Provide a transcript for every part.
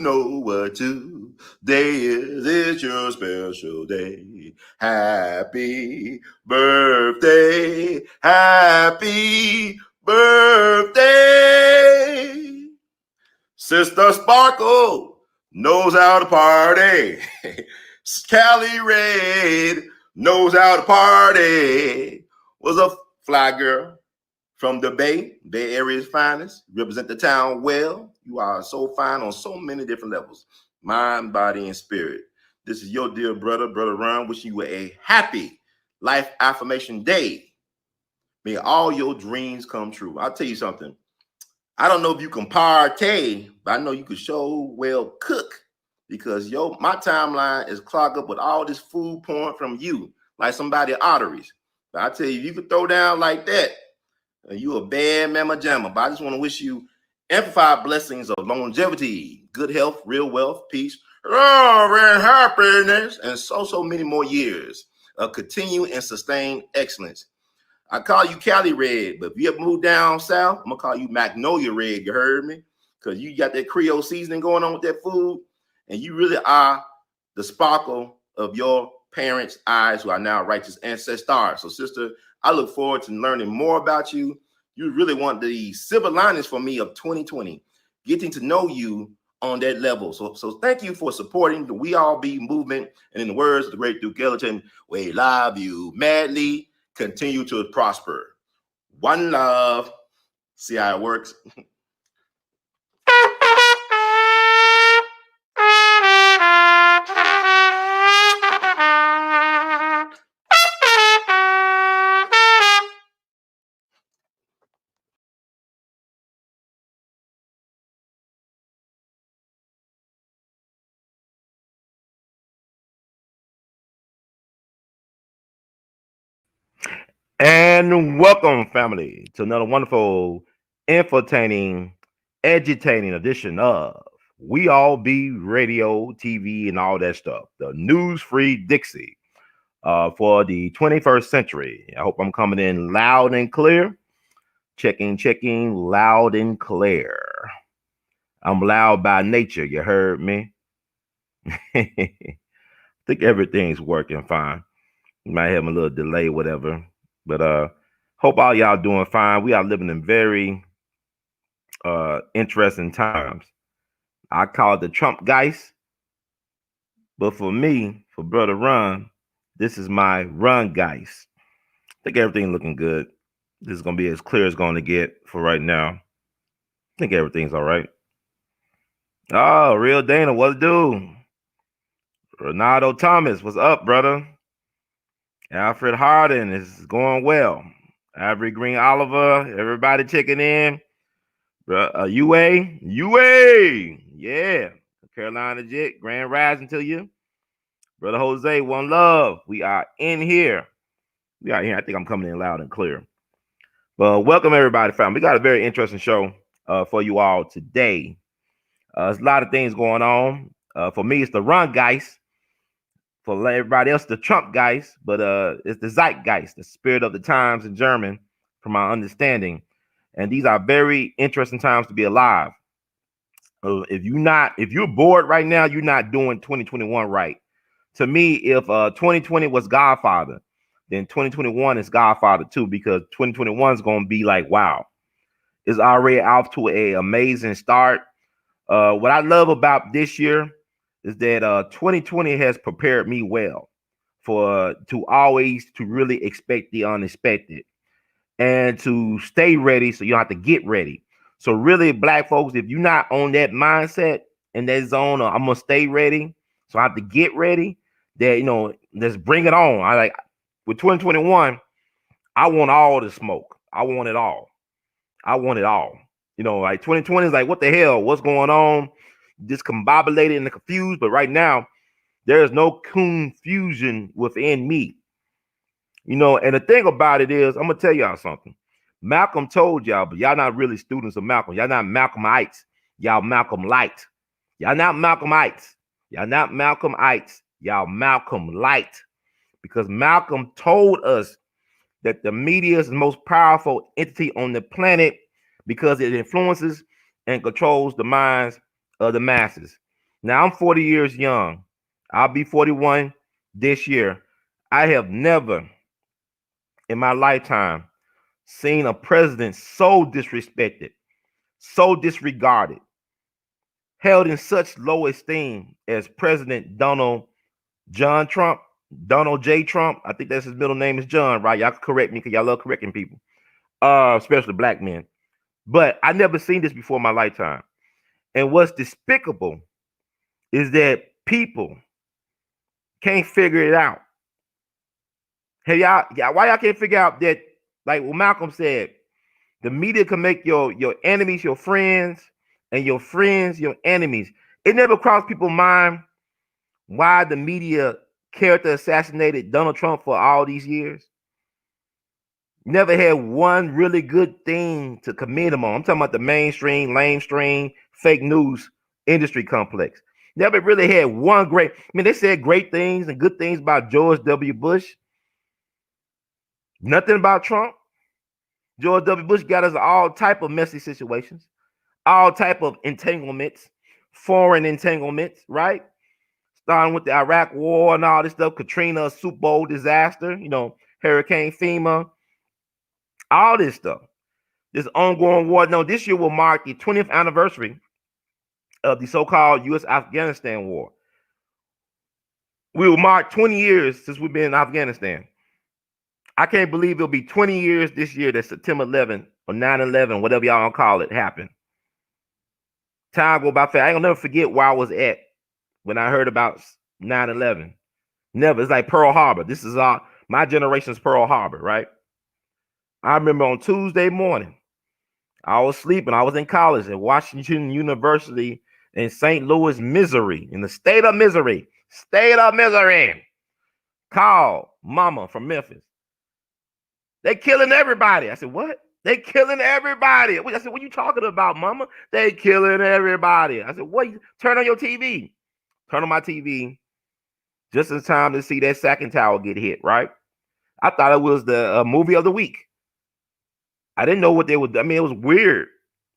know what today is. It's your special day. Happy birthday. Happy birthday. Sister Sparkle knows how to party. Callie Red knows how to party. Was a fly girl from the Bay Area's finest. Represent the town well. You are so fine on so many different levels. Mind, body, and spirit. This is your dear brother, Brother Ron, wishing you a happy life affirmation day. May all your dreams come true. I'll tell you something. I don't know if you can partay, but I know you can show well cook, because my timeline is clogged up with all this food porn from you, like somebody's arteries. But I tell you, if you could throw down like that, you a bad mama jamma. But I just want to wish you amplified blessings of longevity, good health, real wealth, peace, love, and happiness, and so many more years of continued and sustained excellence. I call you Cali Red, but if you ever move down south, I'm gonna call you Magnolia Red. You heard me? Because you got that Creole seasoning going on with that food, and you really are the sparkle of your parents' eyes, who are now righteous ancestors. So, sister, I look forward to learning more about you. You really want the silver linings for me of 2020, getting to know you on that level. So thank you for supporting the We All Be movement. And in the words of the great Duke Ellington, we love you madly. Continue to prosper. One love. See how it works? And welcome, family, to another wonderful, infotaining, edutaining edition of We All Be Radio, TV, and all that stuff. The news-free Dixie for the 21st century. I hope I'm coming in loud and clear. Checking, loud and clear. I'm loud by nature, you heard me? I think everything's working fine. You might have a little delay, whatever. But hope all y'all doing fine. We are living in very interesting times. I call it the Trump geist, but for me, for Brother Ron, this is my Run geist. I think everything looking good. This is gonna be as clear as it's going to get for right now. I think everything's all right. Oh, Real Dana, what it do? Ronaldo Thomas, what's up, brother? Alfred Harden is going well. Avery Green Oliver, everybody checking in. UA, yeah. Carolina Jet, Grand Rising to you. Brother Jose, one love. We are in here. I think I'm coming in loud and clear. But welcome everybody, fam. We got a very interesting show for you all today. There's a lot of things going on. For me, it's the Run Geist. For everybody else, the Trump Geist. But it's the Zeitgeist, the spirit of the times in German, from my understanding. And these are very interesting times to be alive. If you're bored right now, you're not doing 2021 right. To me, if 2020 was Godfather, then 2021 is Godfather too, because 2021 is going to be like, wow, it's already off to an amazing start. What I love about this year is that 2020 has prepared me well to always to really expect the unexpected and to stay ready, so you don't have to get ready. So really, black folks, if you're not on that mindset and that zone, I'm gonna stay ready, so I have to get ready. That let's bring it on. I like with 2021. I want all the smoke. I want it all. I want it all. Like 2020 is like, what the hell? What's going on? Discombobulated and confused. But right now, there is no confusion within me. And the thing about it is, I'm gonna tell y'all something. Malcolm told y'all, but y'all not really students of Malcolm. Y'all not Malcolmites. Y'all Malcolm Light. Y'all not Malcolmites. Y'all not Malcolmites. Y'all Malcolm Light. Because Malcolm told us that the media is the most powerful entity on the planet because it influences and controls the minds of the masses. Now I'm 40 years young. I'll be 41 this year. I have never in my lifetime seen a president so disrespected, so disregarded, held in such low esteem as President John Trump, Donald J. Trump. I think that's his middle name is John, right? Y'all can correct me because y'all love correcting people, especially black men. But I never seen this before in my lifetime. And what's despicable is that people can't figure it out. Hey, why y'all can't figure out that, like what Malcolm said, the media can make your enemies your friends and your friends your enemies. It never crossed people's mind why the media character assassinated Donald Trump for all these years. Never had one really good thing to commend him on. I'm talking about the mainstream, lamestream, fake news industry complex. Never really had one great. I mean, they said great things and good things about George W. Bush. Nothing about Trump. George W. Bush got us all type of messy situations, all type of entanglements, foreign entanglements, right? Starting with the Iraq War and all this stuff, Katrina, Super Bowl disaster, Hurricane FEMA, all this stuff. This ongoing war. No, this year will mark the 20th anniversary of the so-called U.S.-Afghanistan war. We will mark 20 years since we've been in Afghanistan. I can't believe it'll be 20 years this year that September 11th or 9/11, whatever y'all gonna call it, happened. Time go by fast. I ain't gonna never forget where I was at when I heard about 9/11. Never. It's like Pearl Harbor. This is my generation's Pearl Harbor, right? I remember on Tuesday morning, I was sleeping. I was in college at Washington University in St. Louis, Missouri, in the state of Missouri. State of Missouri. Called mama from Memphis. They killing everybody. I said, what? They killing everybody. I said, what you talking about, mama? They killing everybody. I said, what? Turn on your TV. Turn on my TV just in time to see that second tower get hit, right? I thought it was the movie of the week. I didn't know what they would. I mean, it was weird.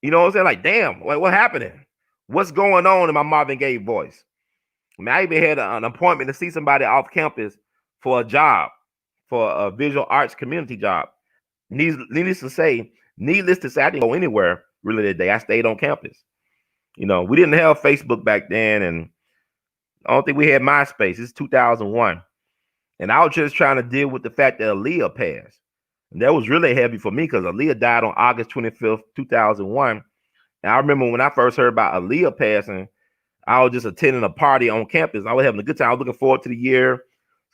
You know what I'm saying? Like, damn, what happened? What's going on in my Marvin Gaye voice? I mean, I even had an appointment to see somebody off campus for a job, for a visual arts community job. Needless to say, I didn't go anywhere really that day. I stayed on campus. We didn't have Facebook back then, and I don't think we had MySpace. It's 2001. And I was just trying to deal with the fact that A.L.L passed. And that was really heavy for me because A.L.L died on August 25th, 2001. And I remember when I first heard about A.L.L passing, I was just attending a party on campus. I was having a good time. I was looking forward to the year.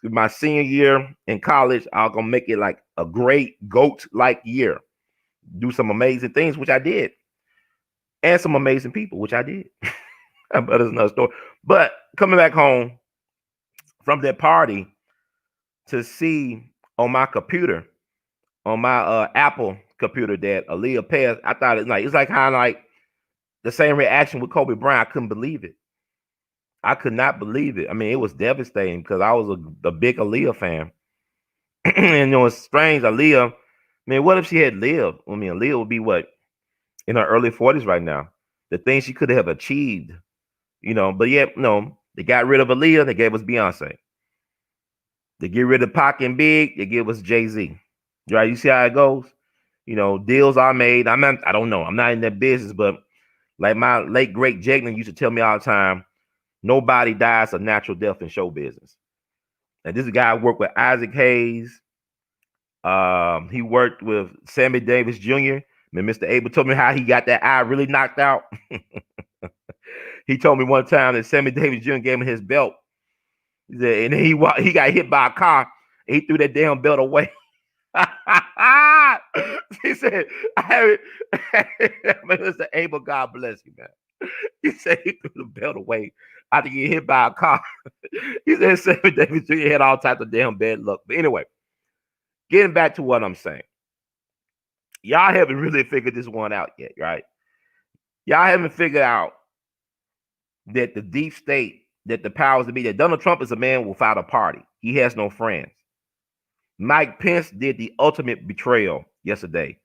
My senior year in college, I was going to make it like a great GOAT-like year. Do some amazing things, which I did. And some amazing people, which I did. But it's another story. But coming back home from that party to see on my computer, on my Apple computer, that A.L.L passed, I thought it's like kind of like the same reaction with Kobe Bryant. I couldn't believe it. I could not believe it. I mean, it was devastating because I was a big A.L.L fan. And it's strange. A.L.L, man, what if she had lived? I mean, A.L.L would be what, in her early 40s right now. The things she could have achieved, but yet, no, they got rid of A.L.L. They gave us Beyonce. They get rid of Pac and Big, they give us Jay-Z. Right? You see how it goes? Deals are made. I don't know. I'm not in that business, but like my late great Jagnan used to tell me all the time, nobody dies a natural death in show business. And this guy worked with Isaac Hayes. He worked with Sammy Davis Jr. And Mr. Abel told me how he got that eye really knocked out. He told me one time that Sammy Davis Jr. gave him his belt. He said, and he got hit by a car. And he threw that damn belt away. He said, Mr. Abel, God bless you, man. He said he threw the belt away after getting hit by a car. He said Sammy Davis Jr. had all types of damn bad luck. But anyway, getting back to what I'm saying. Y'all haven't really figured this one out yet, right? Y'all haven't figured out that the deep state, that the powers that be, that Donald Trump is a man without a party. He has no friends. Mike Pence did the ultimate betrayal yesterday.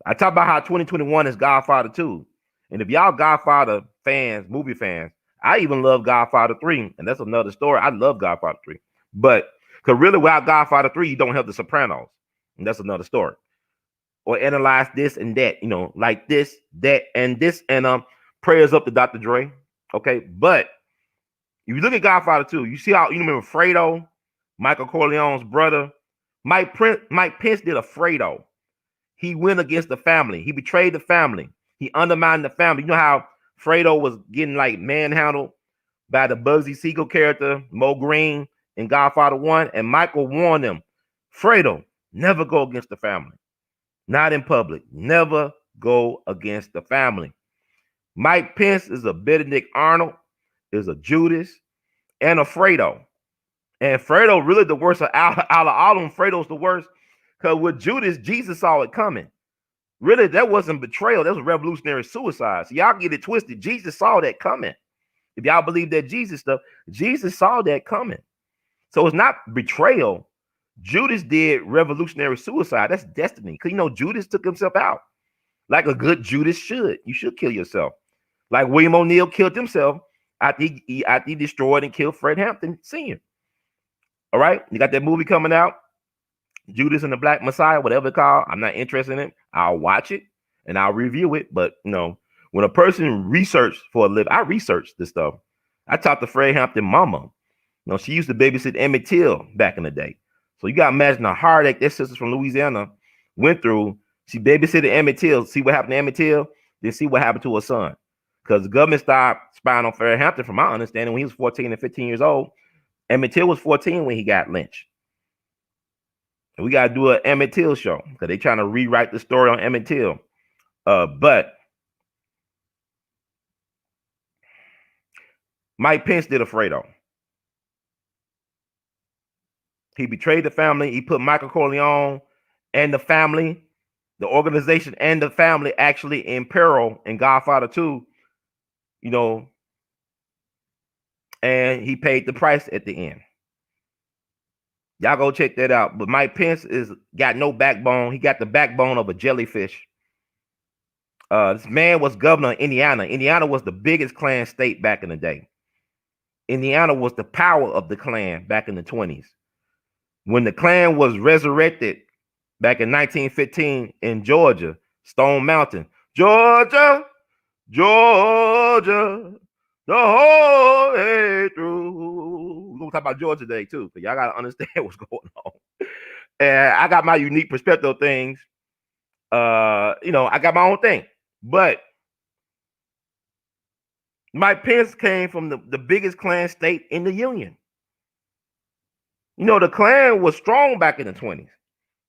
I talk about how 2021 is Godfather 2. And if y'all Godfather fans, movie fans, I even love Godfather 3, and that's another story. I love Godfather 3. But because really without Godfather 3, you don't have the Sopranos. And that's another story. Or analyze this and that, like this, that, and this, and prayers up to Dr. Dre. Okay. But if you look at Godfather 2, you see how you remember Fredo, Michael Corleone's brother. Mike Pence did a Fredo. He went against the family. He betrayed the family. He undermined the family. You know how Fredo was getting like manhandled by the Bugsy Siegel character, Mo Green, in Godfather 1, and Michael warned him, Fredo, never go against the family. Not in public. Never go against the family. Mike Pence is a Benedict Arnold, is a Judas, and a Fredo. And Fredo really the worst out of all of them. Fredo's the worst. Because with Judas, Jesus saw it coming. Really, that wasn't betrayal. That was revolutionary suicide. So y'all get it twisted. Jesus saw that coming. If y'all believe that Jesus stuff, Jesus saw that coming. So it's not betrayal. Judas did revolutionary suicide. That's destiny. Because, Judas took himself out. Like a good Judas should. You should kill yourself. Like William O'Neill killed himself after he destroyed and killed Fred Hampton Sr. All right? You got that movie coming out, Judas and the Black Messiah, whatever it's called. I'm not interested in it. I'll watch it and I'll review it. But, when a person researches for a living, I research this stuff. I talked to Fred Hampton mama. She used to babysit Emmett Till back in the day. So you got to imagine the heartache that sisters from Louisiana went through. She babysitted Emmett Till, see what happened to Emmett Till, then see what happened to her son. Because the government stopped spying on Fred Hampton, from my understanding, when he was 14 and 15 years old. Emmett Till was 14 when he got lynched. And we got to do an Emmett Till show because they're trying to rewrite the story on Emmett Till. But Mike Pence did a Fredo. He betrayed the family. He put Michael Corleone and the family, the organization and the family actually in peril in Godfather 2, and he paid the price at the end. Y'all go check that out. But Mike Pence got no backbone. He got the backbone of a jellyfish. This man was governor of Indiana. Indiana was the biggest Klan state back in the day. Indiana was the power of the Klan back in the 20s. When the Klan was resurrected back in 1915 in Georgia, Stone Mountain, Georgia, the whole way through. We're going to talk about Georgia today, too, because y'all got to understand what's going on. And I got my unique perspective of things. I got my own thing. But Mike Pence came from the biggest Klan state in the Union. The Klan was strong back in the 20s.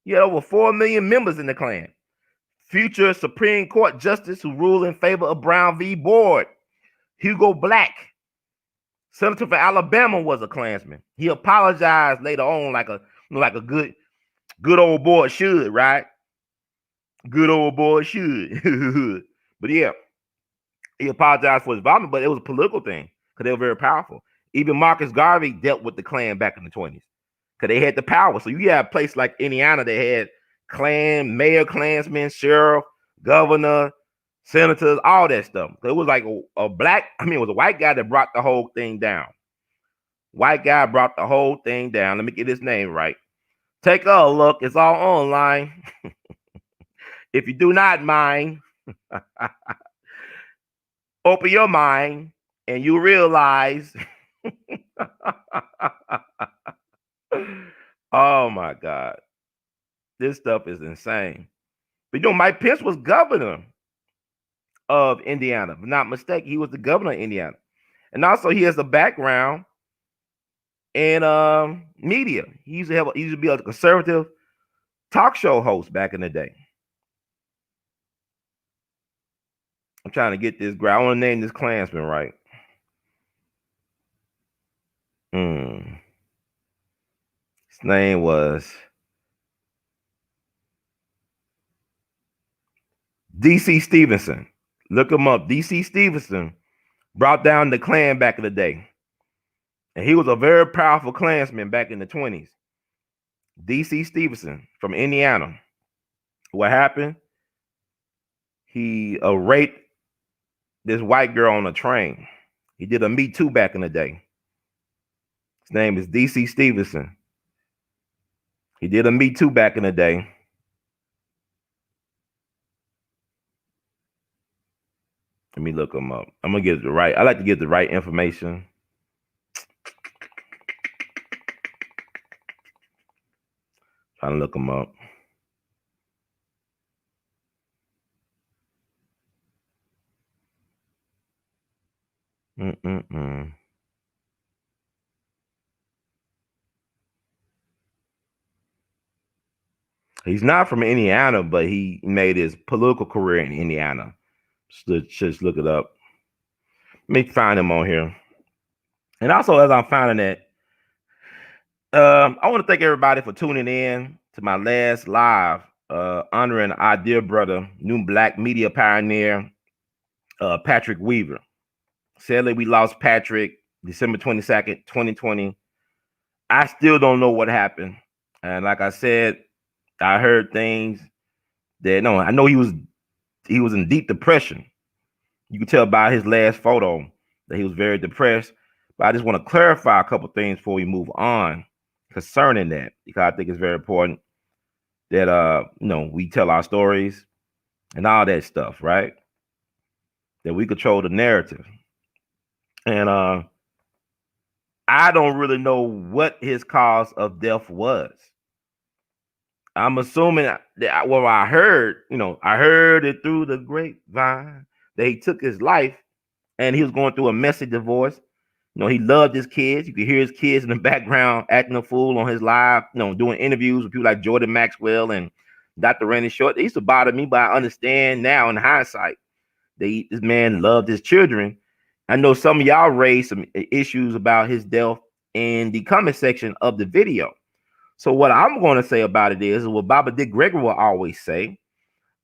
You had over 4 million members in the Klan. Future Supreme Court Justice who ruled in favor of Brown v. Board, Hugo Black, Senator for Alabama, was a Klansman. He apologized later on like a good old boy should, right? Good old boy should. But yeah, he apologized for his involvement, but it was a political thing because they were very powerful. Even Marcus Garvey dealt with the Klan back in the 20s because they had the power. So you have a place like Indiana that had Klan, mayor, Klansmen, sheriff, governor, senators, all that stuff. So it was like it was a white guy that brought the whole thing down. White guy brought the whole thing down. Let me get his name right. Take a look. It's all online. If you do not mind, open your mind and you realize. Oh my God. This stuff is insane. But Mike Pence was governor of Indiana. If I'm not mistaken, he was the governor of Indiana. And also he has a background in media. He used to be a conservative talk show host back in the day. I'm trying to get this guy. I want to name this Klansman right. His name was D.C. Stevenson. Look him up. D.C. Stevenson brought down the Klan back in the day. And he was a very powerful Klansman back in the 20s. D.C. Stevenson from Indiana. What happened? He raped this white girl on a train. He did a Me Too back in the day. His name is DC Stevenson. He did a Me Too back in the day. Let me look him up. I'm gonna get the right. I like to get the right information. Trying to look him up. He's not from Indiana, but he made his political career in Indiana. Just look it up. Let me find him on here. And also, as I'm finding it, I want to thank everybody for tuning in to my last live, honoring our dear brother, new Black media pioneer, Patrick Weaver. Sadly, we lost Patrick December 22nd, 2020. I still don't know what happened. And like I said, I heard things that I know he was in deep depression. You can tell by his last photo that he was very depressed. But I just want to clarify a couple things before we move on concerning that, because I think it's very important that we tell our stories and all that stuff, right? That we control the narrative. And I don't really know what his cause of death was. I'm assuming that I heard it through the grapevine that he took his life and he was going through a messy divorce. He loved his kids. You could hear his kids in the background acting a fool on his live, doing interviews with people like Jordan Maxwell and Dr. Randy Short. It used to bother me, but I understand now in hindsight that this man loved his children. I know some of y'all raised some issues about his death in the comment section of the video. So what I'm going to say about it is what Baba Dick Gregory will always say,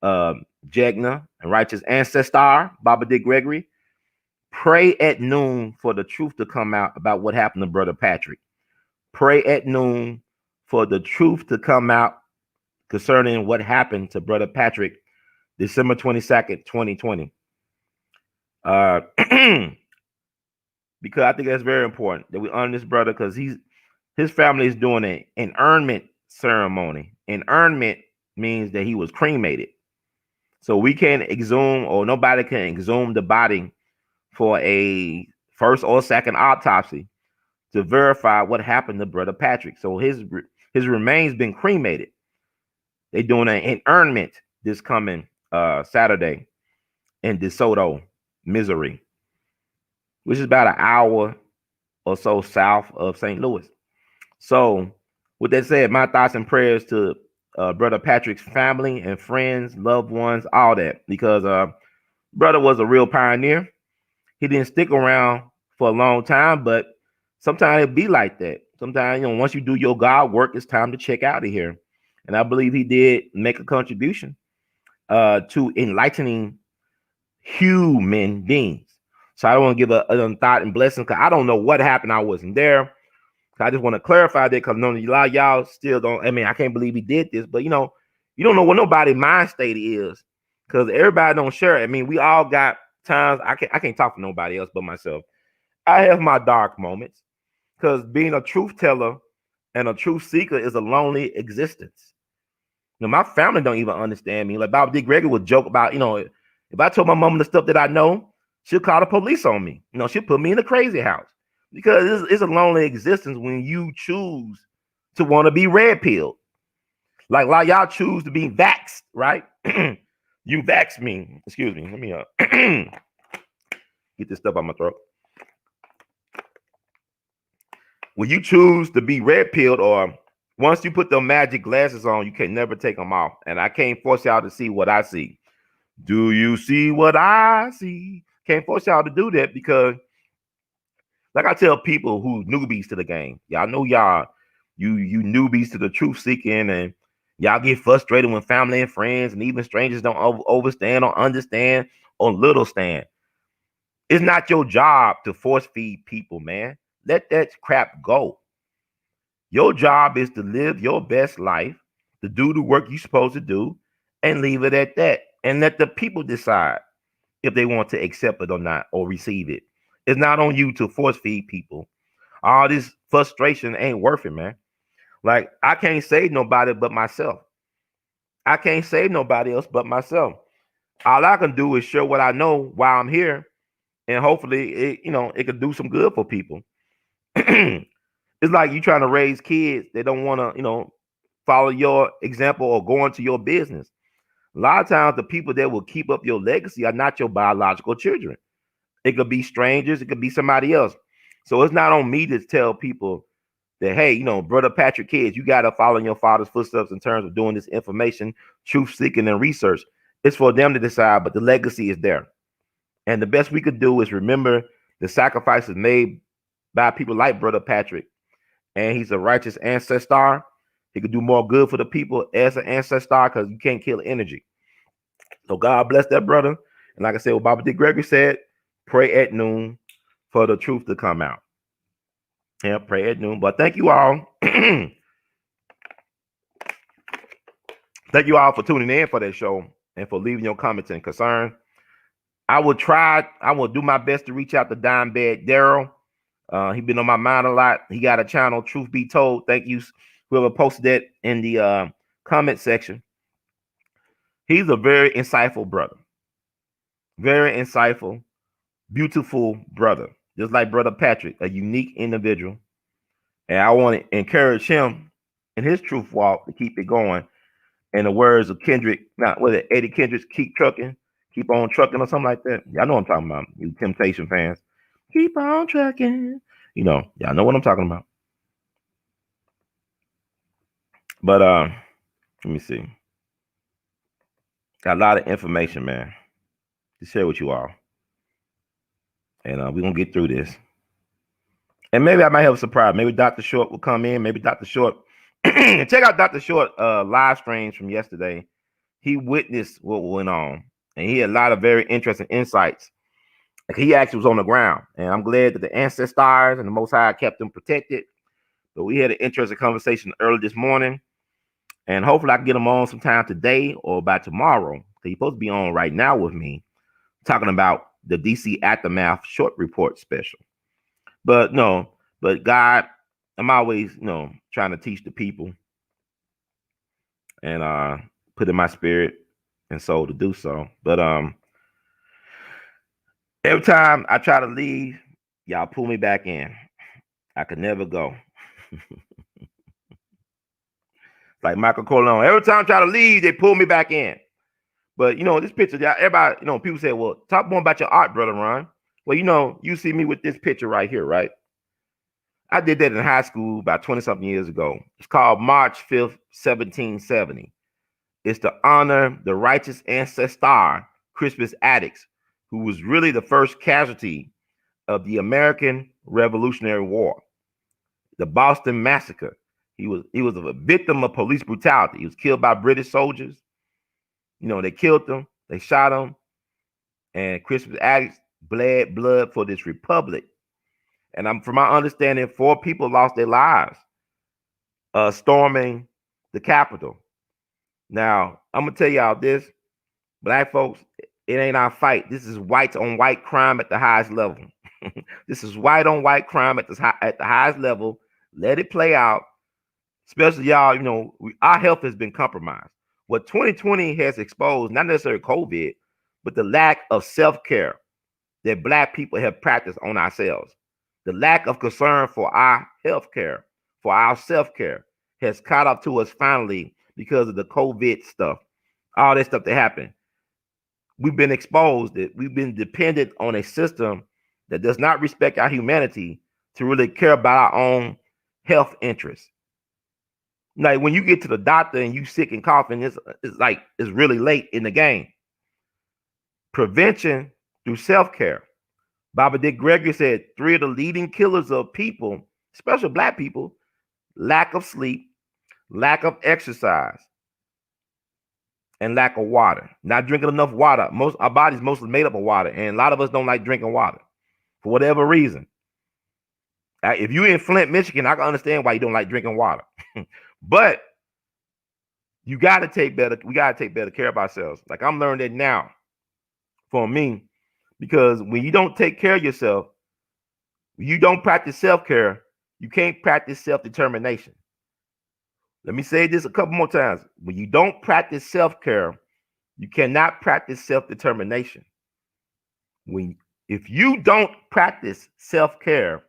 Jegna and righteous ancestor, Baba Dick Gregory, pray at noon for the truth to come out about what happened to Brother Patrick. Pray at noon for the truth to come out concerning what happened to Brother Patrick December 22nd, 2020. Because I think that's very important that we honor this brother, because his family is doing an interment ceremony. Interment means that he was cremated. So we can't exhume, or nobody can exhume the body for a first or second autopsy to verify what happened to Brother Patrick. So his remains been cremated. They're doing an interment this coming Saturday in DeSoto, Missouri, which is about an hour or so south of St. Louis. So with that said, my thoughts and prayers to Brother Patrick's family and friends, loved ones, all that, because brother was a real pioneer. He didn't stick around for a long time, but sometimes it be like that. Sometimes, once you do your God work, it's time to check out of here. And I believe he did make a contribution to enlightening human beings. So I don't want to give a thought and blessing, because I don't know what happened. I wasn't there. I just want to clarify that, because a lot of y'all still don't. I mean, I can't believe he did this, but you don't know what nobody's mind state is, because everybody don't share it. I mean, we all got times. I can't talk for nobody else but myself. I have my dark moments, because being a truth teller and a truth seeker is a lonely existence. My family don't even understand me. Like Bob D. Gregory would joke about, if I told my mom the stuff that I know, she'll call the police on me. She'll put me in a crazy house, because it's a lonely existence when you choose to want to be red pilled. Like y'all choose to be vaxxed, right? You vax me. Excuse me. Let me get this stuff out my throat. When you choose to be red pilled, or once you put the magic glasses on, you can never take them off. And I can't force y'all to see what I see. Do you see what I see? Can't force y'all to do that, because like I tell people who newbies to the game, y'all know you newbies to the truth seeking, and y'all get frustrated when family and friends and even strangers don't overstand or understand or little stand. It's not your job to force feed people, man. Let that crap go. Your job is to live your best life, to do the work you're supposed to do, and leave it at that. And let the people decide if they want to accept it or not, or receive it. It's not on you to force feed people. All this frustration ain't worth it, man. Like, I can't save nobody but myself. I can't save nobody else but myself. All I can do is share what I know while I'm here, and hopefully it could do some good for people. It's like you trying to raise kids that don't want to, follow your example or go into your business. A lot of times the people that will keep up your legacy are not your biological children. It could be strangers, it could be somebody else. So it's not on me to tell people that, hey, brother Patrick kids, you got to follow in your father's footsteps in terms of doing this information, truth seeking, and research. It's for them to decide, but the legacy is there. And the best we could do is remember the sacrifices made by people like brother Patrick. And he's a righteous ancestor. He could do more good for the people as an ancestor because you can't kill energy. So God bless that brother. And like I said, what Baba D. Gregory said, pray at noon for the truth to come out. Yeah, pray at noon. But thank you all. Thank you all for tuning in for that show and for leaving your comments and concern. I will do my best to reach out to Dime Bed Daryl. He been on my mind a lot. He got a channel, Truth Be Told. Thank you, whoever posted that in the comment section. He's a very insightful brother. Very insightful, beautiful brother. Just like brother Patrick, a unique individual. And I want to encourage him in his truth walk to keep it going. In the words of Eddie Kendricks, keep trucking, keep on trucking or something like that. Y'all know what I'm talking about, you Temptation fans. Keep on trucking. Y'all know what I'm talking about. But let me see. Got a lot of information, man, to share with you all. And we're going to get through this. And maybe I might have a surprise. Maybe Dr. Short will come in. Maybe Dr. Short. Check out Dr. Short live streams from yesterday. He witnessed what went on. And he had a lot of very interesting insights. Like, he actually was on the ground. And I'm glad that the ancestors and the Most High kept them protected. But we had an interesting conversation early this morning. And hopefully I can get him on sometime today or by tomorrow. He's supposed to be on right now with me, talking about the DC Aftermath short report special. But God, I'm always, trying to teach the people and put in my spirit and soul to do so. But every time I try to leave, y'all pull me back in. I could never go. Like Michael Corleone. Every time I try to leave, they pull me back in. But this picture, everybody, people say, well, talk more about your art, Brother Ron. Well, you see me with this picture right here, right? I did that in high school about 20-something years ago. It's called March 5th, 1770. It's to honor the righteous ancestor, Crispus Attucks, who was really the first casualty of the American Revolutionary War. The Boston Massacre. He was a victim of police brutality. He was killed by British soldiers. They killed him. They shot him. And Crispus Attucks bled blood for this republic. And from my understanding, 4 people lost their lives storming the Capitol. Now, I'm going to tell y'all this. Black folks, it ain't our fight. This is white on white crime at the highest level. This is white on white crime at the highest level. Let it play out. Especially y'all, our health has been compromised. What 2020 has exposed, not necessarily COVID, but the lack of self-care that Black people have practiced on ourselves. The lack of concern for our health care, for our self-care, has caught up to us finally because of the COVID stuff, all that stuff that happened. We've been exposed, that we've been dependent on a system that does not respect our humanity to really care about our own health interests. Like, when you get to the doctor and you sick and coughing, it's really late in the game. Prevention through self-care. Baba D. Gregory said 3 of the leading killers of people, especially Black people, lack of sleep, lack of exercise, and lack of water. Not drinking enough water. Our body's mostly made up of water, and a lot of us don't like drinking water for whatever reason. If you're in Flint, Michigan, I can understand why you don't like drinking water. But we gotta take better care of ourselves. Like, I'm learning that now for me, because when you don't take care of yourself, When you don't practice self-care, you can't practice self-determination. Let me say this a couple more times. When you don't practice self-care, you cannot practice self-determination. If you don't practice self-care,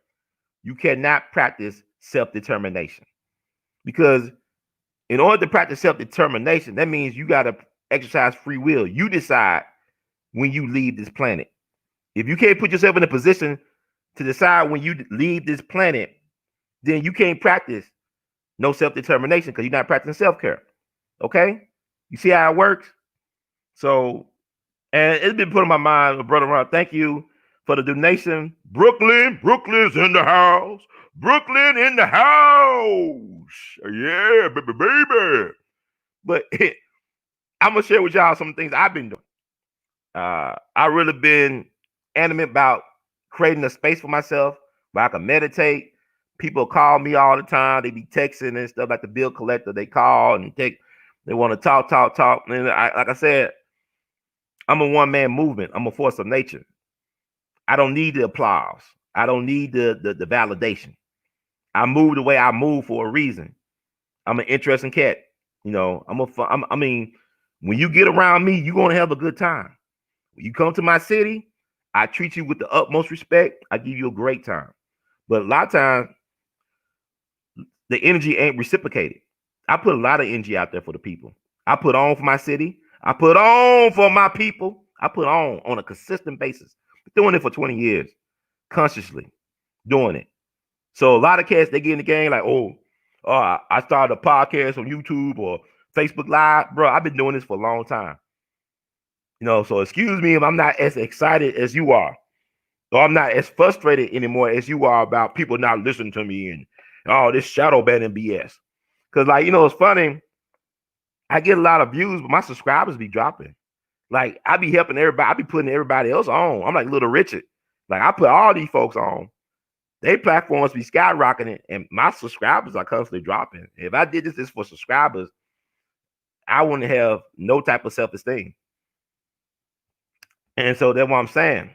you cannot practice self-determination. Because in order to practice self-determination, that means you got to exercise free will. You decide when you leave this planet. If you can't put yourself in a position to decide when you leave this planet, then you can't practice no self-determination because you're not practicing self-care. Okay? You see how it works? So, and it's been put in my mind, brother Ron, thank you for the donation. Brooklyn's in the house. Brooklyn in the house. Yeah, baby. But I'm going to share with y'all some things I've been doing. I really been animate about creating a space for myself where I can meditate. People call me all the time. They be texting and stuff like the bill collector. They call and they want to talk. And like I said, I'm a one-man movement. I'm a force of nature. I don't need the applause. I don't need the validation. I move the way I move for a reason. I'm an interesting cat. You know, I mean, when you get around me, you're going to have a good time. When you come to my city, I treat you with the utmost respect. I give you a great time. But a lot of times, the energy ain't reciprocated. I put a lot of energy out there for the people. I put on for my city. I put on for my people. I put on a consistent basis. Been doing it for 20 years, consciously doing it. So a lot of cats, they get in the game like, I started a podcast on YouTube or Facebook Live. Bro, I've been doing this for a long time. You know, so excuse me if I'm not as excited as you are, or I'm not as frustrated anymore as you are about people not listening to me and all this shadow banning BS. Because, like, you know, it's funny. I get a lot of views, but my subscribers be dropping. Like, I be helping everybody. I be putting everybody else on. I'm like Little Richard. Like, I put all these folks on. They platforms be skyrocketing, and my subscribers are constantly dropping. If I did this for subscribers, I wouldn't have no type of self-esteem. And so that's what I'm saying.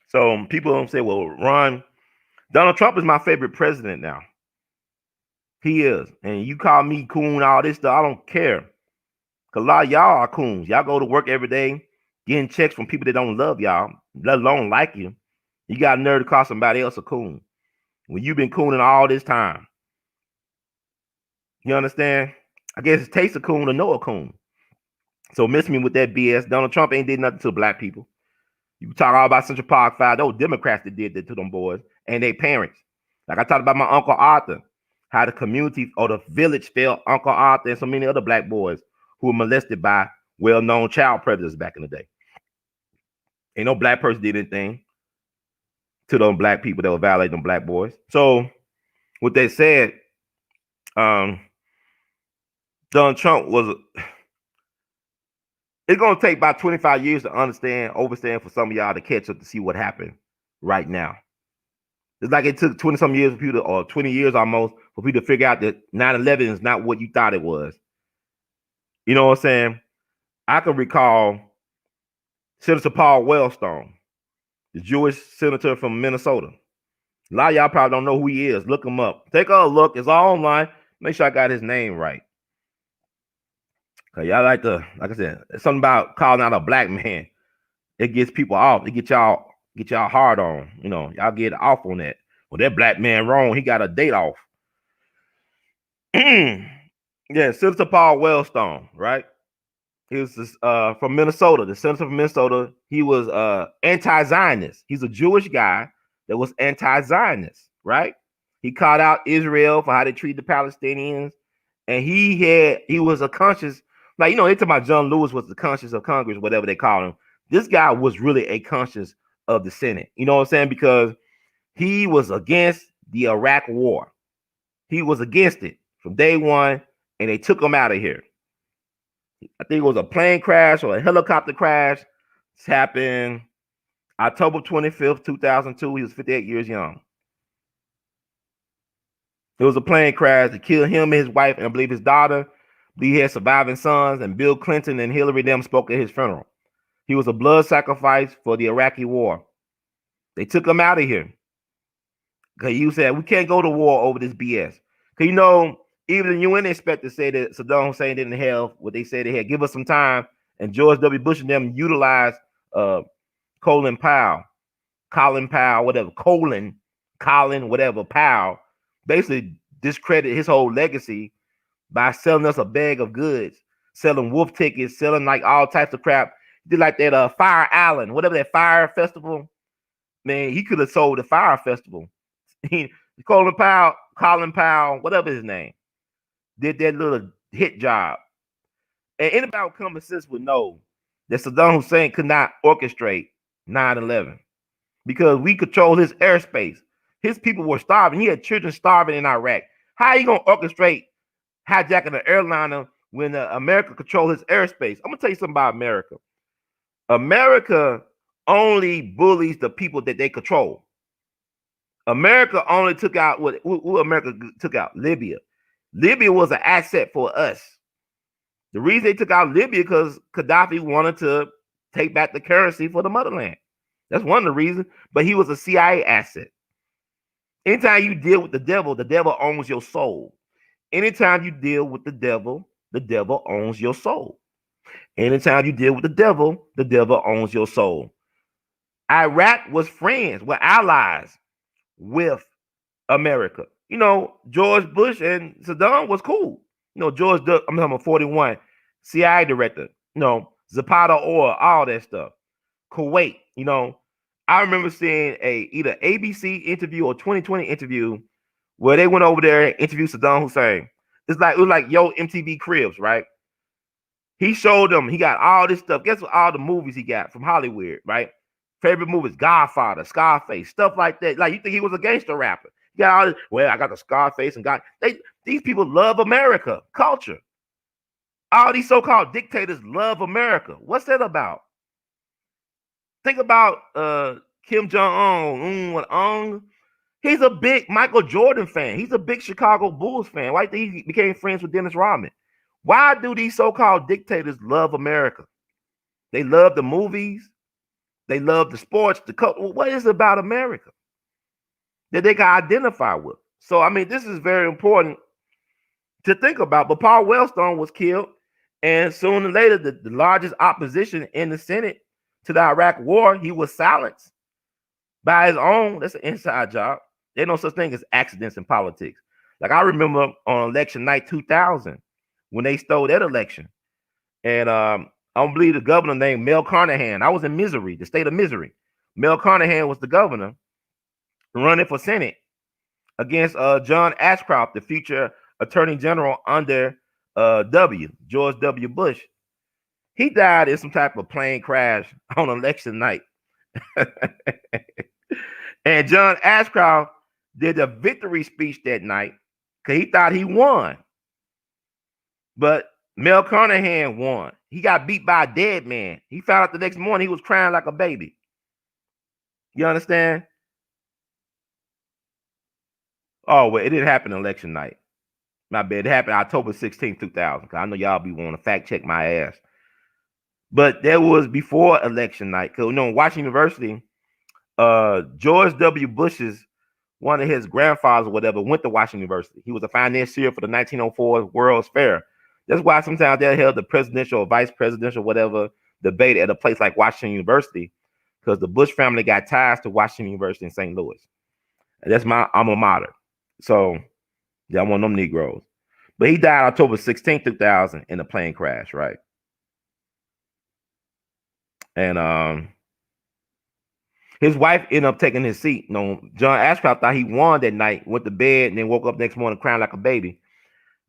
So people don't say, well, Ron, Donald Trump is my favorite president now. He is. And you call me coon, all this stuff, I don't care. Because a lot of y'all are coons. Y'all go to work every day getting checks from people that don't love y'all, let alone like you. You got a nerve to call somebody else a coon when you've been cooning all this time. You understand? I guess it takes a coon to know a coon. So miss me with that BS. Donald Trump ain't did nothing to black people. You talk all about Central Park 5. Those Democrats that did that to them boys and their parents. Like I talked about my Uncle Arthur, how the community or the village felt Uncle Arthur and so many other black boys who were molested by well-known child predators back in the day. Ain't no black person did anything to them black people that were violating them black boys. So what they said, Donald Trump was it's gonna take about 25 years to overstand for some of y'all to catch up to see what happened right now. It's like it took 20 some years for people or 20 years almost for people to figure out that 9/11 is not what you thought it was. You know what I'm saying? I can recall Senator Paul Wellstone, the Jewish senator from Minnesota. A lot of y'all probably don't know who he is. Look him up. Take a look. It's all online. Make sure I got his name right. Cause y'all like I said, it's something about calling out a black man. It gets people off. It get y'all hard on. You know, y'all get off on that. Well, that black man wrong. He got a date off. Yeah, Senator Paul Wellstone, right? He was from Minnesota, the senator from Minnesota. He was anti-Zionist. He's a Jewish guy that was anti-Zionist, right? He called out Israel for how they treat the Palestinians, and he was a conscious, like, you know, they talk about John Lewis was the conscience of Congress, whatever they call him. This guy was really a conscience of the Senate. You know what I'm saying? Because he was against the Iraq War. He was against it from day one, and they took him out of here. I think it was a plane crash or a helicopter crash. This happened October 25th, 2002. He was 58 years young. It was a plane crash that killed him and his wife, and I believe his daughter. He had surviving sons, and Bill Clinton and Hillary them spoke at his funeral. He was a blood sacrifice for the Iraqi war. They took him out of here because you said we can't go to war over this BS. Because even the UN inspector said that Saddam Hussein didn't have what they said they had. Give us some time. And George W. Bush and them utilized Colin Powell, whatever, Colin, whatever, Powell, basically discredit his whole legacy by selling us a bag of goods, selling wolf tickets, selling like all types of crap. Did like that Fire Island, whatever that fire festival. Man, he could have sold the fire festival. Colin Powell, whatever his name, did that little hit job. And anybody with common sense would know that Saddam Hussein could not orchestrate 9/11 because we control his airspace. His people were starving. He had children starving in Iraq. How are you going to orchestrate hijacking an airliner when America control his airspace? I'm going to tell you something about America. America only bullies the people that they control. America only took out who America took out? Libya. Libya was an asset for us. The reason they took out Libya because Gaddafi wanted to take back the currency for the motherland. That's one of the reasons. But he was a CIA asset. Anytime you deal with the devil owns your soul. Anytime you deal with the devil owns your soul. Anytime you deal with the devil owns your soul. Iraq was friends, were allies with America. George Bush and Saddam was cool. George, I'm talking about 41, CIA director, Zapata oil, all that stuff. Kuwait, I remember seeing either ABC interview or 2020 interview where they went over there and interviewed Saddam Hussein. It was like Yo MTV Cribs, right? He showed them, he got all this stuff. Guess what? All the movies he got from Hollywood, right? Favorite movies, Godfather, Scarface, stuff like that. Like you think he was a gangster rapper. He got all this, well, I got the Scarface and these people love America, culture. All these so-called dictators love America. What's that about? Think about Kim Jong-un. He's a big Michael Jordan fan. He's a big Chicago Bulls fan. Why do you think he became friends with Dennis Rodman? Why do these so-called dictators love America? They love the movies. They love the sports, the culture. What is it about America that they can identify with? So, this is very important to think about. But Paul Wellstone was killed. And sooner or later, the largest opposition in the Senate to the Iraq war, he was silenced by his own. That's an inside job. There's no such thing as accidents in politics. Like I remember on election night 2000 when they stole that election. And I don't believe the governor named Mel Carnahan. I was in Missouri, the state of Missouri. Mel Carnahan was the governor running for Senate against John Ashcroft, the future attorney general under George W. Bush. He died in some type of plane crash on election night. And John Ashcroft did a victory speech that night because he thought he won. But Mel Carnahan won. He got beat by a dead man. He found out the next morning he was crying like a baby. You understand? Oh, well, it didn't happen election night. My bad. It happened October 16, 2000. I know y'all be wanting to fact check my ass. But that was before election night. Because, Washington University, George W. Bush's, one of his grandfathers or whatever, went to Washington University. He was a financier for the 1904 World's Fair. That's why sometimes they held the presidential or vice presidential, whatever, debate at a place like Washington University, because the Bush family got ties to Washington University in St. Louis. And that's my alma mater. So, yeah, I'm one of them Negroes. But he died October 16, 2000 in a plane crash, right? And his wife ended up taking his seat. John Ashcroft thought he won that night, went to bed, and then woke up next morning crying like a baby.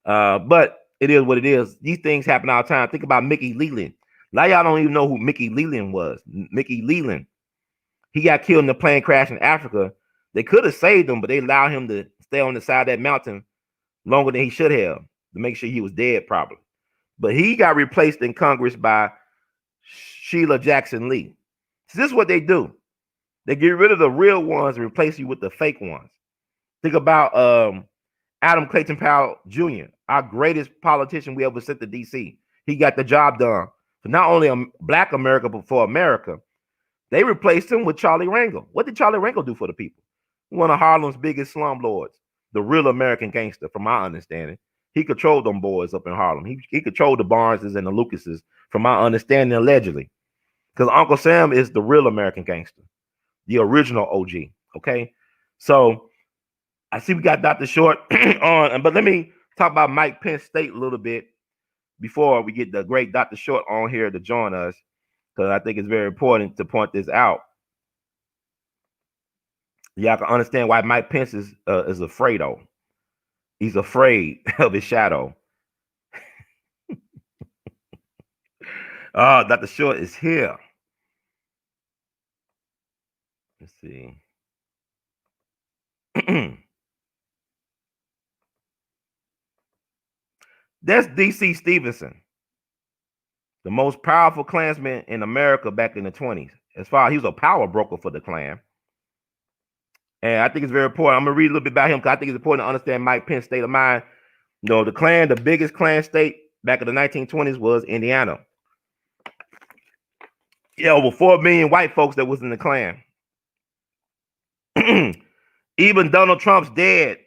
But it is what it is. These things happen all the time. Think about Mickey Leland. Now y'all don't even know who Mickey Leland was. Mickey Leland. He got killed in a plane crash in Africa. They could have saved him, but they allowed him to stay on the side of that mountain longer than he should have to make sure he was dead probably. But he got replaced in Congress by Sheila Jackson Lee. So this is what they do. They get rid of the real ones and replace you with the fake ones. Think about Adam Clayton Powell Jr., our greatest politician we ever sent to D.C. He got the job done not only Black America, but for America. They replaced him with Charlie Rangel. What did Charlie Rangel do for the people? One of Harlem's biggest slumlords, the real American gangster, from my understanding. He controlled them boys up in Harlem. He controlled the Barneses and the Lucases, from my understanding, allegedly. Because Uncle Sam is the real American gangster, the original OG. Okay, so I see we got Dr. Short on, but let me talk about Mike Pence State a little bit before we get the great Dr. Short on here to join us, because I think it's very important to point this out. Y'all can understand why Mike Pence is afraid of. He's afraid of his shadow. Dr. Short is here. Let's see. That's D.C. Stevenson, the most powerful Klansman in America back in the 20s. As far as he was a power broker for the Klan. And I think it's very important. I'm going to read a little bit about him because I think it's important to understand Mike Pence's state of mind. You know, the Klan, the biggest Klan state back in the 1920s was Indiana. Yeah, over 4 million white folks that was in the Klan. Even Donald Trump's dad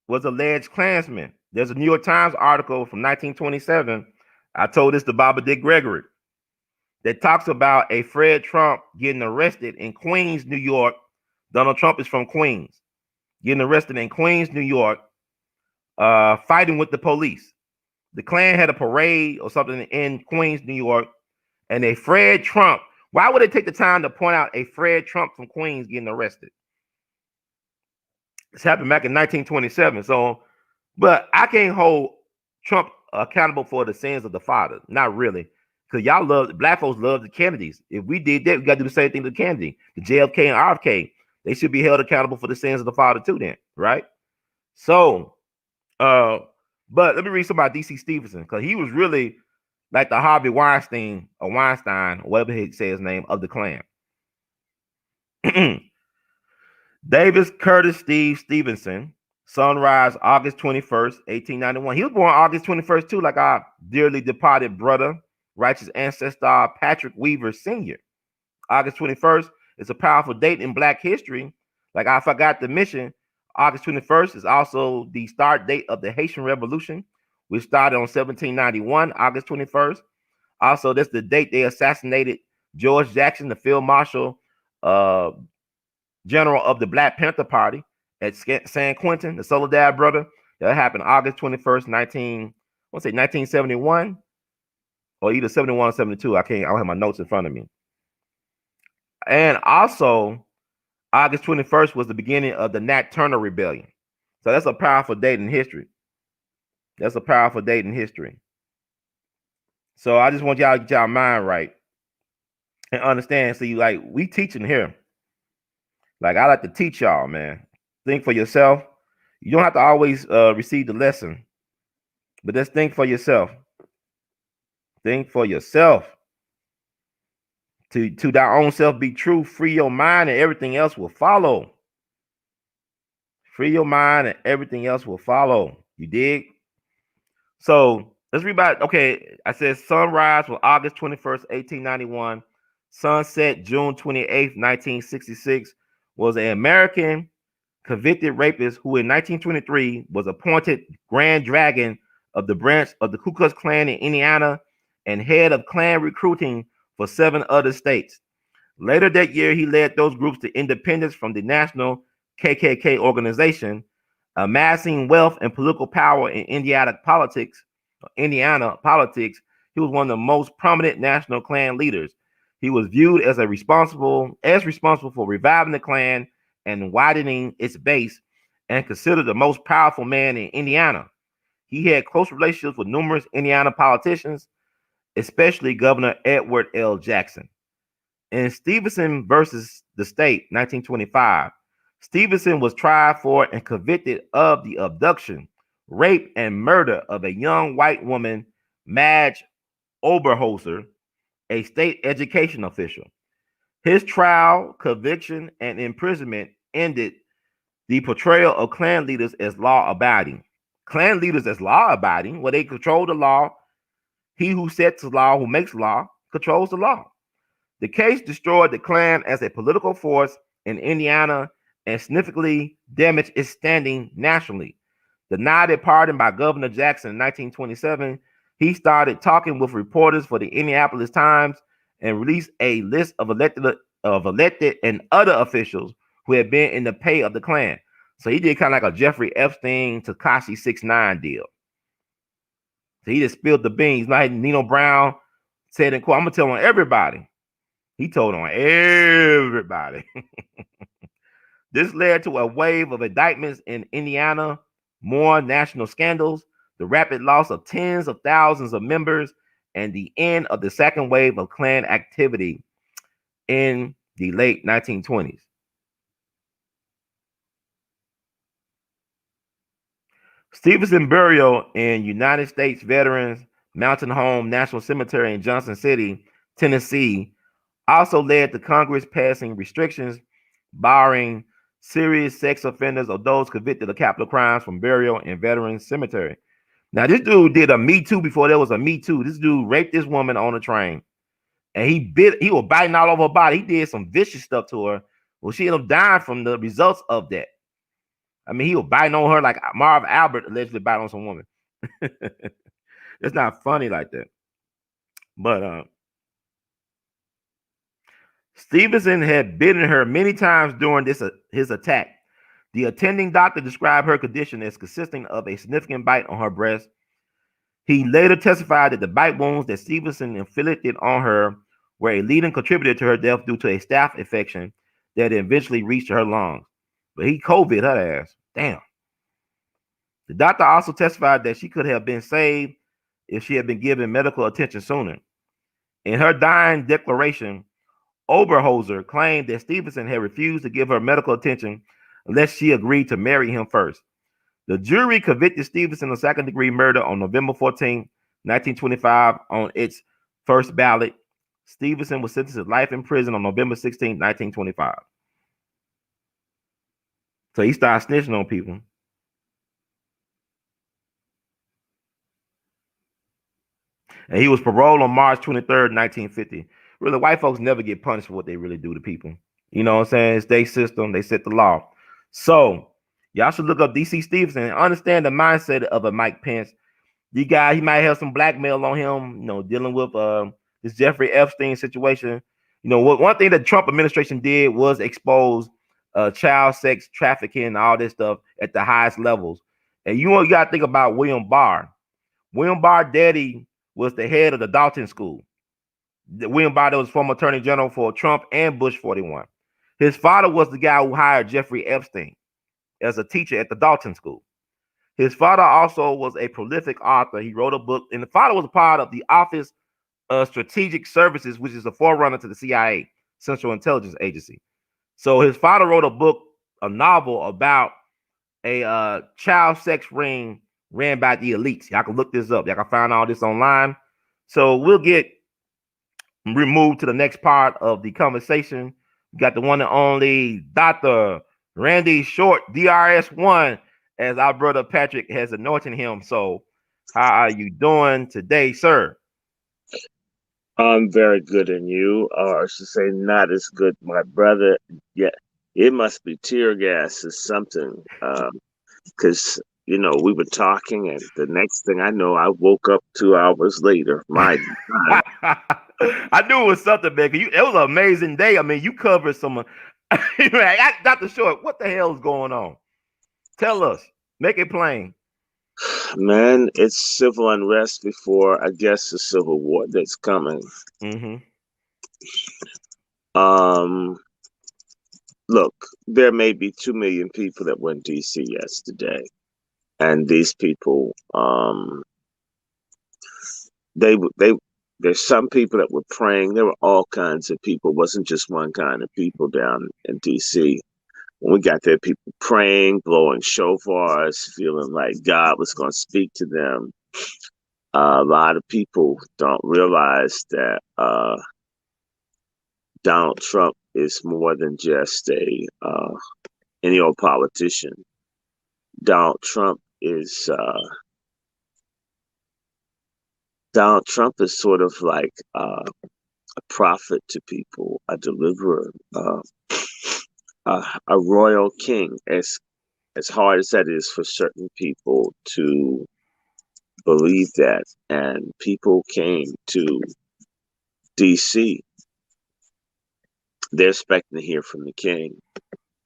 was alleged Klansman. There's a New York Times article from 1927. I told this to Baba Dick Gregory, that talks about a Fred Trump getting arrested in Queens, New York. Donald Trump is from Queens, getting arrested in Queens, New York, fighting with the police. The Klan had a parade or something in Queens, New York, and a Fred Trump. Why would they take the time to point out a Fred Trump from Queens getting arrested? This happened back in 1927. So, but I can't hold Trump accountable for the sins of the father. Not really. Because y'all love, black folks love the Kennedys. If we did that, we got to do the same thing to Kennedy, the JFK and RFK. They should be held accountable for the sins of the father too then, right? So, but let me read some about D.C. Stevenson, because he was really like the Harvey Weinstein, or Weinstein, or whatever he says his name, of the Klan. Davis Curtis Steve Stevenson, Sunrise, August 21st, 1891. He was born August 21st too, like our dearly departed brother, righteous ancestor Patrick Weaver Sr. August 21st is a powerful date in Black history. Like I forgot to mention, August 21st is also the start date of the Haitian Revolution, which started on 1791, August 21st. Also, that's the date they assassinated George Jackson, the field marshal, general of the Black Panther Party at San Quentin, the Soledad brother. That happened August 21st, 1971, or either 71 or 72. I don't have my notes in front of me. And also, August 21st was the beginning of the Nat Turner Rebellion. So that's a powerful date in history. That's a powerful date in history. So I just want y'all to get y'all mind right and understand. So you like, we teaching here. Like, I like to teach y'all, man. Think for yourself. You don't have to always receive the lesson, but just think for yourself. Think for yourself. To thy own self be true. Free your mind and everything else will follow. Free your mind and everything else will follow. You dig? So let's read about, okay, I said sunrise was August 21st, 1891. Sunset, June 28th, 1966, was an American convicted rapist who in 1923 was appointed Grand Dragon of the branch of the Ku Klux Klan in Indiana and head of Klan recruiting for 7 other states. Later that year, he led those groups to independence from the national KKK organization, amassing wealth and political power in Indiana politics. He was one of the most prominent national Klan leaders. He was viewed as responsible for reviving the Klan and widening its base, and considered the most powerful man in Indiana. He had close relationships with numerous Indiana politicians, especially Governor Edward L. Jackson. In Stevenson versus the State, 1925, Stevenson was tried for and convicted of the abduction, rape, and murder of a young white woman, Madge Oberholzer, a state education official. His trial, conviction, and imprisonment ended the portrayal of Klan leaders as law-abiding. Klan leaders as law-abiding, where they control the law, He who sets the law, who makes law, controls the law. The case destroyed the Klan as a political force in Indiana and significantly damaged its standing nationally. Denied a pardon by Governor Jackson in 1927, he started talking with reporters for the Indianapolis Times and released a list of elected and other officials who had been in the pay of the Klan. So he did kind of like a Jeffrey Epstein, Tekashi 6ix9ine deal. So he just spilled the beans. Like Nino Brown said in court, I'm gonna tell on everybody. He told on everybody. This led to a wave of indictments in Indiana, more national scandals, the rapid loss of tens of thousands of members, and the end of the second wave of Klan activity in the late 1920s. Stevenson burial in United States Veterans Mountain Home National Cemetery in Johnson City, Tennessee, also led to Congress passing restrictions barring serious sex offenders or those convicted of capital crimes from burial in Veterans Cemetery. Now, this dude did a Me Too before there was a Me Too. This dude raped this woman on a train, and he was biting all over her body. He did some vicious stuff to her. Well, she ended up dying from the results of that. I mean, he was biting on her like Marv Albert allegedly bite on some woman. It's not funny like that. But Stevenson had bitten her many times during his attack. The attending doctor described her condition as consisting of a significant bite on her breast. He later testified that the bite wounds that Stevenson inflicted on her were a leading contributor to her death due to a staph infection that eventually reached her lungs. But he COVID her ass. Damn. The doctor also testified that she could have been saved if she had been given medical attention sooner. In her dying declaration, Oberholzer claimed that Stevenson had refused to give her medical attention unless she agreed to marry him first. The jury convicted Stevenson of second-degree murder on November 14, 1925, on its first ballot. Stevenson was sentenced to life in prison on November 16, 1925. So he started snitching on people. And he was paroled on March 23rd, 1950. Really, white folks never get punished for what they really do to people. You know what I'm saying? It's their system. They set the law. So y'all should look up DC Stevenson and understand the mindset of a Mike Pence. The guy, he might have some blackmail on him, dealing with this Jeffrey Epstein situation. One thing that Trump administration did was expose child sex trafficking and all this stuff at the highest levels. And you got to think about William Barr. William Barr daddy was the head of the Dalton School. William Barr was former attorney general for Trump and Bush 41. His father was the guy who hired Jeffrey Epstein as a teacher at the Dalton School. His father also was a prolific author. He wrote a book, and the father was a part of the Office of Strategic Services, which is a forerunner to the CIA, Central Intelligence Agency. So his father wrote a book, a novel about a child sex ring ran by the elites. Y'all can look this up. Y'all can find all this online. So we'll get removed to the next part of the conversation. We got the one and only Dr. Randy Short, DRS1, as our brother Patrick has anointed him. So how are you doing today, sir? I'm very good, and you, or I should say, not as good, my brother. Yeah, it must be tear gas or something, because we were talking, and the next thing I know, I woke up 2 hours later. My God. I knew it was something, man. It was an amazing day. I mean, you covered some. Dr. Short, what the hell is going on? Tell us. Make it plain. Man, it's civil unrest before, I guess, the civil war that's coming. Mm-hmm. Look, there may be 2 million people that were in D.C. yesterday, and these people, there's some people that were praying. There were all kinds of people. It wasn't just one kind of people down in D.C. When we got there, people praying, blowing shofars, feeling like God was going to speak to them. A lot of people don't realize that Donald Trump is more than just any old politician. Donald Trump is Donald Trump is sort of like a prophet to people, a deliverer, a royal king. As hard as that is for certain people to believe that, and people came to DC, they're expecting to hear from the king.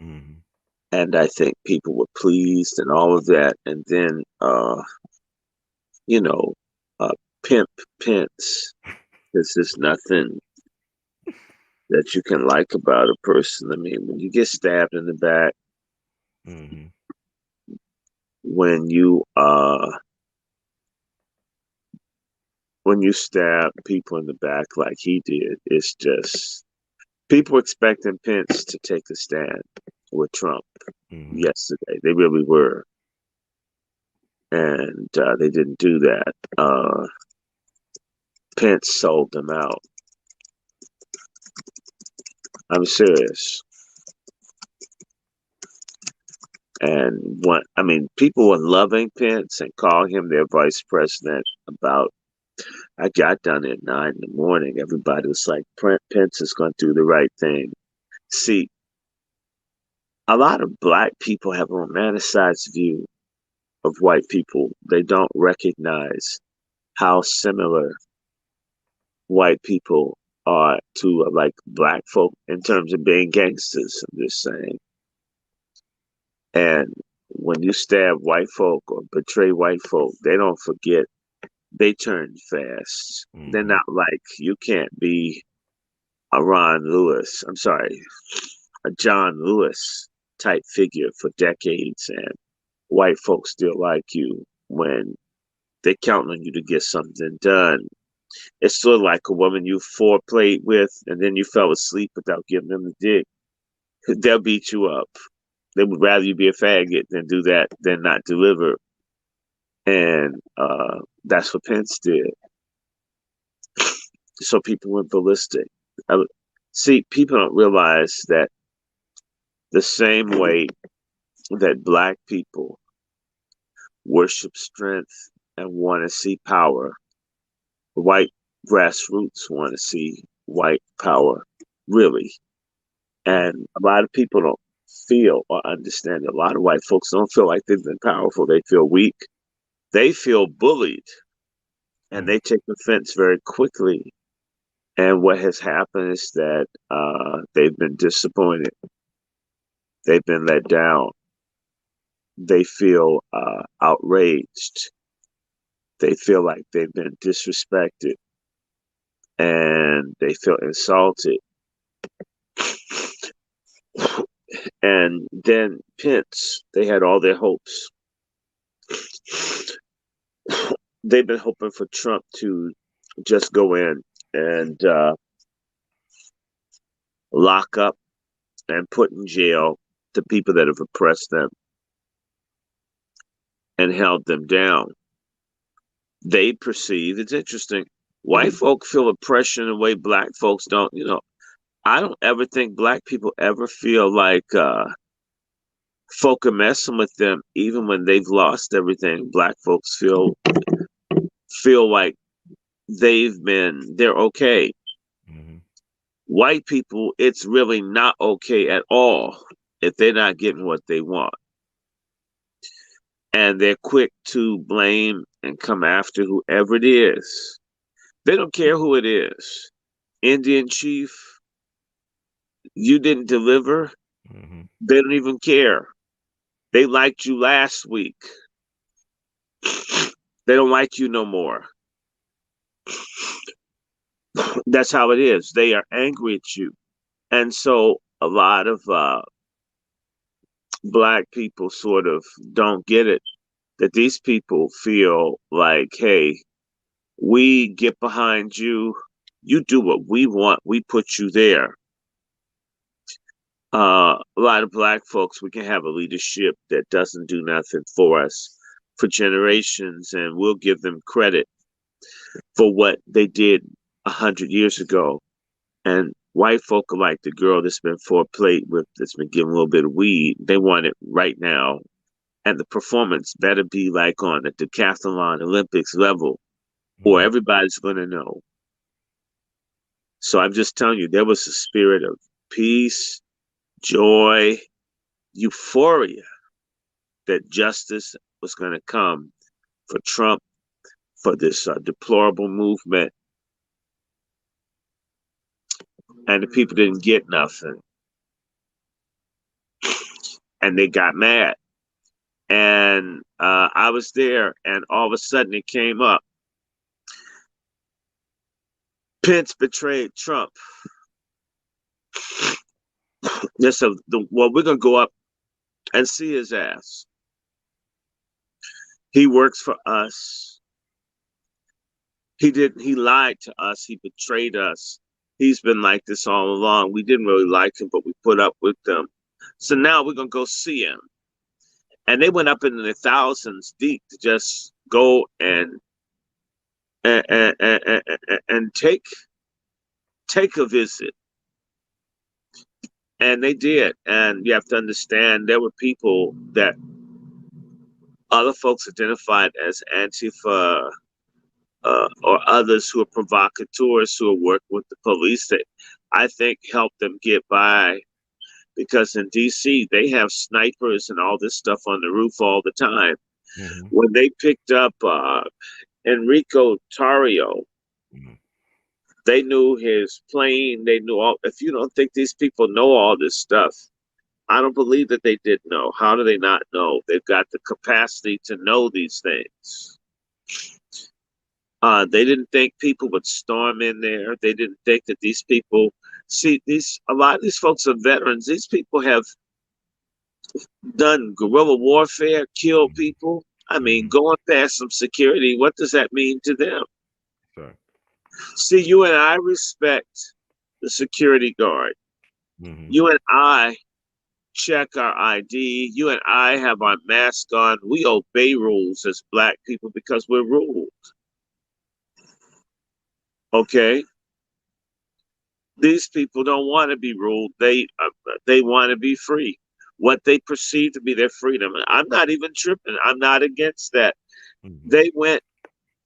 Mm-hmm. And I think people were pleased and all of that. And then, you know, Pimp Pence, this is nothing that you can like about a person. I mean, when you get stabbed in the back, Mm-hmm. when you stab people in the back like he did, it's just people expecting Pence to take a stand with Trump Mm-hmm. yesterday. They really were. And they didn't do that. Pence sold them out. I'm serious. And what I mean, people were loving Pence and calling him their vice president. About I got done at 9 in the morning. Everybody was like, Pence is going to do the right thing. See, a lot of black people have a romanticized view of white people. They don't recognize how similar white people are to like black folk in terms of being gangsters. I'm just saying. And when you stab white folk or betray white folk, they don't forget. They turn fast. They're Mm-hmm. not like you can't be a Ron Lewis. I'm sorry, a John Lewis type figure for decades, and white folks still like you when they count on you to get something done. It's sort of like a woman you foreplayed with, and then you fell asleep without giving them the dick. They'll beat you up. They would rather you be a faggot than do that than not deliver. And that's what Pence did. So people went ballistic. See, people don't realize that the same way that black people worship strength and want to see power, white grassroots want to see white power, really. And a lot of people don't feel or understand. A lot of white folks don't feel like they've been powerful. They feel weak. They feel bullied, and Mm-hmm. they take offense very quickly. And what has happened is that they've been disappointed. They've been let down. They feel outraged. They feel like they've been disrespected, and they feel insulted. And then Pence, they had all their hopes. They've been hoping for Trump to just go in and lock up and put in jail the people that have oppressed them and held them down. They perceive it's interesting. White folk feel oppression in a way black folks don't. I don't ever think black people ever feel like folk are messing with them, even when they've lost everything. Black folks feel like they're okay. Mm-hmm. White people, it's really not okay at all if they're not getting what they want. And they're quick to blame and come after whoever it is. They don't care who it is. Indian chief, you didn't deliver. Mm-hmm. They don't even care. They liked you last week. They don't like you no more. That's how it is. They are angry at you. And so a lot of black people sort of don't get it, that these people feel like, hey, we get behind you. You do what we want. We put you there. A lot of black folks, we can have a leadership that doesn't do nothing for us for generations, and we'll give them credit for what they did 100 years ago. And white folk are like the girl that's been foreplayed with, that's been given a little bit of weed. They want it right now. And the performance better be like on the decathlon Olympics level. or everybody's going to know. So I'm just telling you, there was a spirit of peace, joy, euphoria that justice was going to come for Trump, for this deplorable movement, and the people didn't get nothing, and they got mad. And I was there, and all of a sudden it came up. Pence betrayed Trump. Yes, well, we're gonna go up and see his ass. He works for us. He didn't. He lied to us. He betrayed us. He's been like this all along. We didn't really like him, but we put up with them. So now we're gonna go see him. And they went up into the thousands deep to just go and take a visit. And they did. And you have to understand, there were people that other folks identified as Antifa or others who are provocateurs who are working with the police that I think helped them get by, because in DC they have snipers and all this stuff on the roof all the time. Mm-hmm. When they picked up Enrico Tarrio, they knew his plane. They knew all. If you don't think these people know all this stuff, I don't believe that they did know. How do they not know? They've got the capacity to know these things. They didn't think people would storm in there. They didn't think that these people. See, a lot of these folks are veterans. These people have done guerrilla warfare, killed people. I mean, going past some security, what does that mean to them? Sure. See, you and I respect the security guard. You and I check our ID. You and I have our mask on. We obey rules as Black people because we're ruled. Okay? These people don't want to be ruled. They want to be free. What they perceive to be their freedom. I'm not even tripping. I'm not against that. They went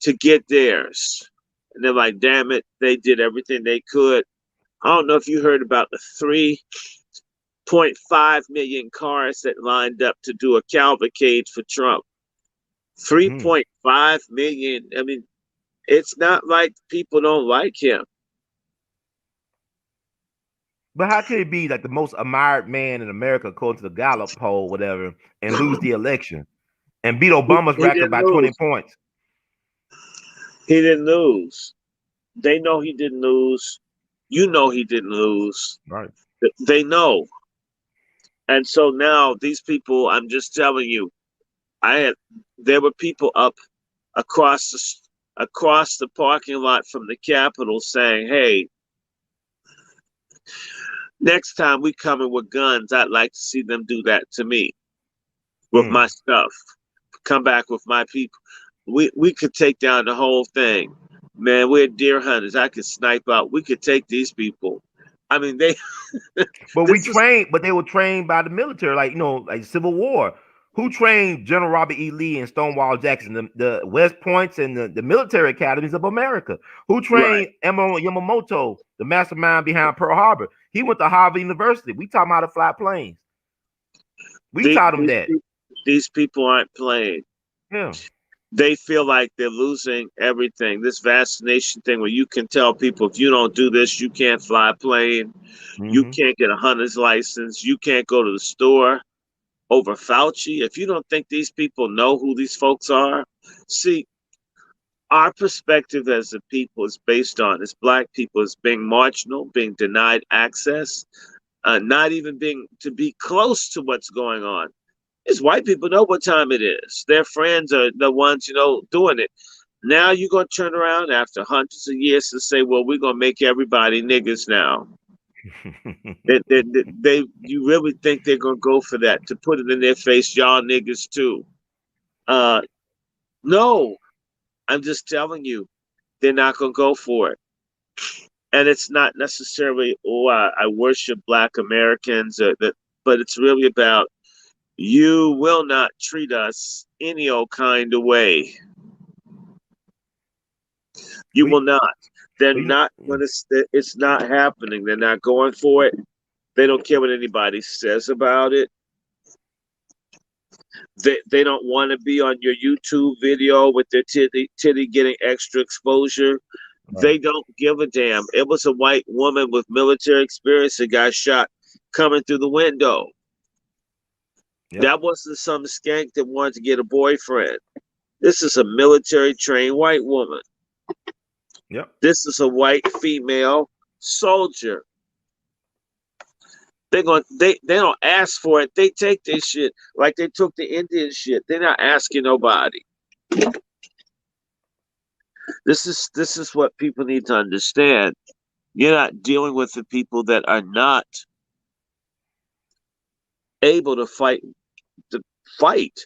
to get theirs. And they're like, damn it, they did everything they could. I don't know if you heard about the 3.5 million cars that lined up to do a cavalcade for Trump. 3.5 million. I mean, it's not like people don't like him. But how could he be like the most admired man in America according to the Gallup poll, whatever, and lose the election and beat Obama's record by 20 points? He didn't lose. They know he didn't lose. You know he didn't lose. Right. They know. And so now these people, I'm just telling you, there were people up across the parking lot from the Capitol saying, hey, next time we coming with guns, I'd like to see them do that to me with my stuff. Come back with my people. We could take down the whole thing. Man, we're deer hunters. I could snipe out. We could take these people. I mean, they. But they were trained by the military, like like Civil War. Who trained General Robert E. Lee and Stonewall Jackson, the West Points and the military academies of America? Who trained Emo Yamamoto, the mastermind behind Pearl Harbor? He went to Harvard University. We taught him how to fly planes. We taught him that. These people aren't playing. Yeah. They feel like they're losing everything. This vaccination thing where you can tell people, if you don't do this, you can't fly a plane. You can't get a hunter's license. You can't go to the store over Fauci. If you don't think these people know who these folks are, see, our perspective as a people is based on, as Black people, is being marginal, being denied access, not even being to be close to what's going on. It's white people know what time it is. Their friends are the ones, doing it. Now you're going to turn around after hundreds of years and say, well, we're going to make everybody niggas now. You really think they're going to go for that, to put it in their face, y'all niggas too? No, I'm just telling you, they're not going to go for it. And it's not necessarily, I worship Black Americans, but it's really about, you will not treat us any old kind of way. You But, will not. They're but you know, not going to. It's not happening. They're not going for it. They don't care what anybody says about it. They don't want to be on your YouTube video with their titty getting extra exposure. right. They don't give a damn. It was a white woman with military experience that got shot coming through the window. Yep. That wasn't some skank that wanted to get a boyfriend. This is a military trained white woman. Yep. This is a white female soldier. They don't ask for it. They take this shit like they took the Indian shit. They're not asking nobody. This is what people need to understand. You're not dealing with the people that are not able to fight. To fight.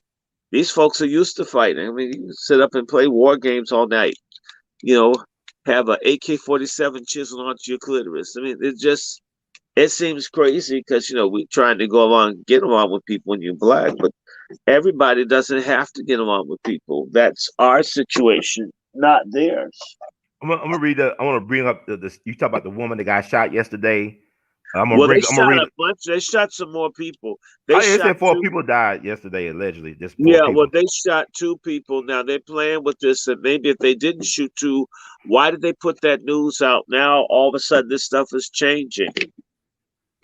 These folks are used to fighting. I mean, you can sit up and play war games all night. You know, have a AK-47 chiseled onto your clitoris. I mean, it seems crazy because we're trying to go along, get along with people when you're black, but everybody doesn't have to get along with people. That's our situation, not theirs. I'm gonna read I want to bring up the you talk about the woman that got shot yesterday. Well, they I'm gonna shot read. a bunch. They shot some more people. Oh They yeah, it shot said 4 two. people died yesterday allegedly. Just 4 Yeah, well, people. they shot 2 people. Now they're playing with this, and maybe if they didn't shoot 2, why did they put that news out now? All of a sudden, this stuff is changing.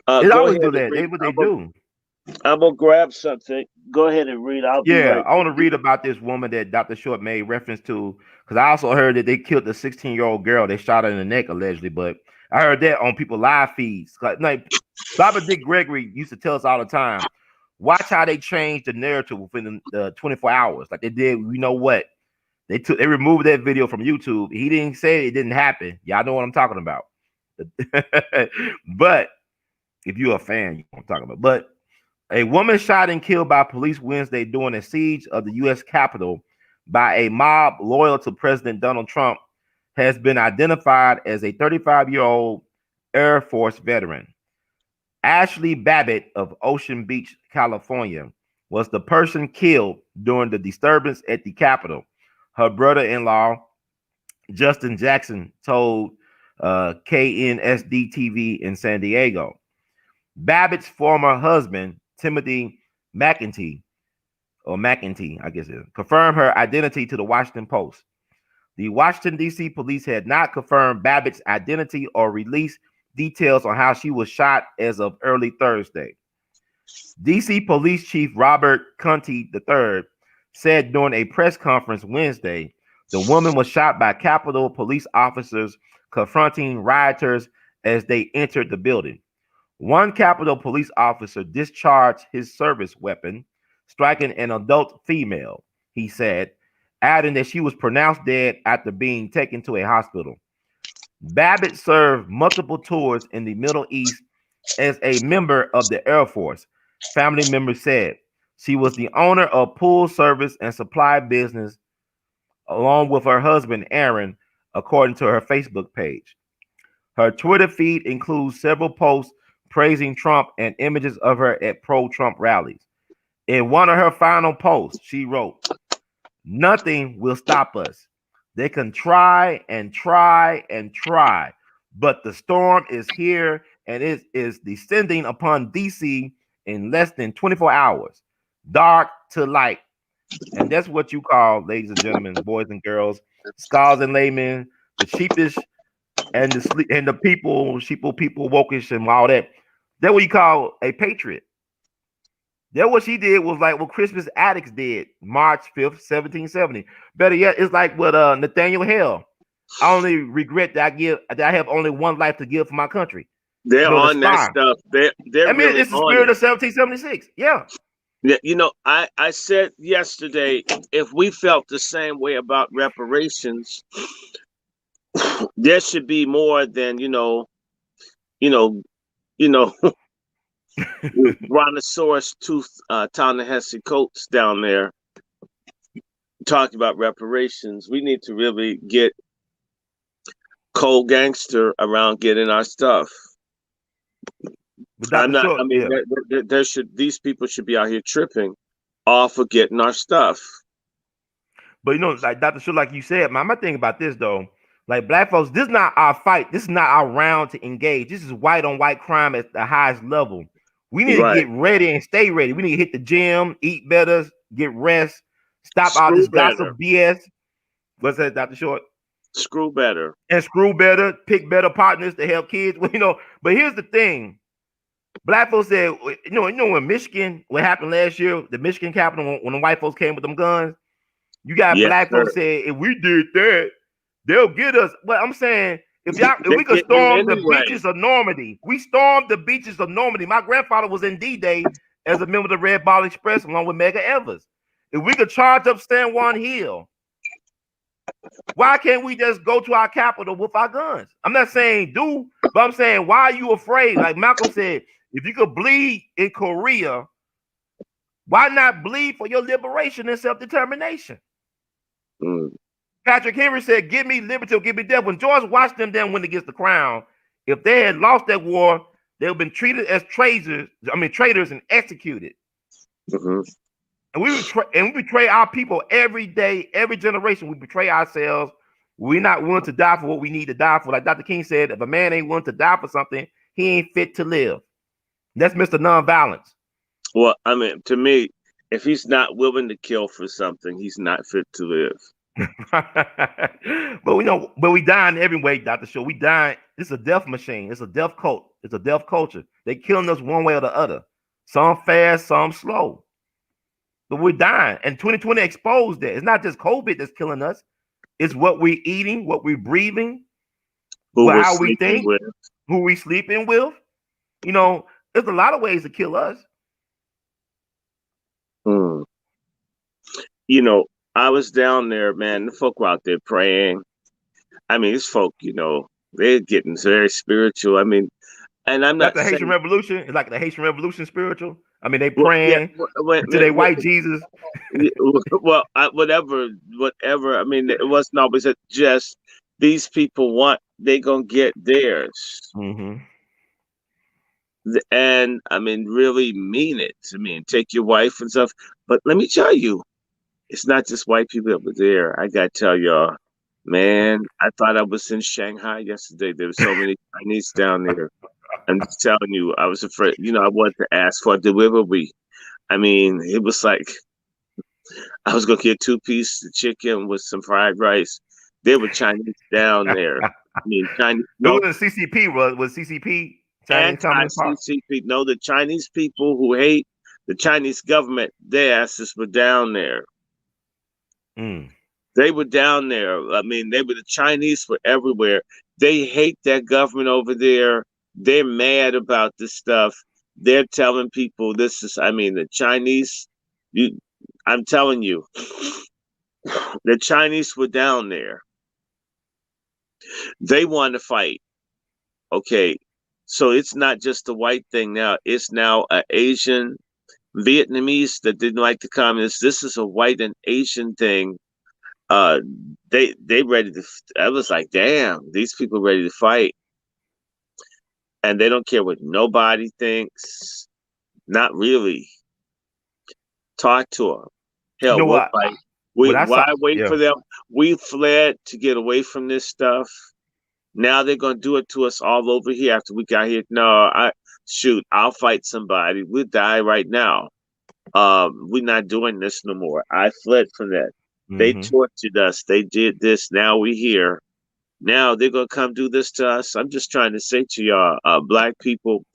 They Go always ahead do and that. They read. what they do. I'm gonna grab something. Go ahead and read. I'll be Yeah, right I want to with you. read about this woman that Dr. Short made reference to because I also heard that they killed the 16-year-old girl. They shot her in the neck allegedly, but I heard that on people live feeds. Like Baba Dick Gregory used to tell us all the time, watch how they change the narrative within the 24 hours. Like they did, you know what? They removed that video from YouTube. He didn't say it didn't happen. Y'all know what I'm talking about. But if you're a fan, you know what I'm talking about. But a woman shot and killed by police Wednesday during a siege of the U.S. Capitol by a mob loyal to President Donald Trump has been identified as a 35-year-old Air Force veteran. Ashley Babbitt of Ocean Beach, California, was the person killed during the disturbance at the Capitol. Her brother-in-law, Justin Jackson, told KNSD TV in San Diego. Babbitt's former husband, Timothy McEntee, I guess it is, confirmed her identity to the Washington Post. The Washington, D.C. police had not confirmed Babbitt's identity or released details on how she was shot as of early Thursday. D.C. Police Chief Robert Contee III said during a press conference Wednesday, the woman was shot by Capitol police officers confronting rioters as they entered the building. One Capitol police officer discharged his service weapon, striking an adult female, he said, adding that she was pronounced dead after being taken to a hospital. Babbitt served multiple tours in the Middle East as a member of the Air Force, family members said. She was the owner of pool service and supply business along with her husband, Aaron, according to her Facebook page. Her Twitter feed includes several posts praising Trump and images of her at pro-Trump rallies. In one of her final posts, she wrote, "Nothing will stop us. They can try and try and try, but the storm is here and it is descending upon DC in less than 24 hours, dark to light." And that's what you call, ladies and gentlemen, boys and girls, scholars and laymen, the sheepish and the people, wokish and all that. That's what you call a patriot. That what she did was like what Crispus Attucks did March 5th, 1770. Better yet, it's like what Nathaniel Hale. I only regret that I have only one life to give for my country. They're The on that spine. stuff. They're I mean, really it's the on spirit it. of 1776. Yeah. Yeah, I said yesterday, if we felt the same way about reparations, there should be more than you know, brontosaurus tooth Ta-Nehisi Coates down there talking about reparations. We need to really get cold gangster around getting our stuff. But Dr. Short, yeah. These people should be out here tripping off of getting our stuff. But like Dr. Short, like you said, my thing about this though, Like black folks, this is not our fight. This is not our round to engage. This is white on white crime at the highest level. We need to Right. get ready and stay ready. We need to hit the gym, eat better, get rest, stop all Screw this better. gossip BS. What's that, Dr. Short? Screw better. And screw better, pick better partners to help kids. You know, but here's the thing. Black folks said, you know when Michigan, what happened last year, the Michigan Capitol, when the white folks came with them guns, you got Yes, black sir. folks saying, if we did that, they'll get us. But I'm saying, if we could getting storm the anyway. beaches of Normandy, we stormed the beaches of Normandy. My grandfather was in D-Day as a member of the Red Ball Express along with Medgar Evers. If we could charge up San Juan Hill, why can't we just go to our capital with our guns? I'm not saying do, but I'm saying, why are you afraid? Like Malcolm said, if you could bleed in Korea, why not bleed for your liberation and self-determination? Mm. Patrick Henry said, give me liberty or give me death. When George Washington then went against the crown, if they had lost that war, they would have been treated as traitors and executed. Mm-hmm. And we betray our people every day, every generation. We betray ourselves. We're not willing to die for what we need to die for. Like Dr. King said, if a man ain't willing to die for something, he ain't fit to live. That's Mr. Nonviolence. Well, I mean, to me, if he's not willing to kill for something, he's not fit to live. But we dying every way, Dr. Shaw. We dying. It's a death machine. It's a death cult. It's a death culture. They killing us one way or the other. Some fast, some slow. But we're dying. And 2020 exposed that. It's not just COVID that's killing us. It's what we're eating, what we're breathing, how we think, who we sleeping with. You know, there's a lot of ways to kill us. You know, I was down there, man. The folk were out there praying. I mean, these folk, you know, they're getting very spiritual. I mean, and I'm not the Haitian saying, Revolution. It's like the Haitian Revolution spiritual. I mean, they praying to their white Jesus. Well, whatever. I mean, it wasn't always just these people they're gonna get theirs. Mm-hmm. And I mean, really mean it. I mean, take your wife and stuff. But let me tell you, it's not just white people over there. I gotta tell y'all, man, I thought I was in Shanghai yesterday. There were so many Chinese down there. I'm just telling you, I was afraid. You know, I wanted to ask for a delivery. I mean, it was like I was gonna get 2 pieces of chicken with some fried rice. There were Chinese down there. I mean, Chinese. No, the CCP was CCP. Anti-CCP. No, the Chinese people who hate the Chinese government, their asses were down there. They were down there. I mean, the Chinese were everywhere. They hate their government over there. They're mad about this stuff. They're telling people the Chinese, I'm telling you, the Chinese were down there. They want to fight. Okay. So it's not just a white thing now. It's now an Asian, Vietnamese that didn't like the communists. This is a white and Asian thing. They ready to. I was like, damn, these people ready to fight, and they don't care what nobody thinks. Not really. Talk to them. Hell, we'll fight. Why wait for them? We fled to get away from this stuff. Now they're gonna do it to us all over here after we got here. No, I'll fight somebody. We'll die right now. We're not doing this no more. I fled from that. Mm-hmm. They tortured us. They did this. Now we're here. Now they're gonna come do this to us. I'm just trying to say to y'all, black people,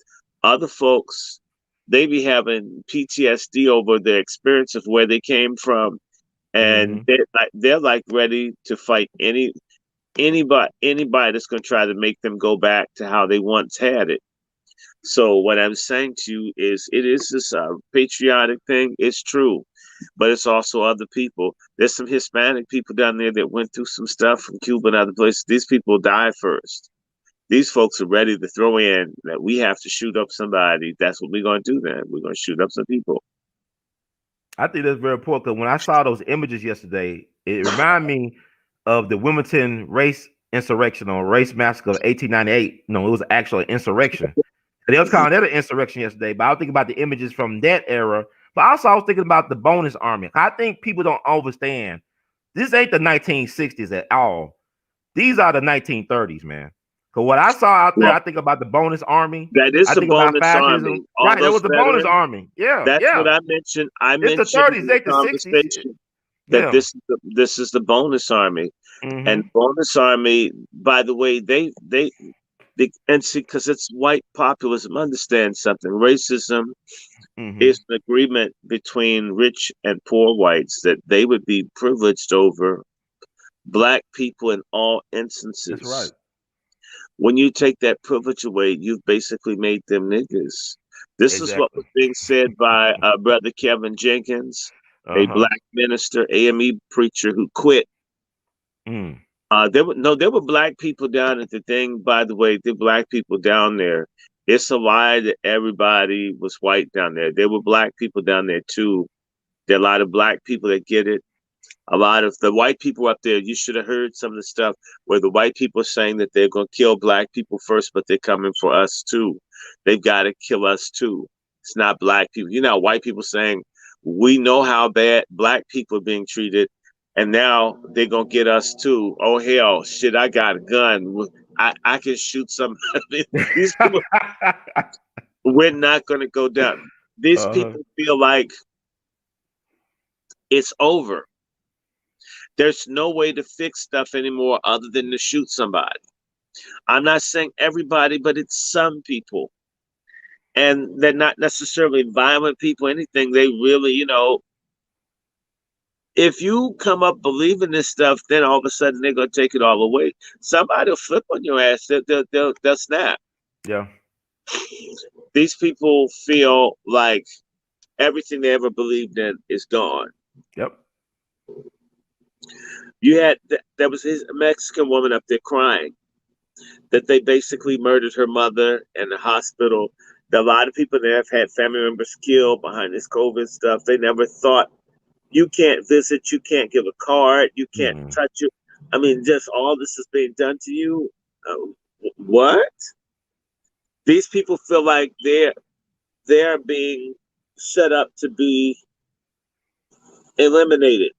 other folks, they be having PTSD over the experience of where they came from, and they're like ready to fight anybody that's going to try to make them go back to how they once had it. So what I'm saying to you is, it is this patriotic thing. It's true, but it's also other people. There's some Hispanic people down there that went through some stuff from Cuba and other places. These people died first. These folks are ready to throw in that we have to shoot up somebody. That's what we're going to do then. We're going to shoot up some people. I think that's very important, because when I saw those images yesterday, it reminded me of the Wilmington race insurrection or race massacre of 1898. No, it was actually an insurrection. They was calling that an insurrection yesterday, but I was thinking about the images from that era. But also I was thinking about the bonus army. I think people don't understand. This ain't the 1960s at all. These are the 1930s, man. Because what I saw out there, Well, I think about the bonus army. that is I the think about bonus fascism. army. All Right, there those was the bonus veterans. army. Yeah, That's yeah. what I mentioned. I It's the mentioned 30s, in the late the 60s. conversation that Yeah. this is the bonus army, and Mm-hmm. bonus army. By the way, they and see, because it's white populism. Understand something? Racism Mm-hmm. is an agreement between rich and poor whites that they would be privileged over black people in all That's right. instances. When you take that privilege away, you've basically made them niggas. This is what Exactly. was being said by Brother Kevin Jenkins, a Uh-huh. black minister, AME preacher who quit. Mm. There were black people down at the thing. By the way, the black people down there. It's a lie that everybody was white down there. There were black people down there too. There are a lot of black people that get it. A lot of the white people up there, you should have heard some of the stuff where the white people are saying that they're going to kill black people first, but they're coming for us too. They've got to kill us too. It's not black people. You know, white people saying, we know how bad black people are being treated, and now they're going to get us too. Oh, hell, shit, I got a gun. I can shoot somebody. These people, we're not going to go down. These Uh-huh. people feel like it's over. There's no way to fix stuff anymore other than to shoot somebody. I'm not saying everybody, but it's some people. And they're not necessarily violent people, anything. They really, if you come up believing this stuff, then all of a sudden they're going to take it all away. Somebody will flip on your ass. They'll snap. Yeah. These people feel like everything they ever believed in is gone. Yep. There was his Mexican woman up there crying that they basically murdered her mother in the hospital. A lot of people there have had family members killed behind this COVID stuff. They never thought you can't visit, you can't give a card, you can't touch it. I mean, just all this is being done to you. What? These people feel like they're being set up to be eliminated.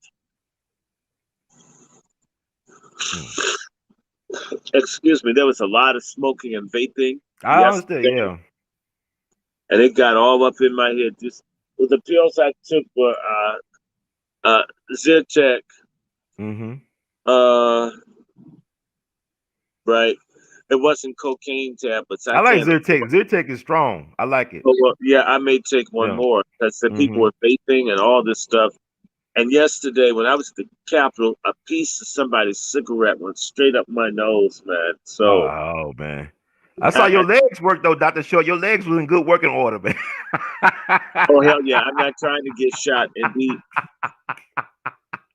Excuse me, there was a lot of smoking and vaping I understand, yesterday, yeah. and it got all up in my head. Just the pills I took were Zyrtec, Mm-hmm. right? It wasn't cocaine tablets. I I like can't. Zyrtec. Zyrtec is strong. I like it. Oh, well, yeah, I may take one Yeah. more because the people Mm-hmm. were vaping and all this stuff. And yesterday, when I was at the Capitol, a piece of somebody's cigarette went straight up my nose, man. So, Oh man. I saw your legs work though, Dr. Short. Your legs was in good working order, man. oh hell yeah, I'm not trying to get shot. Indeed,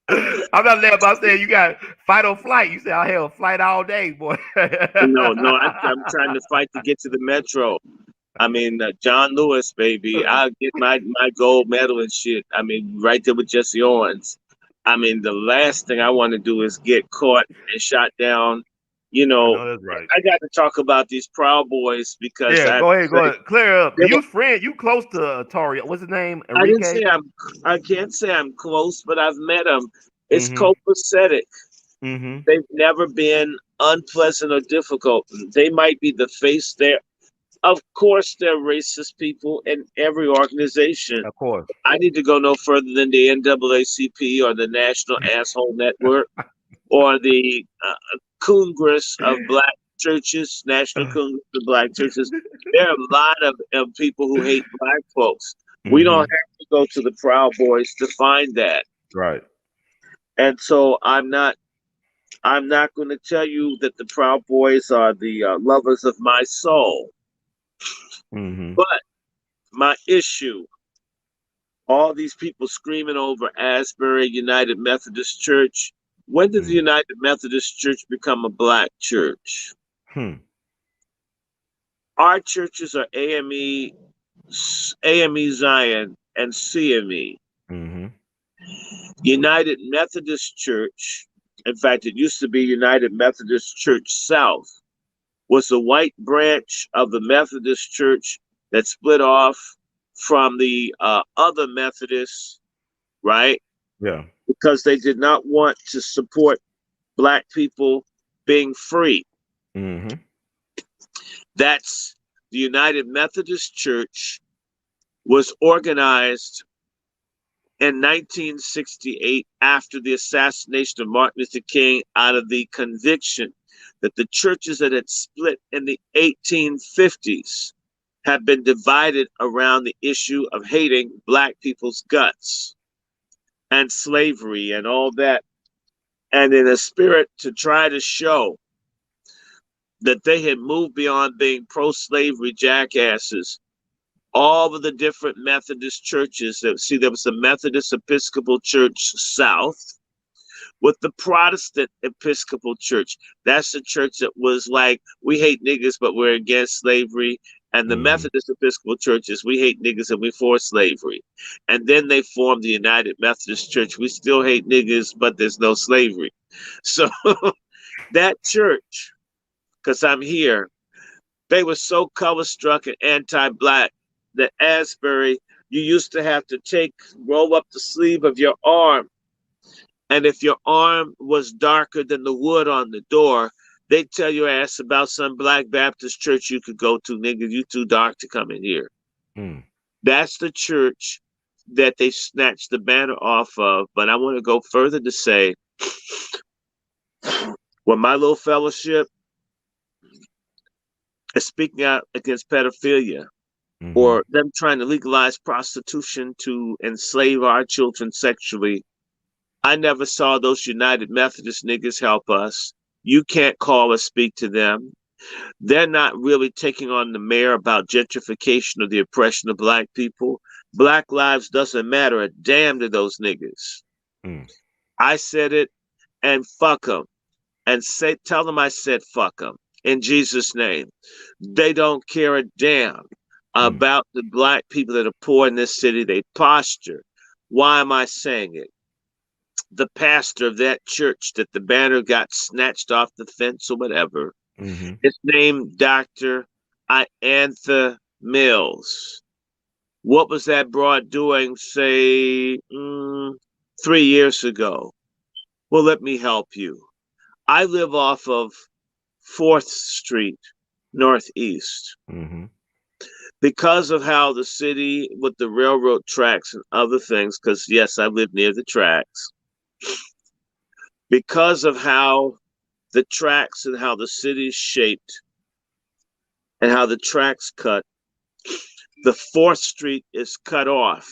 I'm not there about saying you got fight or flight. You say I hell flight all day, boy. no, I'm trying to fight to get to the metro. I mean, John Lewis, baby. I'll get my gold medal and shit. I mean, right there with Jesse Owens. I mean, the last thing I want to do is get caught and shot down. I know that's right. I got to talk about these Proud Boys because Yeah, go ahead. Clear up. You close to Atari. What's his name? Enrique? I can't say I'm close, but I've met him. It's Mm-hmm. copacetic. Mm-hmm. They've never been unpleasant or difficult. They might be the face there. Of course, they're racist people in every organization. Of course. I need to go no further than the NAACP or the National Asshole Network or the Congress of Black Churches, National Congress of Black Churches. There are a lot of people who hate Black folks. We don't have to go to the Proud Boys to find that. Right. And so I'm not going to tell you that the Proud Boys are the lovers of my soul. Mm-hmm. But my issue, all these people screaming over Asbury United Methodist Church. When did the United Methodist Church become a black church? Our churches are AME Zion, and CME. Mm-hmm. United Methodist Church, in fact, it used to be United Methodist Church South, was the white branch of the Methodist Church that split off from the other Methodists, right? Yeah. Because they did not want to support Black people being free. Mm-hmm. That's the United Methodist Church was organized in 1968 after the assassination of Martin Luther King out of the conviction that the churches that had split in the 1850s have been divided around the issue of hating Black people's guts and slavery and all that. And in a spirit to try to show that they had moved beyond being pro-slavery jackasses, all of the different Methodist churches, there was the Methodist Episcopal Church South with the Protestant Episcopal Church. That's the church that was like, we hate niggas, but we're against slavery. And the Methodist Episcopal churches, we hate niggas and we for slavery. And then they formed the United Methodist Church. We still hate niggas, but there's no slavery. So that church, because I'm here, they were so color struck and anti-Black that Asbury, you used to have to roll up the sleeve of your arm. And if your arm was darker than the wood on the door, they'd tell your ass about some Black Baptist church you could go to. Nigga, you too dark to come in here. That's the church that they snatched the banner off of. But I want to go further to say, when my little fellowship is speaking out against pedophilia, or them trying to legalize prostitution to enslave our children sexually, I never saw those United Methodist niggas help us. You can't call or speak to them. They're not really taking on the mayor about gentrification or the oppression of Black people. Black lives doesn't matter a damn to those niggas. I said it, and fuck them. And tell them I said fuck them in Jesus' name. They don't care a damn about the Black people that are poor in this city. They posture. Why am I saying it? The pastor of that church that the banner got snatched off the fence or whatever, is named Dr. Iantha Mills. What was that broad doing, say, 3 years ago? Well, let me help you. I live off of 4th Street, Northeast. Because of how the city with the railroad tracks and other things, because yes, I live near the tracks, because of how the tracks and how the city is shaped and how the tracks cut, the 4th Street is cut off.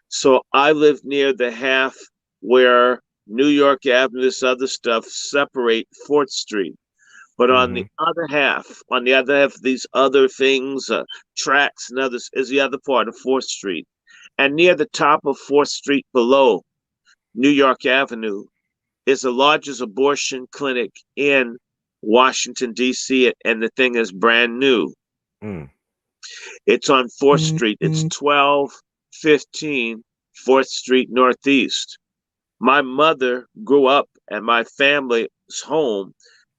So I live near the half where New York Avenue, this other stuff separate 4th Street. But on the other half of these other things, tracks and others, is the other part of 4th Street. And near the top of 4th Street below New York Avenue is the largest abortion clinic in Washington, D.C., and the thing is brand new. It's on 4th Street. It's 1215 4th Street Northeast. My mother grew up, and my family's home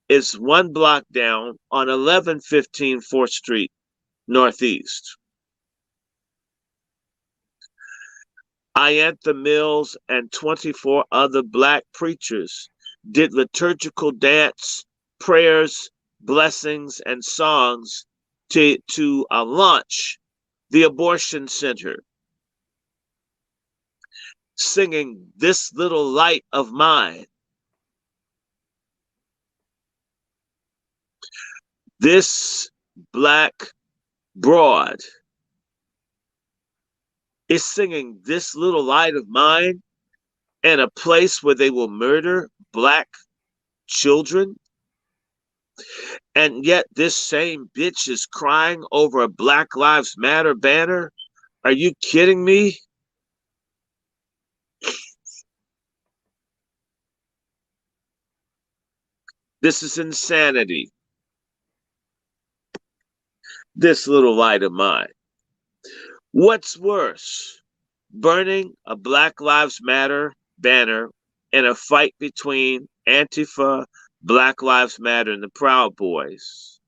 is 1 block down on 1115 4th Street Northeast. Iantha Mills and 24 other Black preachers did liturgical dance, prayers, blessings, and songs to launch the abortion center, singing "This Little Light of Mine." This Black broad is singing "This Little Light of Mine" in a place where they will murder Black children. And yet this same bitch is crying over a Black Lives Matter banner. Are you kidding me? This is insanity. This little light of mine. What's worse, burning a Black Lives Matter banner in a fight between Antifa, Black Lives Matter, and the Proud Boys?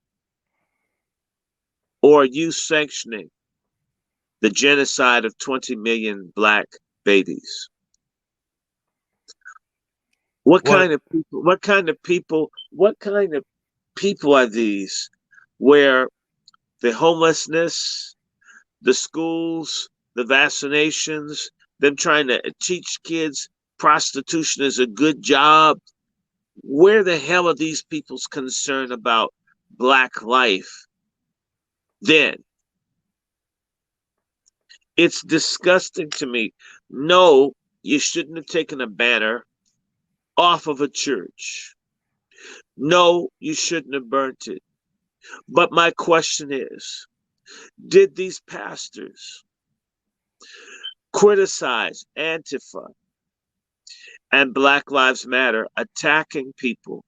Or are you sanctioning the genocide of 20 million Black babies? What Well, kind of people? What kind of people? What kind of people are these? Where the homelessness, the schools, the vaccinations, them trying to teach kids prostitution is a good job. Where the hell are these people's concern about black life then? It's disgusting to me. No, you shouldn't have taken a banner off of a church. No, you shouldn't have burnt it. But my question is, did these pastors criticize Antifa and Black Lives Matter attacking people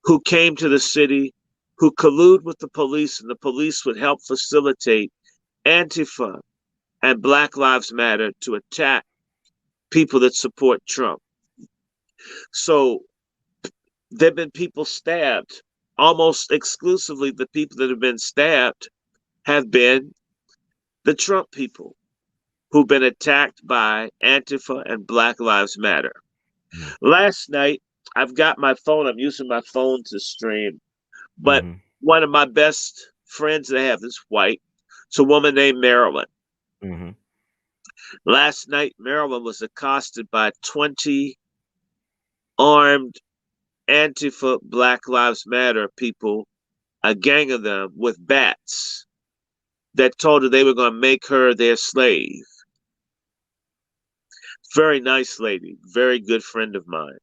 who came to the city, who collude with the police, and the police would help facilitate Antifa and Black Lives Matter to attack people that support Trump? So there have been people stabbed. Almost exclusively, the people that have been stabbed have been the Trump people who've been attacked by Antifa and Black Lives Matter. mm-hmm. Last night, I've got my phone, I'm using my phone to stream, but Mm-hmm. one of my best friends that I have is white. It's a woman named Marilyn. Mm-hmm. Last night, Marilyn was accosted by 20 armed Antifa Black Lives Matter people, a gang of them with bats that told her they were going to make her their slave. Very nice lady, very good friend of mine.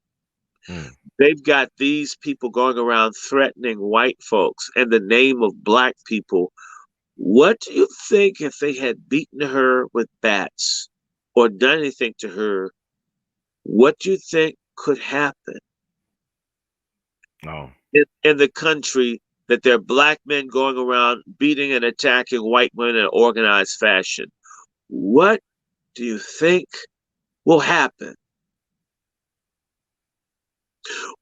Mm. They've got these people going around threatening white folks in the name of black people. What do you think if they had beaten her with bats or done anything to her? What do you think could happen Oh. in the country that there are black men going around beating and attacking white women in an organized fashion? What do you think will happen?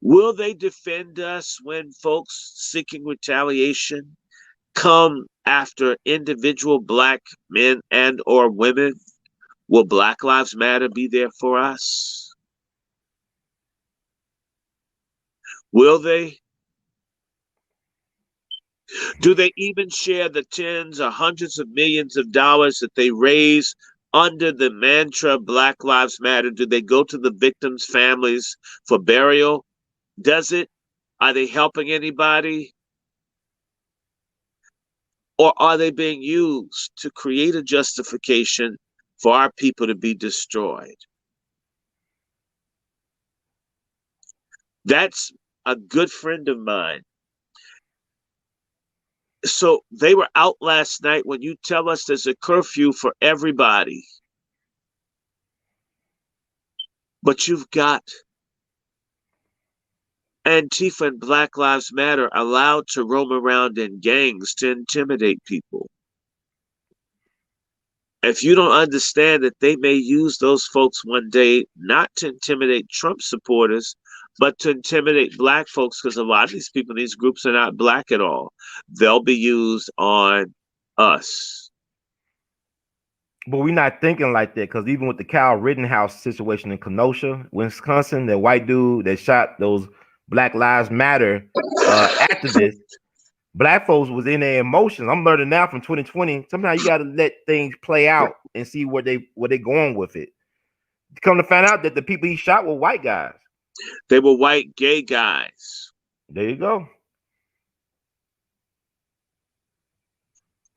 Will they defend us when folks seeking retaliation come after individual black men and or women? Will Black Lives Matter be there for us? Will they? Do they even share the tens or hundreds of millions of dollars that they raise under the mantra Black Lives Matter? Do they go to the victims' families for burial? Does it? Are they helping anybody? Or are they being used to create a justification for our people to be destroyed? That's a good friend of mine. So they were out last night. When you tell us there's a curfew for everybody, but you've got Antifa and Black Lives Matter allowed to roam around in gangs to intimidate people. If you don't understand that they may use those folks one day not to intimidate Trump supporters, but to intimidate black folks, because a lot of these people in these groups are not black at all, they'll be used on us. But we're not thinking like that, because even with the Kyle Rittenhouse situation in Kenosha, Wisconsin, that white dude that shot those Black Lives Matter activists, black folks was in their emotions. I'm learning now from 2020. Sometimes you got to let things play out and see where they going with it. Come to find out that the people he shot were white guys. They were white gay guys. There you go.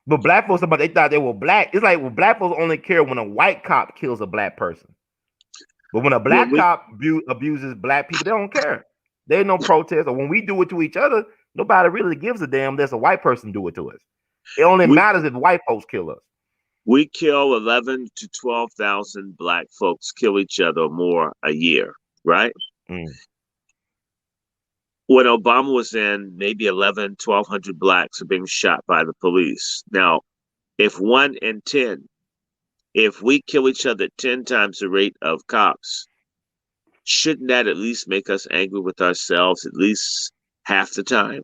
But black folks, they thought they were black. It's like, well, black folks only care when a white cop kills a black person. But when a black cop abuses black people, they don't care. There's no protest. Or when we do it to each other, nobody really gives a damn unless a white person do it to us. It only matters if white folks kill us. We kill 11 to 12,000 black folks kill each other more a year, right? Mm. When Obama was in, maybe 1,200 blacks are being shot by the police. Now, if 1 in 10, if we kill each other 10 times the rate of cops, shouldn't that at least make us angry with ourselves at least half the time?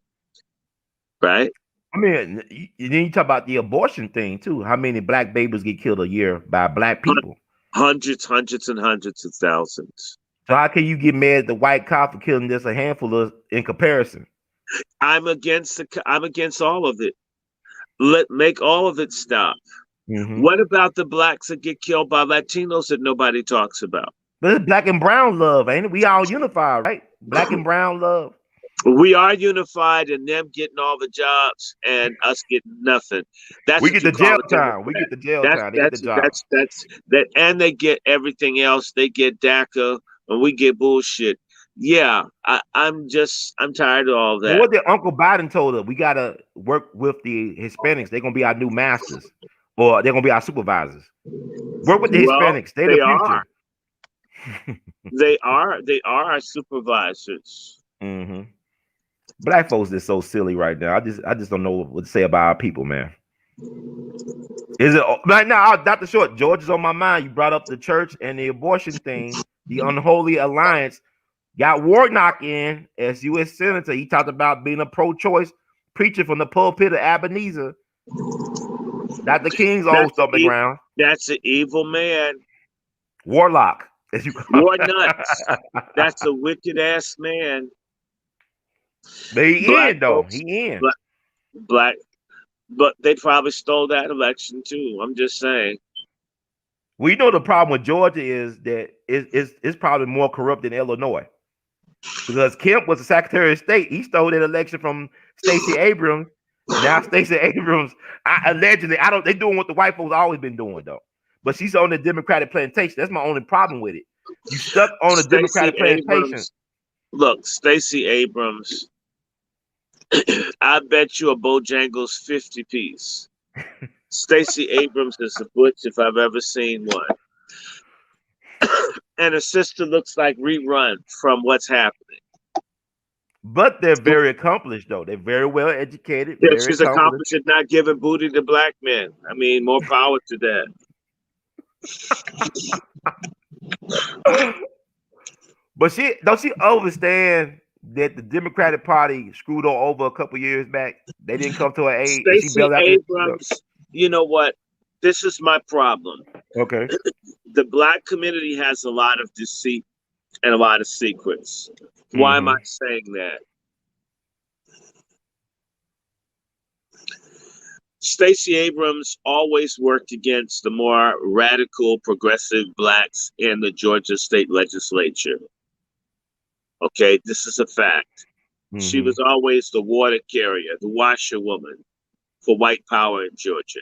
Right? I mean, then you talk about the abortion thing too. How many black babies get killed a year by black people? Hundreds and hundreds of thousands. So how can you get mad at the white cop for killing just a handful of in comparison? I'm against all of it. Make all of it stop. Mm-hmm. What about the blacks that get killed by Latinos that nobody talks about? But it's black and brown love, ain't it? We all unified, right? Black and brown love. We are unified in them getting all the jobs and us getting nothing. That's We what get you the call jail a time. We Democrat. get the jail time. They get the job. That, and they get everything else. They get DACA, and we get bullshit. Yeah, I'm tired of all And that. what did Uncle Biden told us? We gotta work with the Hispanics. They're gonna be our new masters, or they're gonna be our supervisors. Work with the Hispanics. They're the future. They are our supervisors. Mm-hmm. Black folks is so silly right now. I just don't know what to say about our people, man. Is it right now? Dr. Short, George is on my mind. You brought up the church and the abortion thing, the unholy alliance. Got Warnock in as U.S. Senator. He talked about being a pro-choice preacher from the pulpit of Ebenezer. Dr. King's old stomping ground. That's an evil man. Warlock, as you call War nuts. That's a wicked ass man. But he in though. He in. Black, but they probably stole that election too. I'm just saying. We know the problem with Georgia is that it's probably more corrupt than Illinois. Because Kemp was the Secretary of State. He stole that election from Stacey Abrams. Now Stacey Abrams, allegedly, they doing what the white folks always been doing though. But she's on the Democratic plantation. That's my only problem with it. You stuck on the Democratic plantation. Look, Stacey Abrams, I bet you a Bojangles 50 piece. Stacey Abrams is a butch if I've ever seen one. And her sister looks like rerun from What's Happening. But they're very accomplished, though. They're very well educated. Yeah, she's accomplished at not giving booty to black men. I mean, more power to that. But she understand that the Democratic Party screwed her over a couple years back. They didn't come to her aid. Stacey Abrams, you know what? This is my problem. Okay. The black community has a lot of deceit and a lot of secrets. Why am I saying that? Stacey Abrams always worked against the more radical, progressive blacks in the Georgia state legislature. Okay, this is a fact. She was always the water carrier, the washerwoman for white power in Georgia.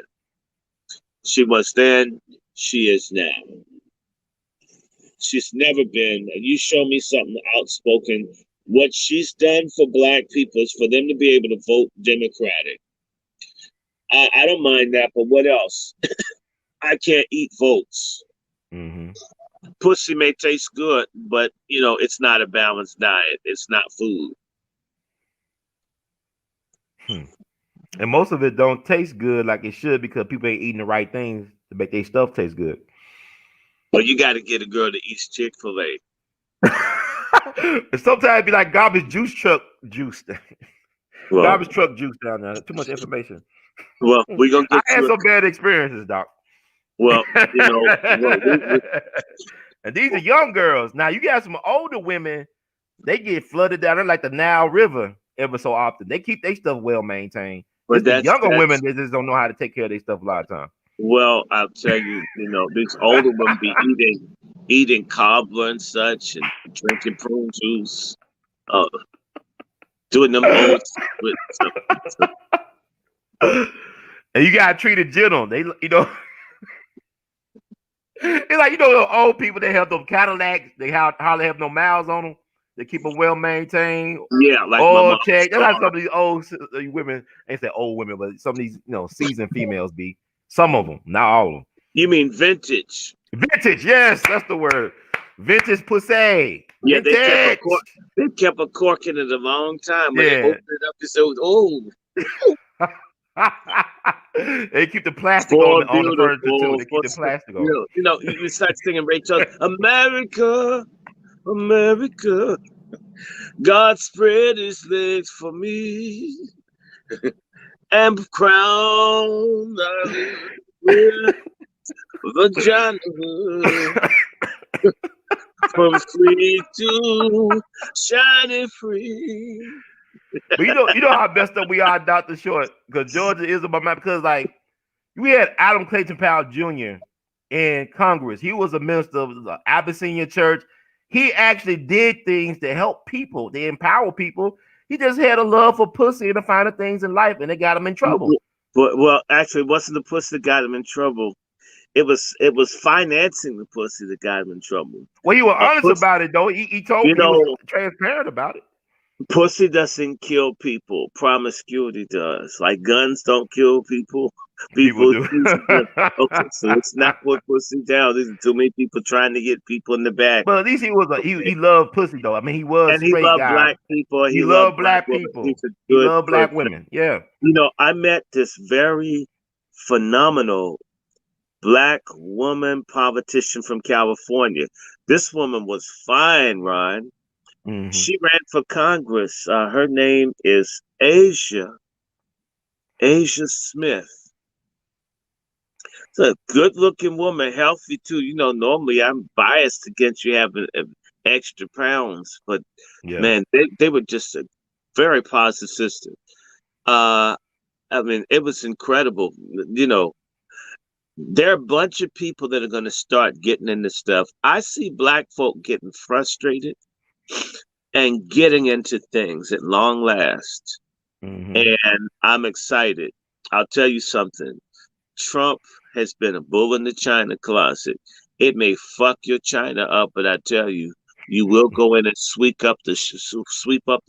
She was then, she is now. She's never been, and you show me something outspoken. What she's done for black people is for them to be able to vote Democratic. I don't mind that, but what else? I can't eat votes. Pussy may taste good, but you know, it's not a balanced diet. It's not food. And most of it don't taste good like it should because people ain't eating the right things to make their stuff taste good. Well, you got to get a girl that eats Chick-fil-A. Sometimes it be like garbage truck juice. Well, garbage truck juice down there. Too much information. Well, we're gonna get. I had some bad experiences, Doc. Well, you know, and these are young girls. Now you got some older women. They get flooded down there like the Nile River ever so often. They keep their stuff well maintained. But the younger women, they just don't know how to take care of their stuff a lot of times. Well, I'll tell you, you know, these older women be eating cobbler and such, and drinking prune juice, doing them old. And you gotta treat it gentle. They, you know, it's like, you know, those old people, they have those Cadillacs. They hardly have no miles on them. They keep them well maintained. Yeah, like oil check. That's how some of these old women, I ain't say old women, but some of these, you know, seasoned females be. Some of them, not all of them. You mean vintage? Vintage, yes, that's the word. Vintage pussy. Yeah, vintage. They kept a cork in it a long time. When they opened it up, it said, "Oh." They keep the plastic on the furniture too. They keep the plastic on. You know, you start singing Ray Charles, America, America, God spread His legs for me, and crown vagina. From free to shining free. But you know how messed up we are, Dr. Short, because Georgia is about my because like we had Adam Clayton Powell Jr. in Congress. He was a minister of the Abyssinian Church. He actually did things to help people, to empower people. He just had a love for pussy and the finer things in life, and it got him in trouble. Well, actually, it wasn't the pussy that got him in trouble. It was financing the pussy that got him in trouble. Well, he was honest Pussy, about it, though. He told you me he was know, transparent about it. pussy doesn't kill people. Promiscuity does. Like guns don't kill people. People People do. use guns. Okay, so let's not put pussy down. There's too many people trying to get people in the back. But at least he was he loved pussy though. I mean, he was And he straight loved guy. black people. He He loved loved black black women. people. He's a He good loved black person. women. Yeah. I met this very phenomenal black woman politician from California. This woman was fine, Ron. Mm-hmm. She ran for Congress. Her name is Asia Smith. It's a good-looking woman, healthy too. Normally I'm biased against you having extra pounds, but Yeah. man, they were just a very positive sister. I mean, it was incredible. There are a bunch of people that are going to start getting into stuff. I see black folk getting frustrated and getting into things at long last. Mm-hmm. And I'm excited. I'll tell you something. Trump has been a bull in the china closet. It may fuck your china up, but I tell you, you will go in and sweep up the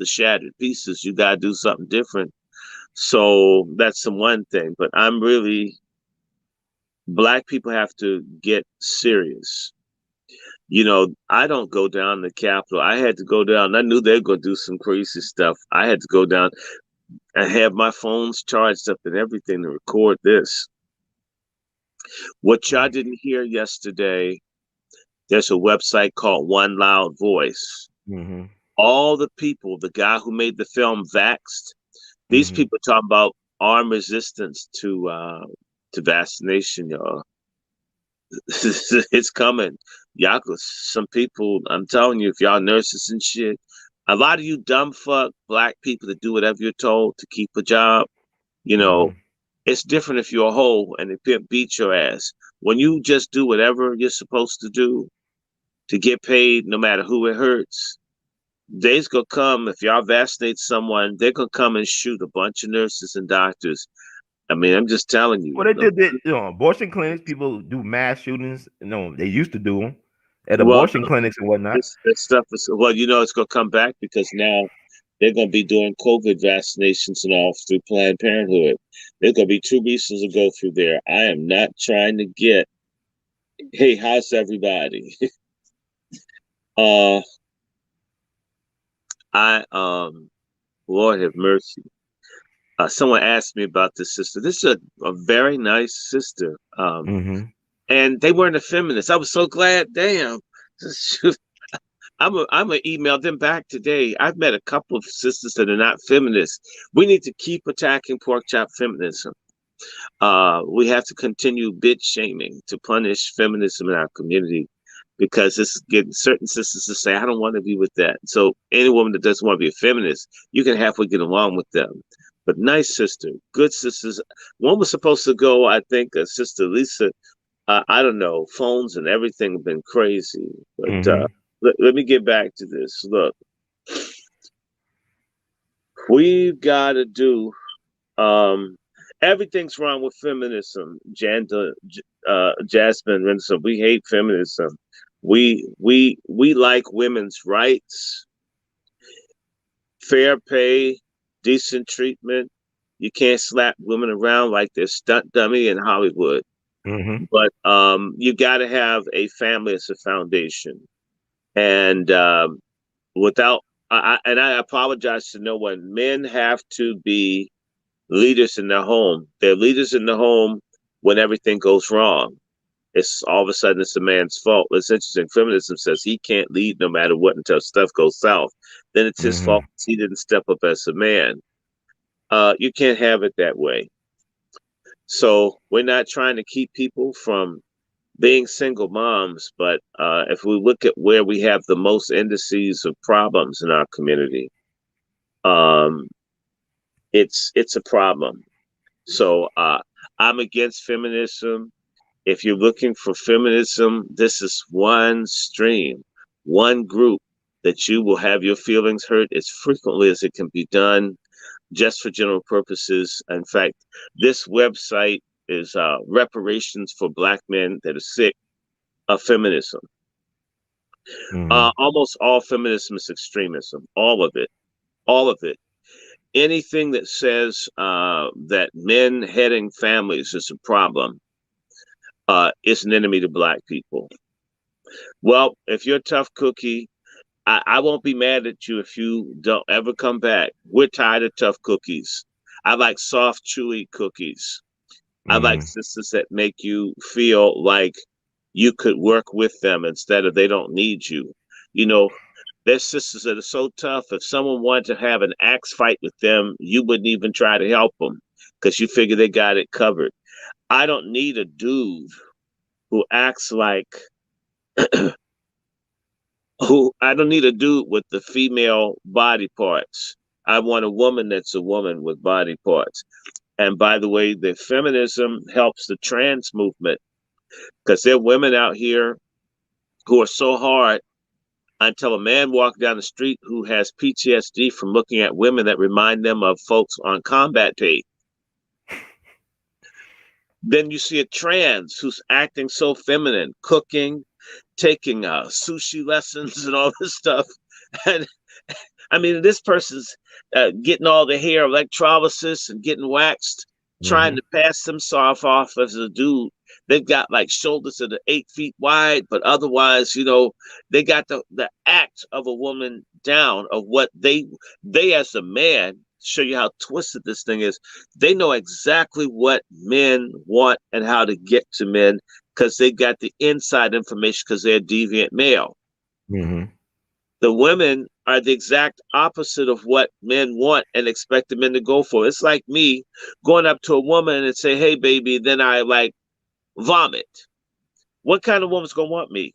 shattered pieces. You gotta do something different. So that's the one thing. But I'm really black people have to get serious. I don't go down the Capitol. I had to go down. I knew they were going to do some crazy stuff. I had to go down and have my phones charged up and everything to record this. What y'all didn't hear yesterday, there's a website called One Loud Voice. Mm-hmm. All the people, the guy who made the film Vaxxed, these people talking about armed resistance to vaccination, y'all. It's coming. Y'all, some people, I'm telling you, if y'all nurses and shit, a lot of you dumb fuck black people that do whatever you're told to keep a job, it's different if you're a hoe and the pimp beats your ass. When you just do whatever you're supposed to do to get paid, no matter who it hurts, days gonna come, if y'all vaccinate someone, they're gonna come and shoot a bunch of nurses and doctors. I mean, I'm just telling you. Well, they did that, abortion clinics. People do mass shootings. They used to do them at Well, abortion clinics and whatnot. This stuff is it's gonna come back because now they're gonna be doing COVID vaccinations and all through Planned Parenthood. There's gonna be 2 reasons to go through there. I am not trying to get. Hey, how's everybody? Lord have mercy. Someone asked me about this sister. This is a very nice sister. And they weren't a feminist. I was so glad. Damn. I'm gonna email them back today. I've met a couple of sisters that are not feminists. We need to keep attacking pork chop feminism. We have to continue bitch shaming to punish feminism in our community because this is getting certain sisters to say, I don't want to be with that. So any woman that doesn't want to be a feminist, you can halfway get along with them. But nice sister, good sisters. One was supposed to go, I think, Sister Lisa. I don't know. Phones and everything have been crazy. But let me get back to this. Look, we've got to do. Everything's wrong with feminism. Jasmine Renson. We hate feminism. We like women's rights, fair pay, decent treatment. You can't slap women around like they're stunt dummy in Hollywood. But you got to have a family as a foundation. And without, I apologize to no one. Men have to be leaders in their home. They're leaders in the home when everything goes wrong. It's all of a sudden it's the man's fault. It's interesting. Feminism says he can't lead no matter what until stuff goes south. Then it's his fault he didn't step up as a man. You can't have it that way. So we're not trying to keep people from being single moms, but if we look at where we have the most indices of problems in our community, um, it's a problem. So I'm against feminism. If you're looking for feminism, this is one stream, one group that you will have your feelings hurt as frequently as it can be done, just for general purposes. In fact, this website is reparations for Black men that are sick of feminism. Almost all feminism is extremism, all of it, all of it. Anything that says that men heading families is a problem is an enemy to Black people. Well, if you're a tough cookie, I won't be mad at you if you don't ever come back. We're tired of tough cookies. I like soft, chewy cookies. I like sisters that make you feel like you could work with them instead of they don't need you. You know, there's sisters that are so tough. If someone wanted to have an axe fight with them, you wouldn't even try to help them because you figure they got it covered. I don't need a dude who acts like I don't need a dude with the female body parts. I want a woman that's a woman with body parts. And by the way, the feminism helps the trans movement because there are women out here who are so hard until a man walks down the street who has PTSD from looking at women that remind them of folks on combat pay. Then you see a trans who's acting so feminine, cooking, taking sushi lessons and all this stuff. And I mean, this person's getting all the hair electrolysis and getting waxed, trying to pass themselves off as a dude. They've got like shoulders that are 8 feet wide, but otherwise, they got the act of a woman down of what they as a man, show you how twisted this thing is. They know exactly what men want and how to get to men because they got the inside information because they're a deviant male. The women are the exact opposite of what men want and expect the men to go for. It's like me going up to a woman and say, "Hey, baby," then I like vomit. What kind of woman's gonna want me?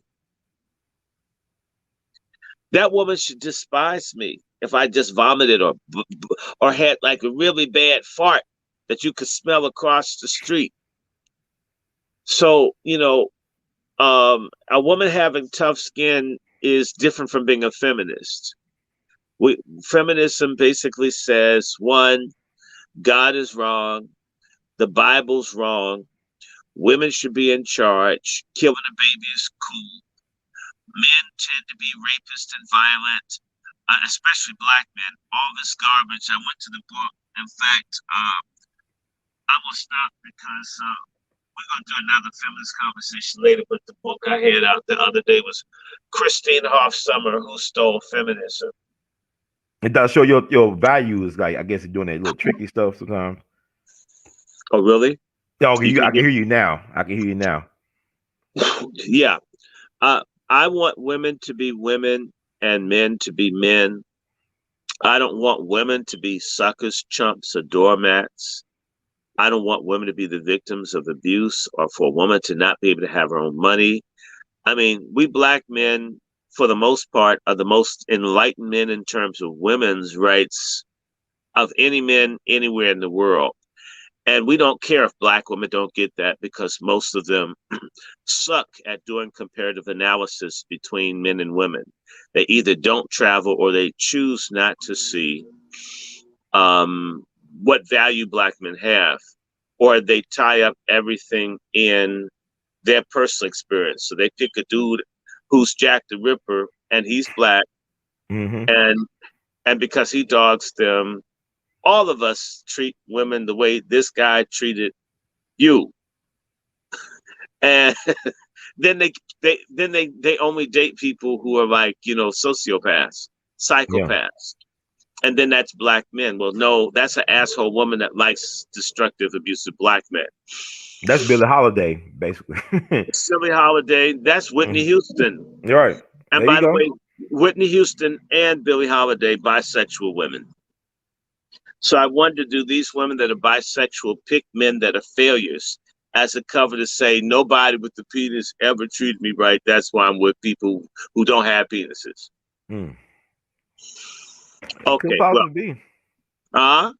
That woman should despise me if I just vomited or had like a really bad fart that you could smell across the street. So, a woman having tough skin is different from being a feminist. Feminism basically says, one, God is wrong, the Bible's wrong, women should be in charge, killing a baby is cool, men tend to be rapists and violent, especially Black men, all this garbage. I went to the book. In fact, I will stop because we're going to do another feminist conversation later, but the book I had out the other day was Christine Hoffsummer, Who Stole Feminism. It does show your values. Like, I guess you're doing that little tricky stuff sometimes. Oh, really? Oh, I can hear you now. I can hear you now. Yeah. I want women to be women and men to be men. I don't want women to be suckers, chumps, or doormats. I don't want women to be the victims of abuse or for a woman to not be able to have her own money. I mean, we Black men, for the most part, are the most enlightened men in terms of women's rights of any men anywhere in the world. And we don't care if Black women don't get that because most of them suck at doing comparative analysis between men and women. They either don't travel or they choose not to see what value Black men have, or they tie up everything in their personal experience. So they pick a dude who's Jack the Ripper and he's Black, and because he dogs them, all of us treat women the way this guy treated you. And then they only date people who are like, sociopaths, psychopaths. And then that's Black men. Well, no, that's an asshole woman that likes destructive, abusive Black men. That's Billie Holiday, basically. Billie Holiday, that's Whitney Houston. You're right. And by the way, Whitney Houston and Billie Holiday, bisexual women. So I wanted to do these women that are bisexual, pick men that are failures. as a cover to say nobody with the penis ever treated me right. That's why I'm with people who don't have penises. Mm. It could Okay, well, possibly be. uh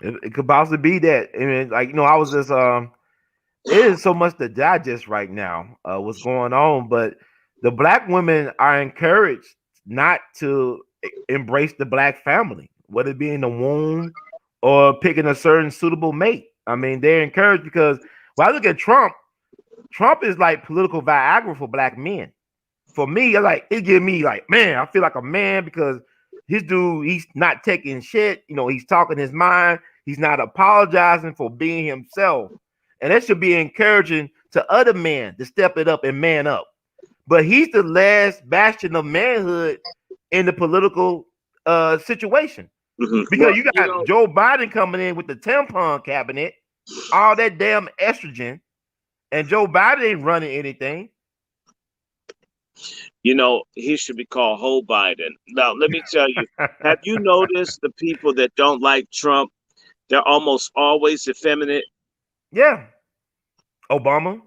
It could possibly be that. I mean, like, you know, I was just it is so much to digest right now, what's going on, but the black women are encouraged not to embrace the black family, whether it be in the womb or picking a certain suitable mate. I mean, they're encouraged because when I look at Trump, Trump is like political Viagra for black men. For me, it gives me like, man, I feel like a man because his dude, he's not taking shit. You know, he's talking his mind. He's not apologizing for being himself. And that should be encouraging to other men to step it up and man up. But he's the last bastion of manhood in the political situation. Because well, you got Joe Biden coming in with the tampon cabinet, all that damn estrogen, and Joe Biden ain't running anything. you know, he should be called Ho Biden. Now, let me tell you, have you noticed the people that don't like Trump? They're almost always effeminate. Yeah. Obama.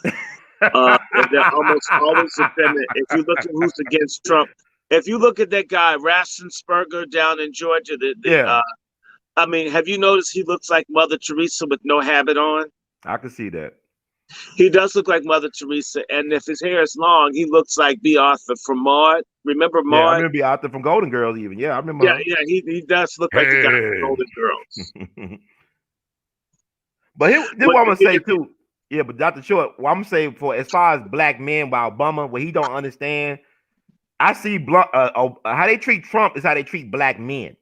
They're almost always effeminate. If you look at who's against Trump, if you look at that guy Rassensperger down in Georgia, Yeah. I mean, have you noticed he looks like Mother Teresa with no habit on? I can see that. He does look like Mother Teresa, and if his hair is long, he looks like B. Arthur from Maud. Remember Yeah, I Maud? remember out there from Golden Girls even. Yeah, I remember Yeah, her. yeah, he does look like the guy from Golden Girls. But this But what I'm gonna say if too. Yeah, but Dr. Short, what I'm gonna say for as far as black men by Obama, what he don't understand, I see how they treat Trump is how they treat black men.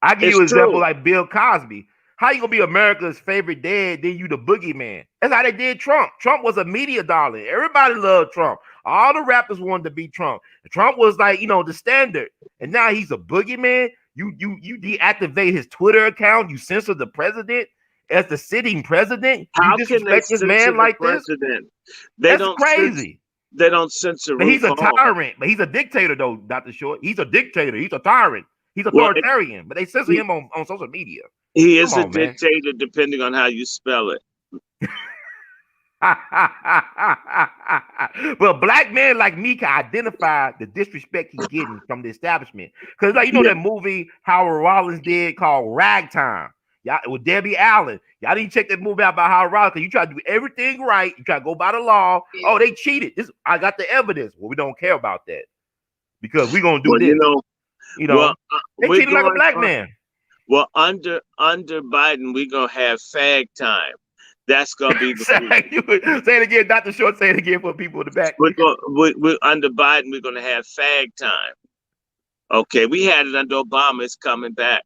I give it's you an example true. like Bill Cosby. How you gonna be America's favorite dad, then you the boogeyman? That's how they did Trump. Trump was a media darling. Everybody loved Trump. All the rappers wanted to be Trump. Trump was like, you know, the standard. And now he's a boogeyman. You deactivate his Twitter account. You censor the president as the sitting president. You How can they disrespect this censor man the like this? president? They That's don't censor. crazy. They don't censor But he's Ruth a Hall. tyrant. But he's a dictator, though, Dr. Short. He's a dictator. He's a tyrant. He's Well, authoritarian. But they censor him on social media. he Come is a on, man. dictator, depending on how you spell it. But black men like me can identify the disrespect he's getting from the establishment. Because, like, you know, that movie Howard Rollins did called Ragtime. Y'all, with Debbie Allen. Y'all didn't check that movie out by Howard Rollins because you try to do everything right. You try to go by the law. Oh, they cheated. I got the evidence. Well, we don't care about that because we're going to do Well, this. You know, they cheated like a black man. Well, under Biden, we're going to have fag time. That's gonna be the say it again, Dr. Short. Say it again for people in the back. We're under Biden. We're gonna have fag time. Okay, we had it under Obama. It's coming back.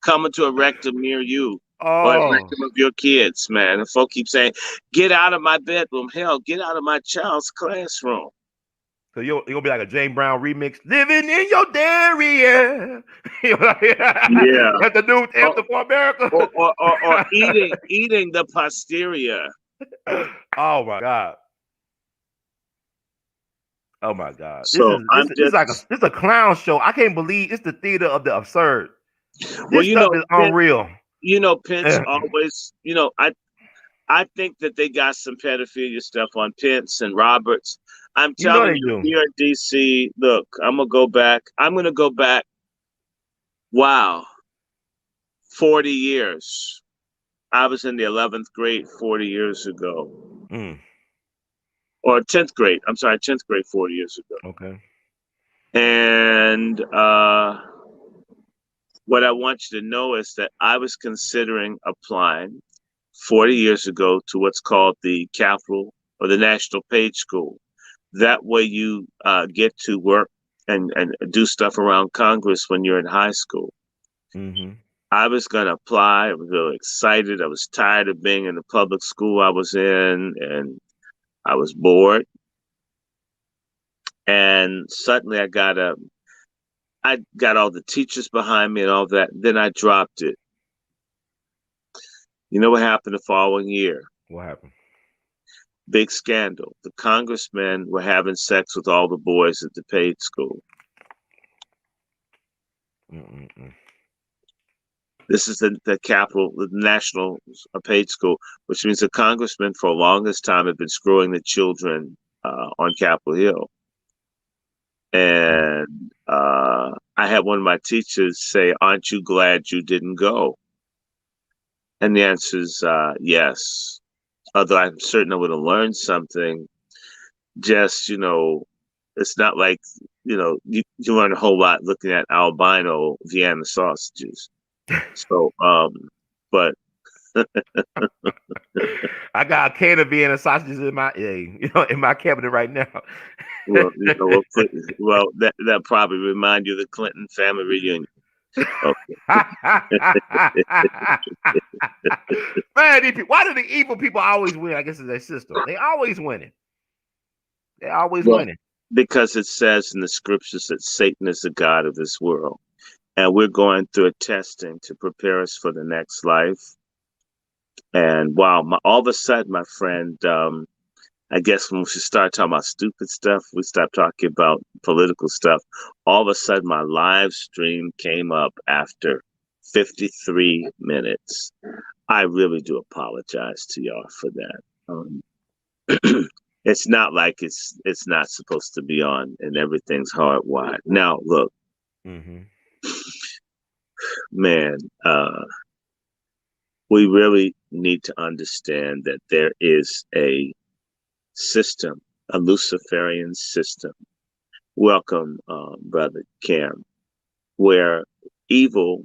Coming to a rectum near you or a rectum of your kids, man. And folk keep saying, "Get out of my bedroom." Hell, get out of my child's classroom. So you'll be like a James Brown remix, living in your derriere. Yeah, that's the new anthem for America. or eating the posterior. Oh my God. Oh my God. So this is a clown show. I can't believe it's the theater of the absurd. Well, this stuff is unreal. You know, Pence always, you know, I think that they got some pedophilia stuff on Pence and Roberts. I'm telling you, here in DC, look, I'm gonna go back. Wow. 40 years. I was in the 11th grade 40 years ago. Or 10th grade. I'm sorry, 10th grade 40 years ago. Okay. And what I want you to know is that I was considering applying 40 years ago to what's called the Capital or the National Page School. That way you get to work and do stuff around Congress when you're in high school. Mm-hmm. I was going to apply. I was really excited. I was tired of being in the public school I was in, and I was bored. And suddenly I got all the teachers behind me and all that. Then I dropped it. You know what happened the following year? What happened? Big scandal. The congressmen were having sex with all the boys at the paid school. This is the capital, the national paid school, which means the congressman for the longest time had been screwing the children on Capitol Hill. And I had one of my teachers say, "Aren't you glad you didn't go?" And the answer is yes. Although I'm certain I would have learned something. Just, it's not like, you learn a whole lot looking at albino Vienna sausages. So, but I got a can of Vienna sausages in my in my cabinet right now. well, that probably remind you of the Clinton family reunion. Okay. Man, why do the evil people always win? I guess it's their system. They always winning. They always Well, winning. because it says in the scriptures that Satan is the god of this world, and we're going through a testing to prepare us for the next life. And wow, all of a sudden, my friend, I guess when we start talking about stupid stuff, we stop talking about political stuff. All of a sudden, my live stream came up after 53 minutes. I really do apologize to y'all for that. It's not like it's not supposed to be on and everything's hardwired. Now, look, man, we really need to understand that there is a system, a Luciferian system. Welcome, Brother Cam, where evil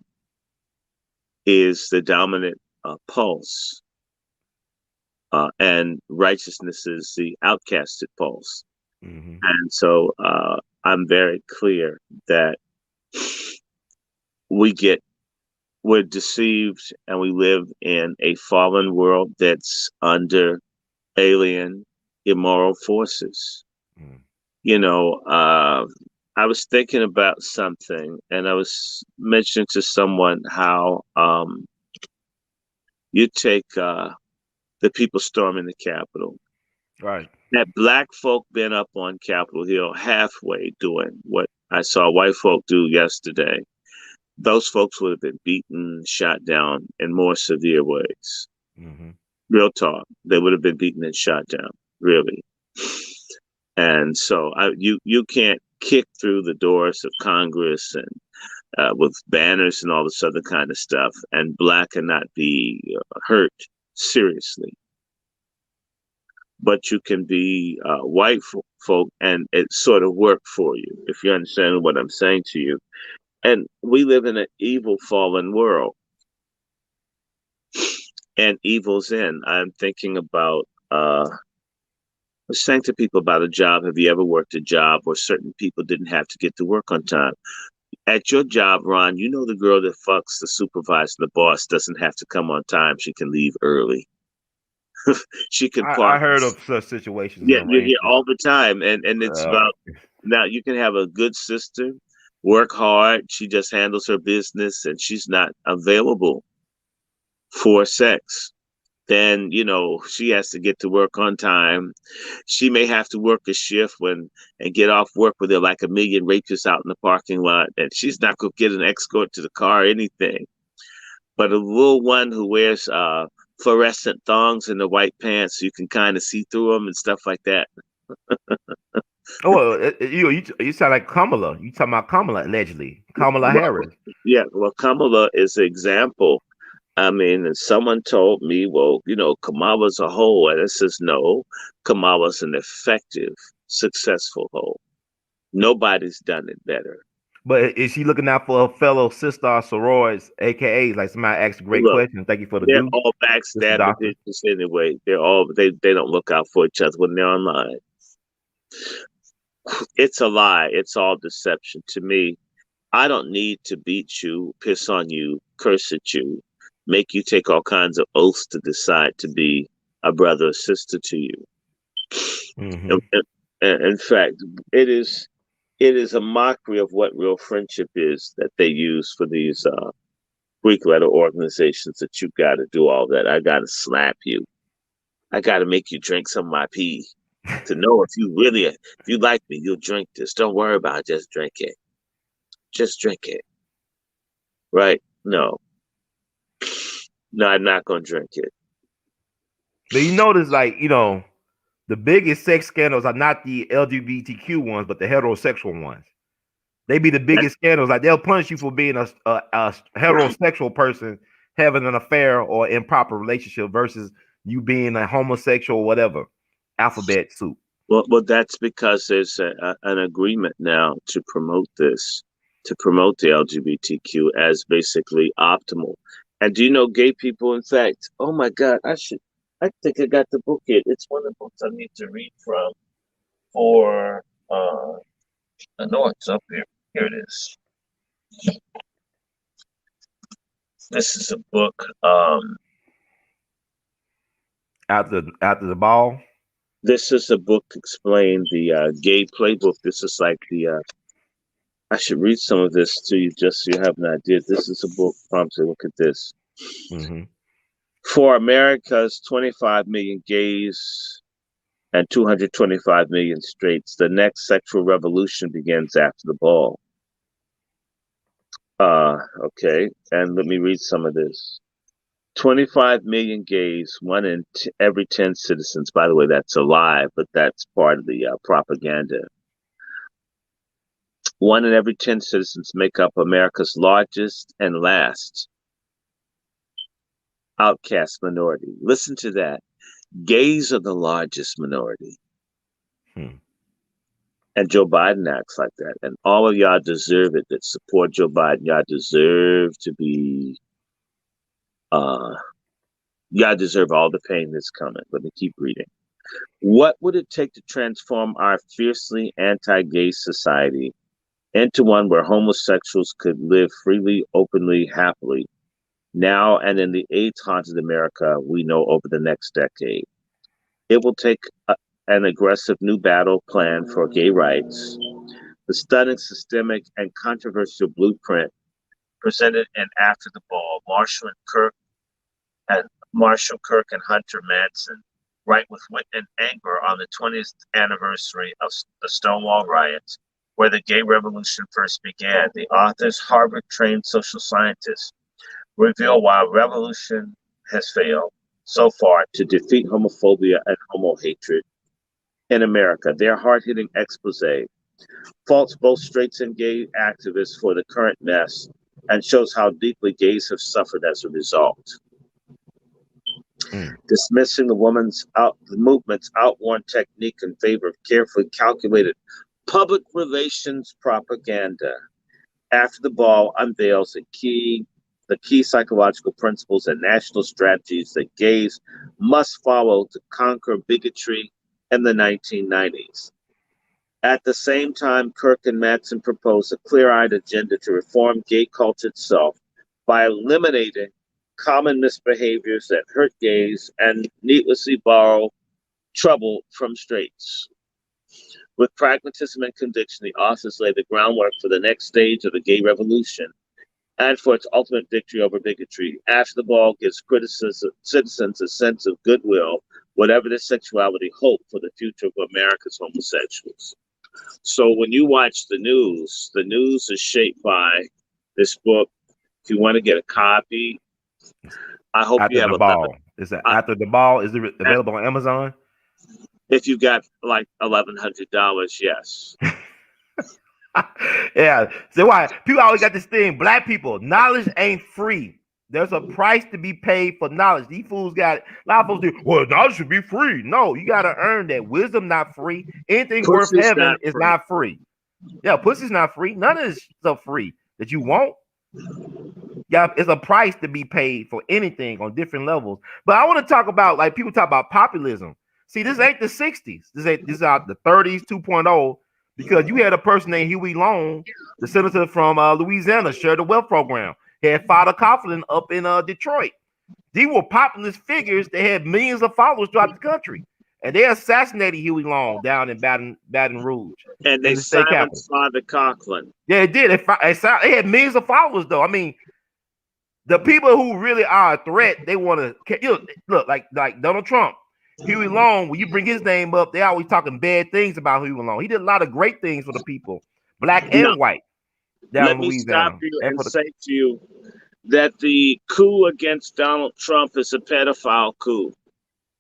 is the dominant pulse, and righteousness is the outcasted pulse. And so I'm very clear that we're deceived and we live in a fallen world that's under alien immoral forces. I was thinking about something, and I was mentioning to someone how you take the people storming the Capitol. Right. Had black folk been up on Capitol Hill halfway doing what I saw white folk do yesterday, those folks would have been beaten, shot down in more severe ways. Real talk. They would have been beaten and shot down, really. And so you can't kick through the doors of Congress and with banners and all this other kind of stuff, and black cannot be hurt seriously. But you can be white folk, and it sort of work for you, if you understand what I'm saying to you. And we live in an evil, fallen world. And evil's in. I'm thinking about, I was saying to people about a job. Have you ever worked a job where certain people didn't have to get to work on time? At your job, Ron, you know the girl that fucks the supervisor, the boss, doesn't have to come on time. She can leave early. She can park. I heard of such situations. Yeah, you hear all the time. And it's about, now you can have a good sister, work hard. She just handles her business and she's not available for sex. Then, she has to get to work on time. She may have to work a shift and get off work where there are like a million rapists out in the parking lot, and she's not going to get an escort to the car or anything. But a little one who wears fluorescent thongs and the white pants, so you can kind of see through them and stuff like that. You sound like Kamala. You talking about Kamala, allegedly. Kamala Harris. Yeah, well, Kamala is an example. I mean, someone told me, well, Kamala's a hoe. And it says, no, Kamala's an effective, successful hoe. Nobody's done it better. But is she looking out for her fellow sister sorors, aka like somebody asked a great question? Thank you for the They're all backstabbing bitches anyway. They don't look out for each other when they're online. It's a lie. It's all deception to me. I don't need to beat you, piss on you, curse at you, make you take all kinds of oaths to decide to be a brother or sister to you. In fact, it is a mockery of what real friendship is that they use for these Greek letter organizations, that you got to do all that. I got to slap you. I got to make you drink some of my pee to know if you like me, you'll drink this. Don't worry about it. Just drink it. Just drink it. Right? No. No, I'm not gonna drink it. But you notice, like, the biggest sex scandals are not the LGBTQ ones, but the heterosexual ones. They be the biggest scandals. Like, they'll punish you for being a heterosexual person having an affair or improper relationship versus you being a homosexual or whatever. Alphabet soup. Well, that's because there's an agreement now to promote this, to promote the LGBTQ as basically optimal. And do you know gay people? In fact, oh my God, I think I got the book here. It's one of the books I need to read from for. I know it's up here. Here it is. This is a book. After the ball. This is a book explain the gay playbook. This is like the. I should read some of this to you just so you have an idea. This is a book. Promptly look at this. Mm-hmm. For America's 25 million gays and 225 million straights, the next sexual revolution begins after the ball. Okay, and let me read some of this. 25 million gays, one in every 10 citizens. By the way, that's a lie, but that's part of the propaganda. One in every 10 citizens make up America's largest and last outcast minority. Listen to that. Gays are the largest minority. And Joe Biden acts like that. And all of y'all deserve it that support Joe Biden. Y'all deserve to be, y'all deserve all the pain that's coming. Let me keep reading. What would it take to transform our fiercely anti-gay society into one where homosexuals could live freely, openly, happily, now and in the AIDS-haunted America we know over the next decade? It will take an aggressive new battle plan for gay rights. The stunning, systemic, and controversial blueprint presented in After the Ball, Marshall Kirk and Hunter Madsen write with wit and anger on the 20th anniversary of the Stonewall riots, where the gay revolution first began. The authors, Harvard-trained social scientists, reveal why revolution has failed so far to defeat homophobia and homo hatred in America. Their hard-hitting expose faults both straights and gay activists for the current mess and shows how deeply gays have suffered as a result. Dismissing the movement's outworn technique in favor of carefully calculated public relations propaganda. After the Ball unveils the key psychological principles and national strategies that gays must follow to conquer bigotry in the 1990s. At the same time, Kirk and Madsen propose a clear-eyed agenda to reform gay culture itself by eliminating common misbehaviors that hurt gays and needlessly borrow trouble from straights. With pragmatism and conviction, the authors lay the groundwork for the next stage of the gay revolution and for its ultimate victory over bigotry. After the Ball gives citizens a sense of goodwill, whatever their sexuality, hope for the future of America's homosexuals. So when you watch the news is shaped by this book. If you want to get a copy, I hope After you have the Ball. Is that After the Ball? Is it available on Amazon? If you got like $1,100, yes. Yeah. So why people always got this thing? Black people, knowledge ain't free. There's a price to be paid for knowledge. These fools got a lot of folks do. Well, knowledge should be free. No, you got to earn that. Wisdom not free. Anything Pussy's worth having not is free. not free. Yeah, pussy's not free. None of this stuff free that you want. Yeah, it's a price to be paid for anything on different levels. But I want to talk about, like, people talk about populism. See, this ain't the 60s. This is out the 30s 2.0, because you had a person named Huey Long, the senator from Louisiana, share the wealth program. He had Father Coughlin up in Detroit. These were populist figures that had millions of followers throughout the country. And they assassinated Huey Long down in Baton Rouge. And they silenced Father Coughlin. Yeah, it did. They had millions of followers, though. I mean, the people who really are a threat, they want to look like Donald Trump. Huey Long, when you bring his name up, they always talking bad things about Huey Long. He did a lot of great things for the people, black and white, down in Louisiana. Let me stop you and say to you, that the coup against Donald Trump is a pedophile coup.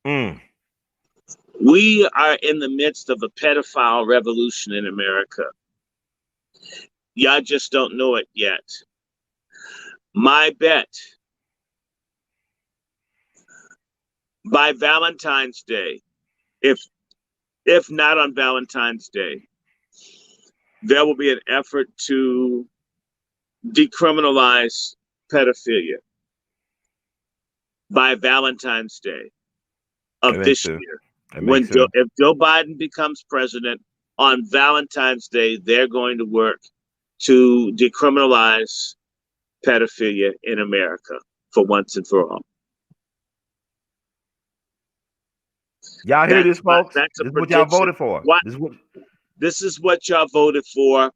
Mm. We are in the midst of a pedophile revolution in America. Y'all just don't know it yet. My bet, by Valentine's Day, if not on Valentine's Day, there will be an effort to decriminalize pedophilia by Valentine's Day of this year. If Joe Biden becomes president on Valentine's Day, they're going to work to decriminalize pedophilia in America for once and for all. Y'all hear this, folks? This is what y'all voted for. This is what y'all voted for.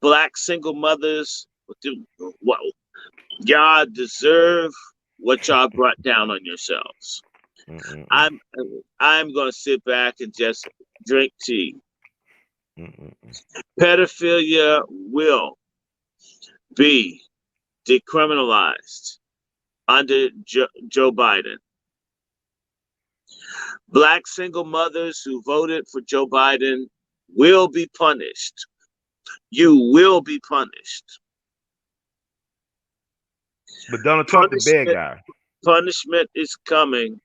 Black single mothers, y'all deserve what y'all brought down on yourselves. Mm-mm. I'm gonna sit back and just drink tea. Mm-mm. Pedophilia will be decriminalized under Joe Biden. Black single mothers who voted for Joe Biden will be punished. You will be punished. But Donald Trump, the bad guy. Punishment is coming.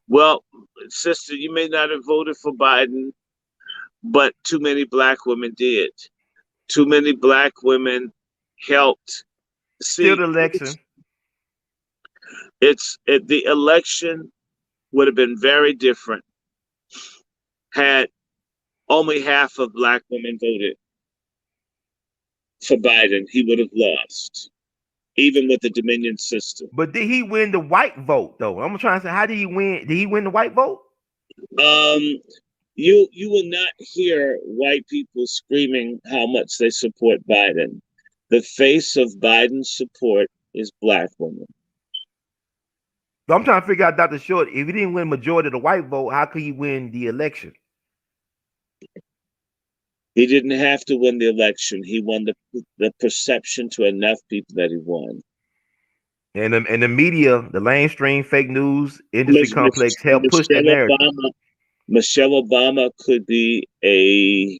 Well, sister, you may not have voted for Biden, but too many Black women did. Too many Black women helped. Still the election. The election would have been very different had only half of Black women voted for Biden. He would have lost, even with the Dominion system. But did he win the white vote, though? I'm trying to say, how did he win? Did he win the white vote? You will not hear white people screaming how much they support Biden. The face of Biden's support is Black women. So I'm trying to figure out, Dr. Short, if he didn't win majority of the white vote, how could he win the election? He didn't have to win the election. He won the perception to enough people that he won. And the media, the mainstream fake news industry complex helped push that narrative. Michelle Obama could be a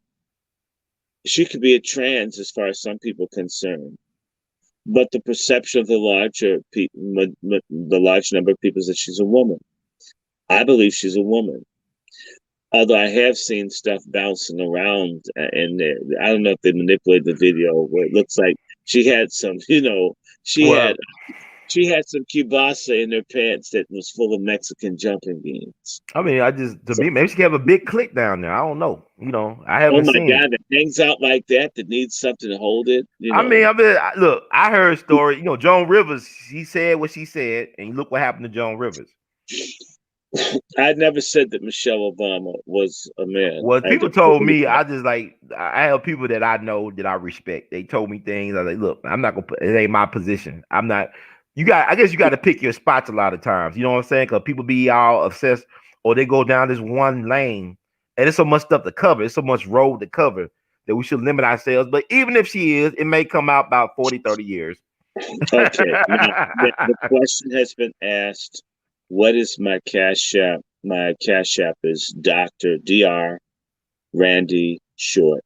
trans as far as some people are concerned. But the perception of the large number of people is that she's a woman. I believe she's a woman. Although I have seen stuff bouncing around, and I don't know if they manipulated the video where it looks like she had some, she had some kielbasa in her pants that was full of Mexican jumping beans. I mean, maybe she could have a big click down there. I don't know. I haven't seen. Oh my God, it hangs out like that needs something to hold it. Look, I heard a story. Joan Rivers, she said what she said, and look what happened to Joan Rivers. I never said that Michelle Obama was a man. Well, people told me, I have people that I know that I respect. They told me things. I was like, look, I'm not gonna it ain't my position. I'm not. I guess you got to pick your spots a lot of times. You know what I'm saying? Because people be all obsessed, or they go down this one lane, and there's so much stuff to cover. It's so much road to cover that we should limit ourselves. But even if she is, it may come out about 40, 30 years. Okay. Now, the question has been asked. What is my Cash App? My Cash App is Dr. Randy Short.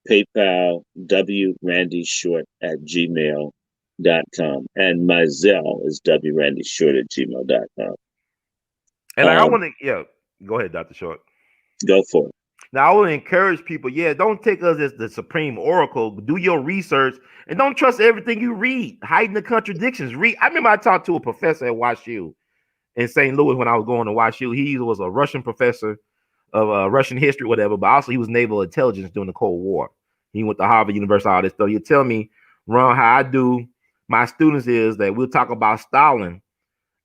PayPal wrandyshort@gmail.com. And my Zelle is wrandyshort@gmail.com. And I want to, go ahead, Dr. Short. Go for it. Now, I want to encourage people, don't take us as the supreme oracle. Do your research and don't trust everything you read. Hiding the contradictions. I remember I talked to a professor at WashU in St. Louis when I was going to WashU. He was a Russian professor of Russian history, whatever, but also he was naval intelligence during the Cold War. He went to Harvard University, all this stuff. He'll tell me, Ron, how I do my students is that we'll talk about Stalin.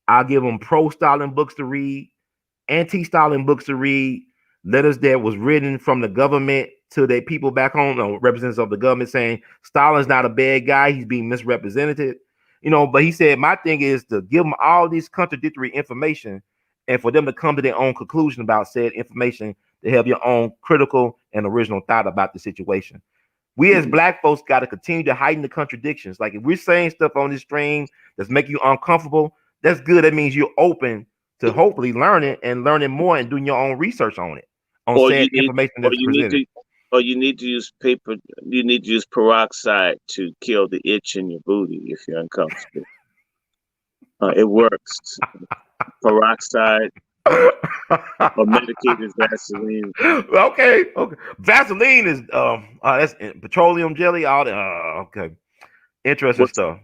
I'll give them pro-Stalin books to read, anti-Stalin books to read, letters that was written from the government to their people back home, representatives of the government saying Stalin's not a bad guy, he's being misrepresented. But he said my thing is to give them all these contradictory information and for them to come to their own conclusion about said information to have your own critical and original thought about the situation. We as black folks got to continue to heighten the contradictions. Like if we're saying stuff on this stream that's making you uncomfortable, that's good. That means you're open to hopefully learning and learning more and doing your own research on it, on Or said you need, information or that's you need presented. to, or you need to use paper. You need to use peroxide to kill the itch in your booty if you're uncomfortable. It works. Peroxide or medicated Vaseline Okay. Vaseline is that's petroleum jelly. All the okay, interesting with stuff.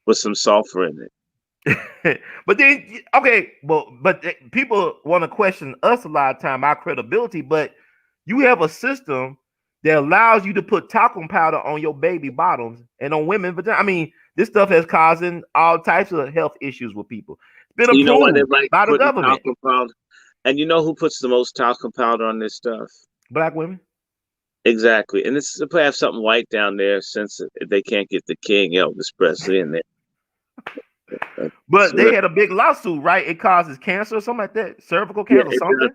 with some sulfur in it. But then okay, but people want to question us a lot of time, our credibility. But you have a system that allows you to put talcum powder on your baby bottoms and on women. But I mean, this stuff has causing all types of health issues with people. It's been You know why they approved like by the putting government. talcum powder? And you know who puts the most talcum powder on this stuff? Black women. Exactly. And it's to have something white down there since they can't get the King Elvis Presley in there. But they had a big lawsuit, right? It causes cancer or something like that, cervical Yeah, cancer, something.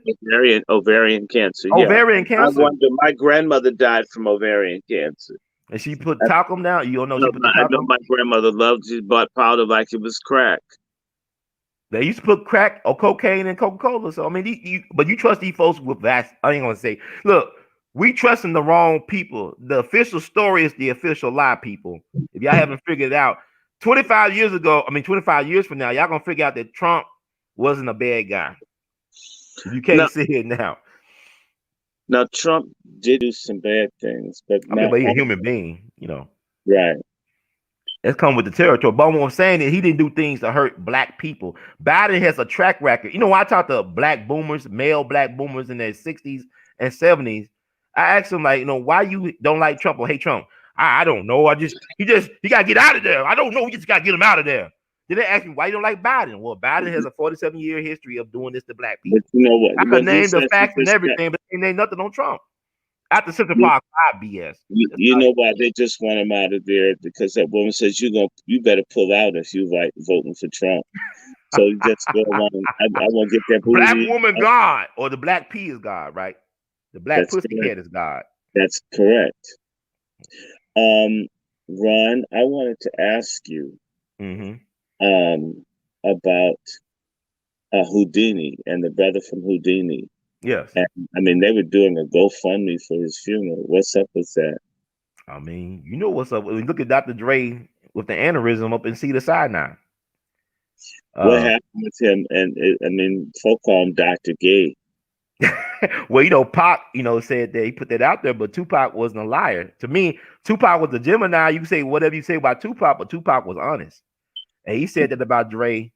ovarian cancer. Ovarian Yeah. I cancer. wonder. My grandmother died from ovarian cancer. And she put talcum down. You don't know she put the I know talcum. my grandmother loved. She bought powder like it was crack. They used to put crack or cocaine in Coca-Cola. So I mean, but you trust these folks with that? I ain't gonna say. Look, we trusting the wrong people. The official story is the official lie, people. If y'all haven't figured it out, 25 years ago, 25 years from now, y'all gonna figure out that Trump wasn't a bad guy. You can't see it now. Now Trump did do some bad things, but but he's a human being, Right. That's come with the territory. But what I'm saying is he didn't do things to hurt black people. Biden has a track record. When I talk to black boomers, male black boomers in their 60s and 70s, I ask them why you don't like Trump or hate Trump? I don't know. He got to get out of there. I don't know. We just got to get him out of there. Then they ask me why you don't like Biden. Well, Biden has a 47-year history of doing this to black people. But you know what? I can name the facts and everything, but they name nothing on Trump. After Central Park BS. You know why they just want him out of there? Because that woman says you better pull out if you like voting for Trump. So you just go along. I want to get that booty. Black woman God, or the black P is God, right? The black pussycat is God. That's correct. Ron, I wanted to ask you about Houdini and the brother from Houdini. Yes. And, they were doing a GoFundMe for his funeral. What's up with that? You know what's up. Look at Dr. Dre with the aneurysm up in Cedar Sinai. What happened with him? And folk call him Dr. Gay. Well, Pac, said that he put that out there, but Tupac wasn't a liar. To me, Tupac was a Gemini. You can say whatever you say about Tupac, but Tupac was honest. And he said that about Dre.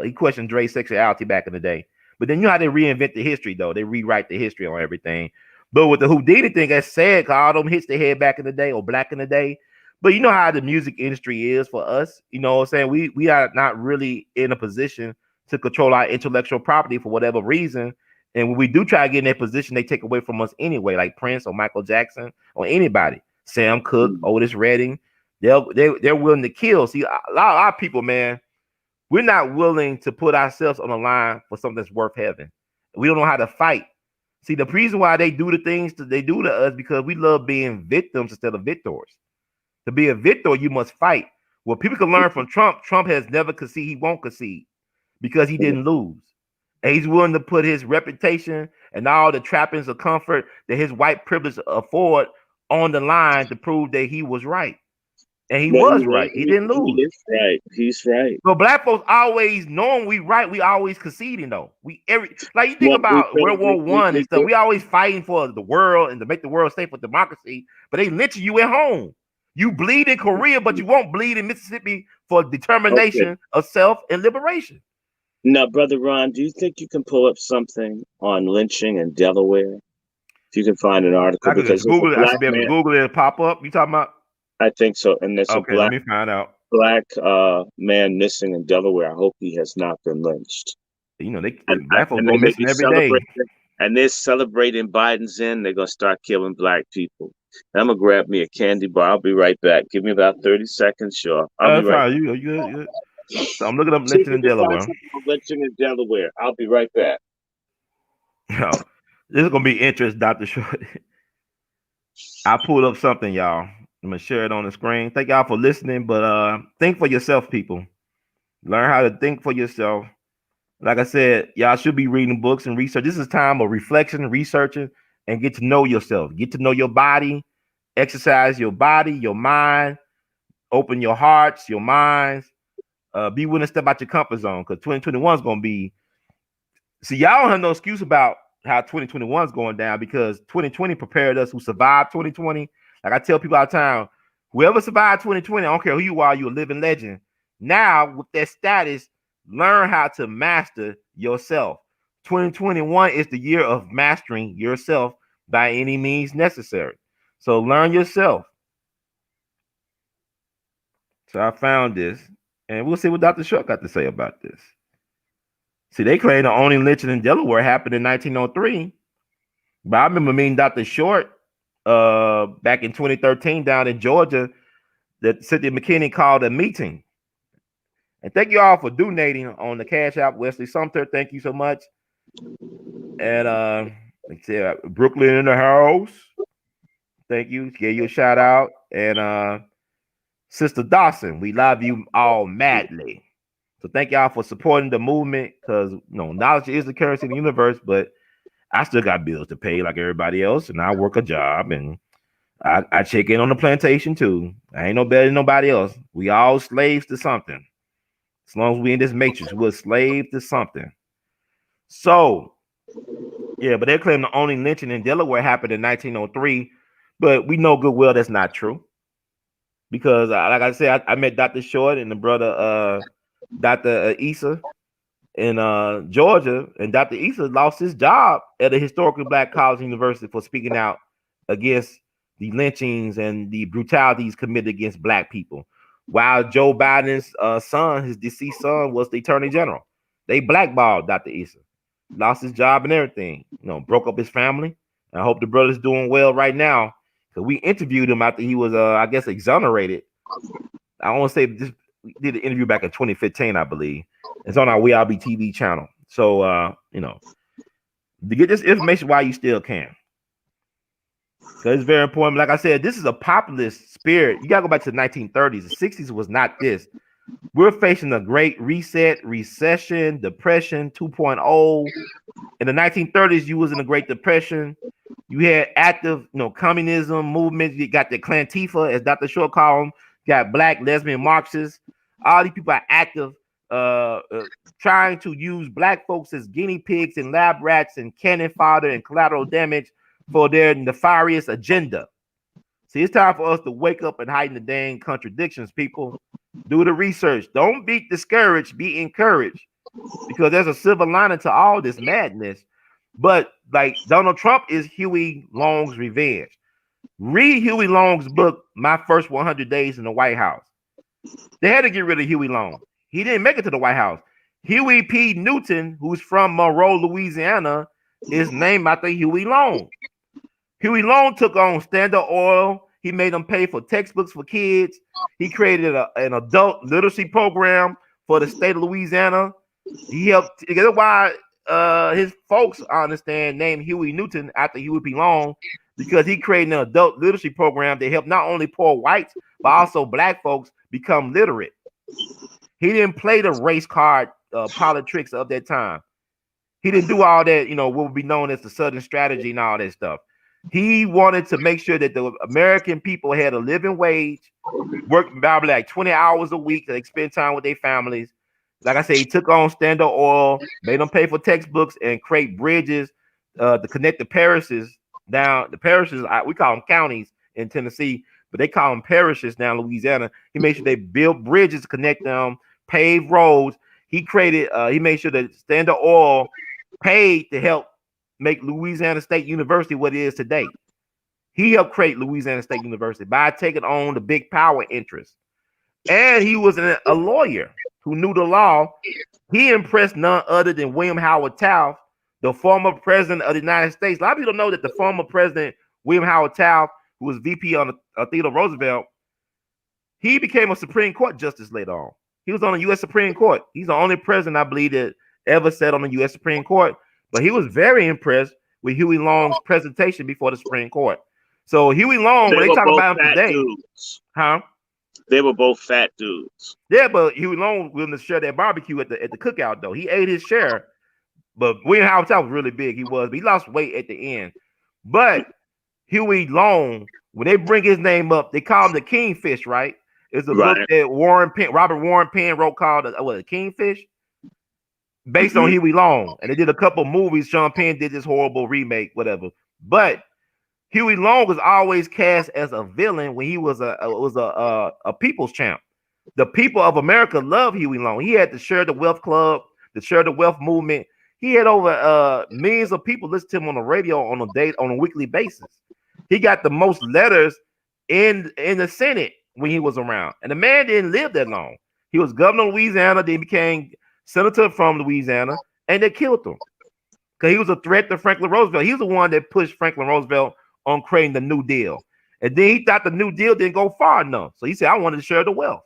He questioned Dre's sexuality back in the day. But then you know how they reinvent the history, though. They rewrite the history on everything. But with the Houdini thing, that's sad because all them hits they had back in the day or black in the day. But you know how the music industry is for us. You know what I'm saying? We are not really in a position to control our intellectual property for whatever reason. And when we do try to get in that position, they take away from us anyway, like Prince or Michael Jackson or anybody. Sam Cooke, Otis Redding. They're willing to kill. See, a lot of our people, man, we're not willing to put ourselves on the line for something that's worth having. We don't know how to fight. See, the reason why they do the things that they do to us because we love being victims instead of victors. To be a victor, you must fight. Well, people can learn from Trump. Trump has never conceded. He won't concede because he didn't lose. And he's willing to put his reputation and all the trappings of comfort that his white privilege afford on the line to prove that he was right. And he was right. He didn't lose. He is right. He's right. So black folks always knowing we right, we always conceding though. You think about World War I and stuff. We always fighting for the world and to make the world safe for democracy, but they lynching you at home. You bleed in Korea, but you won't bleed in Mississippi for determination of self and liberation. Now, Brother Ron, do you think you can pull up something on lynching in Delaware? If you can find an article, I because Google it. I should be able to Google it and pop up. You talking about? I think so. And there's let me find out. Black man missing in Delaware. I hope he has not been lynched. Black folks go missing every day. And they're celebrating Biden's in. They're gonna start killing black people. And I'm gonna grab me a candy bar. I'll be right back. Give me about 30 seconds, sure. I'll be right back. You. So I'm looking up lynching in Delaware. Lynching in Delaware. I'll be right back. This is gonna be interesting, Dr. Short. I pulled up something, y'all. I'm gonna share it on the screen. Thank y'all for listening, but think for yourself, people. Learn how to think for yourself. Like I said, y'all should be reading books and research. This is time of reflection, researching, and get to know yourself. Get to know your body, exercise your body, your mind, open your hearts, your minds. Be willing to step out your comfort zone because 2021 is gonna be. See, y'all don't have no excuse about how 2021 is going down because 2020 prepared us who survived 2020. Like I tell people all the time, whoever survived 2020, I don't care who you are, you're a living legend. Now, with that status, learn how to master yourself. 2021 is the year of mastering yourself by any means necessary. So learn yourself. So I found this, and we'll see what Dr. Short got to say about this. See, they claim the only lynching in Delaware happened in 1903. But I remember meeting Dr. Short back in 2013 down in Georgia that Cynthia McKinney called a meeting. And thank you all for donating on the Cash App. Wesley Sumter, thank you so much. And Brooklyn in the house. Thank you. Gave you a shout out. And Sister Dawson, we love you all madly. So thank y'all for supporting the movement because knowledge is the currency of the universe, but I still got bills to pay like everybody else, and I work a job and I check in on the plantation too. I ain't no better than nobody else. We all slaves to something. As long as we in this matrix, we're slaves to something. So, yeah, but they claim the only lynching in Delaware happened in 1903, but we know good well that's not true. Because like I said, I met Dr. Short and the brother Dr. Issa in Georgia, and Dr. Issa lost his job at a historically black college university for speaking out against the lynchings and the brutalities committed against black people. While Joe Biden's son, his deceased son, was the attorney general. They blackballed Dr. Issa, lost his job and everything, broke up his family. And I hope the brother's doing well right now because we interviewed him after he was, I guess, exonerated. I want to say this. We did an interview back in 2015, I believe. It's on our We All Be TV channel. So, to get this information while you still can. Because it's very important. Like I said, this is a populist spirit. You got to go back to the 1930s. The 60s was not this. We're facing a great reset, recession, depression 2.0. In the 1930s, you was in the Great Depression. You had active, communism movements. You got the Clantifa, as Dr. Short called them. You got black lesbian Marxists. All these people are active, trying to use black folks as guinea pigs and lab rats and cannon fodder and collateral damage for their nefarious agenda. See, it's time for us to wake up and heighten the dang contradictions, people. Do the research. Don't be discouraged. Be encouraged. Because there's a silver lining to all this madness. But, like, Donald Trump is Huey Long's revenge. Read Huey Long's book, My First 100 Days in the White House. They had to get rid of Huey Long. He didn't make it to the White House. Huey P. Newton, who's from Monroe, Louisiana, is named after Huey Long. Huey Long took on Standard Oil. He made them pay for textbooks for kids. He created an adult literacy program for the state of Louisiana. He helped. That's why his folks, I understand, named Huey Newton after Huey P. Long, because he created an adult literacy program that helped not only poor whites, but also black folks become literate. He didn't play the race card politics of that time. He didn't do all that, what would be known as the Southern strategy and all that stuff. He wanted to make sure that the American people had a living wage, worked probably like 20 hours a week, to spend time with their families. Like I said, he took on Standard Oil, made them pay for textbooks and create bridges to connect the parishes down. The parishes, we call them counties in Tennessee, but they call them parishes down in Louisiana. He made sure they built bridges to connect them, paved roads. He made sure that Standard Oil paid to help make Louisiana State University what it is today. He helped create Louisiana State University by taking on the big power interests. And he was a lawyer who knew the law. He impressed none other than William Howard Taft, the former president of the United States. A lot of people don't know that the former president, William Howard Taft, who was VP on Theodore Roosevelt, he became a Supreme Court justice later on. He was on the U.S. Supreme Court. He's the only president, I believe, that ever sat on the U.S. Supreme Court. But he was very impressed with Huey Long's presentation before the Supreme Court. So Huey Long, They when they were talk both about him fat today, dudes. huh? They were both fat dudes. Yeah, but Huey Long willing to share that barbecue at the cookout though. He ate his share, but William Howard Taft was really big. He was, but he lost weight at the end. But Huey Long, when they bring his name up, they call him the Kingfish, right? It's a book Right. that Robert Warren Penn wrote called Kingfish, based on Mhm. Huey Long. And they did a couple movies. Sean Penn did this horrible remake, whatever. But Huey Long was always cast as a villain when he was a people's champ. The people of America love Huey Long. He had the Share the Wealth Club, the Share the Wealth movement. He had over millions of people listen to him on the radio on a weekly basis. He got the most letters in the Senate when he was around, and the man didn't live that long. He was governor of Louisiana, then became senator from Louisiana, and they killed him because he was a threat to Franklin Roosevelt. He's the one that pushed Franklin Roosevelt on creating the New Deal, and then he thought the New Deal didn't go far enough, so he said, "I wanted to share the wealth."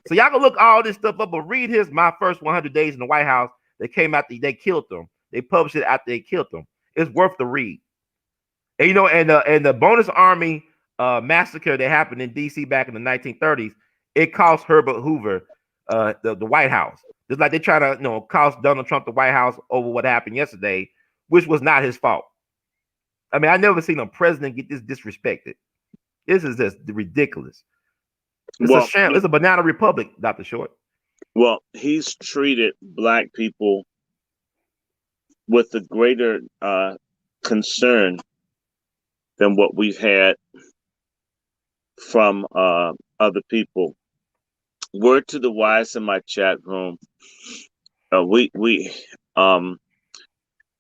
So y'all can look all this stuff up, but read My First 100 Days in the White House. They came out, they killed them. They published it after they killed them. It's worth the read. And and the Bonus Army massacre that happened in D.C. back in the 1930s, it cost Herbert Hoover the White House. Just like they try to cost Donald Trump the White House over what happened yesterday, which was not his fault. I mean, I never seen a president get this disrespected. This is just ridiculous. It's a sham. It's a banana republic, Dr. Short. Well, he's treated black people with a greater concern than what we've had from other people. Word to the wise in my chat room.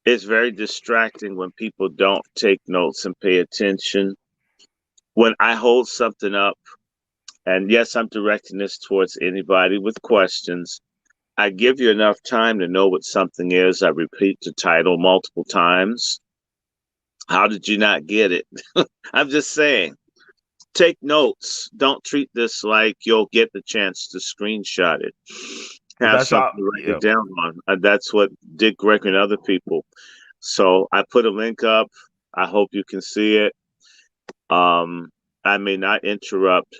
It's very distracting when people don't take notes and pay attention. When I hold something up, and yes, I'm directing this towards anybody with questions, I give you enough time to know what something is. I repeat the title multiple times. How did you not get it? I'm just saying, take notes. Don't treat this like you'll get the chance to screenshot it. Have something to write it down on. That's what Dick Gregory and other people. So I put a link up. I hope you can see it. I may not interrupt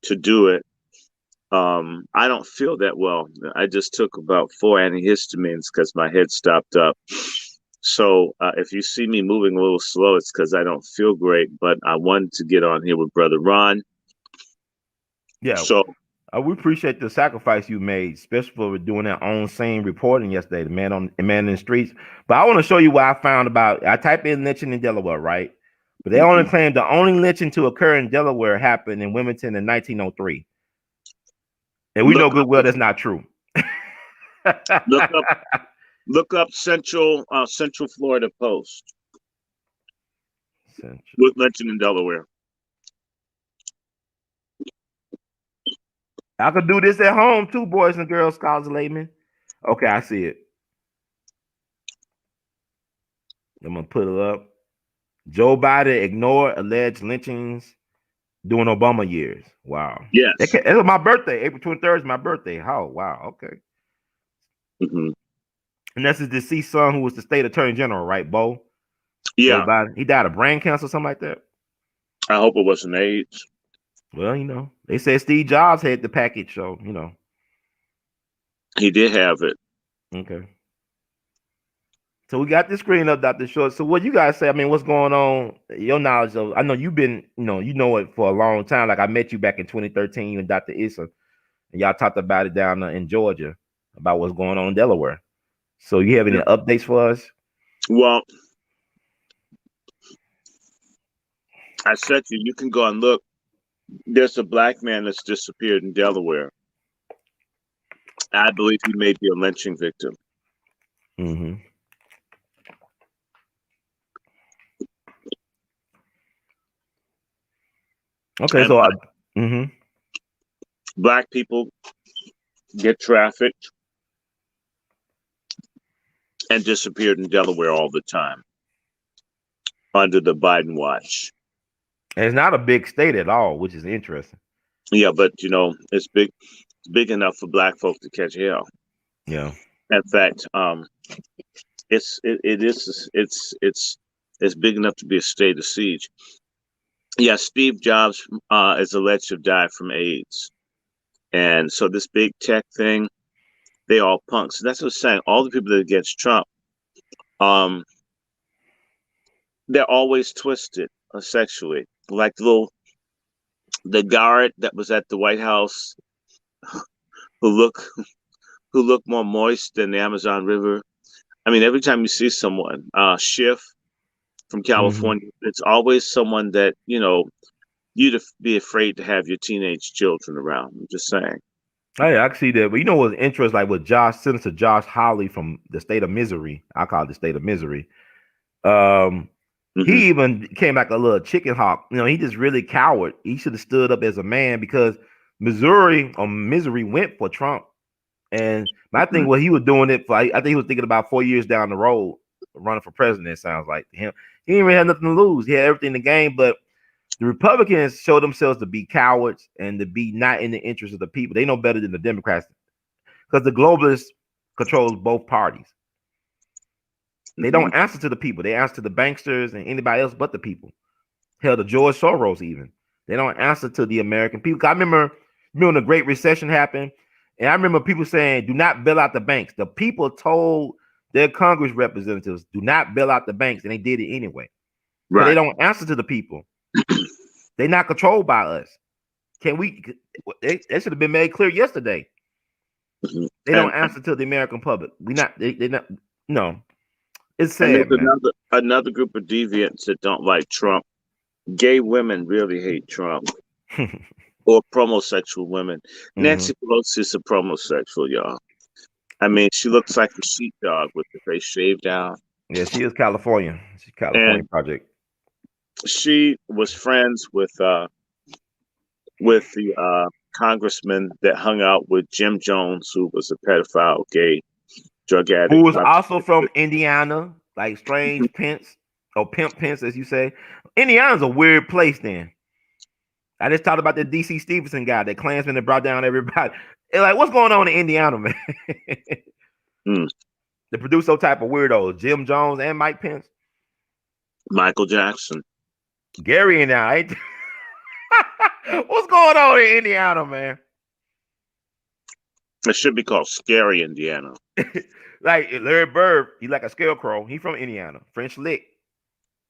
to do it. I don't feel that well. I just took about 4 antihistamines because my head stopped up. So if you see me moving a little slow, it's because I don't feel great. But I wanted to get on here with Brother Ron. Yeah. So we appreciate the sacrifice you made, especially for doing that on-scene reporting yesterday, the man in the streets. But I want to show you what I found about. I typed in lynching in Delaware, right? But they only claim the only lynching to occur in Delaware happened in Wilmington in 1903. And we know good well that's not true. Look up Central Florida Post. With lynching in Delaware. I could do this at home too, boys and girls, scholars and laymen. Okay, I see it. I'm gonna put it up. Joe Biden ignored alleged lynchings during Obama years. Wow. Yes. It's my birthday. April 23rd is my birthday. Oh, wow. Okay. Mm-hmm. And that's his deceased son, who was the state attorney general, right, Bo? Yeah. Joe Biden. He died of brain cancer or something like that. I hope it wasn't AIDS. Well, they said Steve Jobs had the package, so he did have it. Okay. So we got the screen up, Dr. Short. So what you guys say? I mean, what's going on? Your knowledge of, I know you've been, you know it for a long time. Like I met you back in 2013, you and Dr. Issa, and y'all talked about it down in Georgia about what's going on in Delaware. So you have any updates for us? Well, I said to you, you can go and look. There's a black man that's disappeared in Delaware. I believe he may be a lynching victim. Mm-hmm. Okay, and so black people get trafficked and disappeared in Delaware all the time under the Biden watch. And it's not a big state at all, which is interesting. Yeah, but it's big. It's big enough for black folks to catch hell. Yeah. In fact, it's big enough to be a state of siege. Yeah, Steve Jobs is alleged to have died from AIDS. And so this big tech thing, they all punks. That's what I'm saying. All the people that are against Trump, um, they're always twisted sexually. Like the guard that was at the White House who look more moist than the Amazon River. I mean, every time you see someone, Schiff from Mm-hmm. California, it's always someone that you'd be afraid to have your teenage children around. I'm just saying. Hey, I can see that. But you know what's interesting? Like with Senator Josh Hawley from the state of Missouri. I call it the state of Missouri. Um, Hmm. he even came like a little chicken hawk. You know, he just really coward. He should have stood up as a man because Missouri went for Trump. And my thing was he was doing it for, I think he was thinking about 4 years down the road, running for president, it sounds like to him. He didn't really have nothing to lose. He had everything to gain, but the Republicans showed themselves to be cowards and to be not in the interest of the people. They know better than the Democrats because the globalists controls both parties. They Hmm. don't answer to the people. They answer to the banksters and anybody else but the people. Hell, to George Soros even. They don't answer to the American people. I remember when the Great Recession happened, and I remember people saying, "Do not bail out the banks." The people told their Congress representatives, "Do not bail out the banks," and they did it anyway because they Right. don't answer to the people. They're not controlled by us. Can we? That should have been made clear yesterday. Hmm. They And don't answer to the American public. We not. They not. No, it's and there's sad, man. another group of deviants that don't like Trump. Gay women really hate Trump, or promosexual women. Mm-hmm. Nancy Pelosi is a promosexual, y'all. I mean, she looks like a sheepdog with the face shaved down. Yeah, she is California. She's California And project. she was friends with the congressman that hung out with Jim Jones, who was a pedophile, gay, drug Who addict. was also from Indiana, like Strange Pence or Pimp Pence, as you say. Indiana's a weird place. Then I just talked about the DC Stevenson guy, that Klansman that brought down everybody. And like, what's going on in Indiana, man? Mm. They produce those type of weirdos, Jim Jones and Mike Pence. Michael Jackson. Gary and I. What's going on in Indiana, man? It should be called Scary Indiana. Like Larry Bird, he like a scarecrow. He from Indiana, French Lick.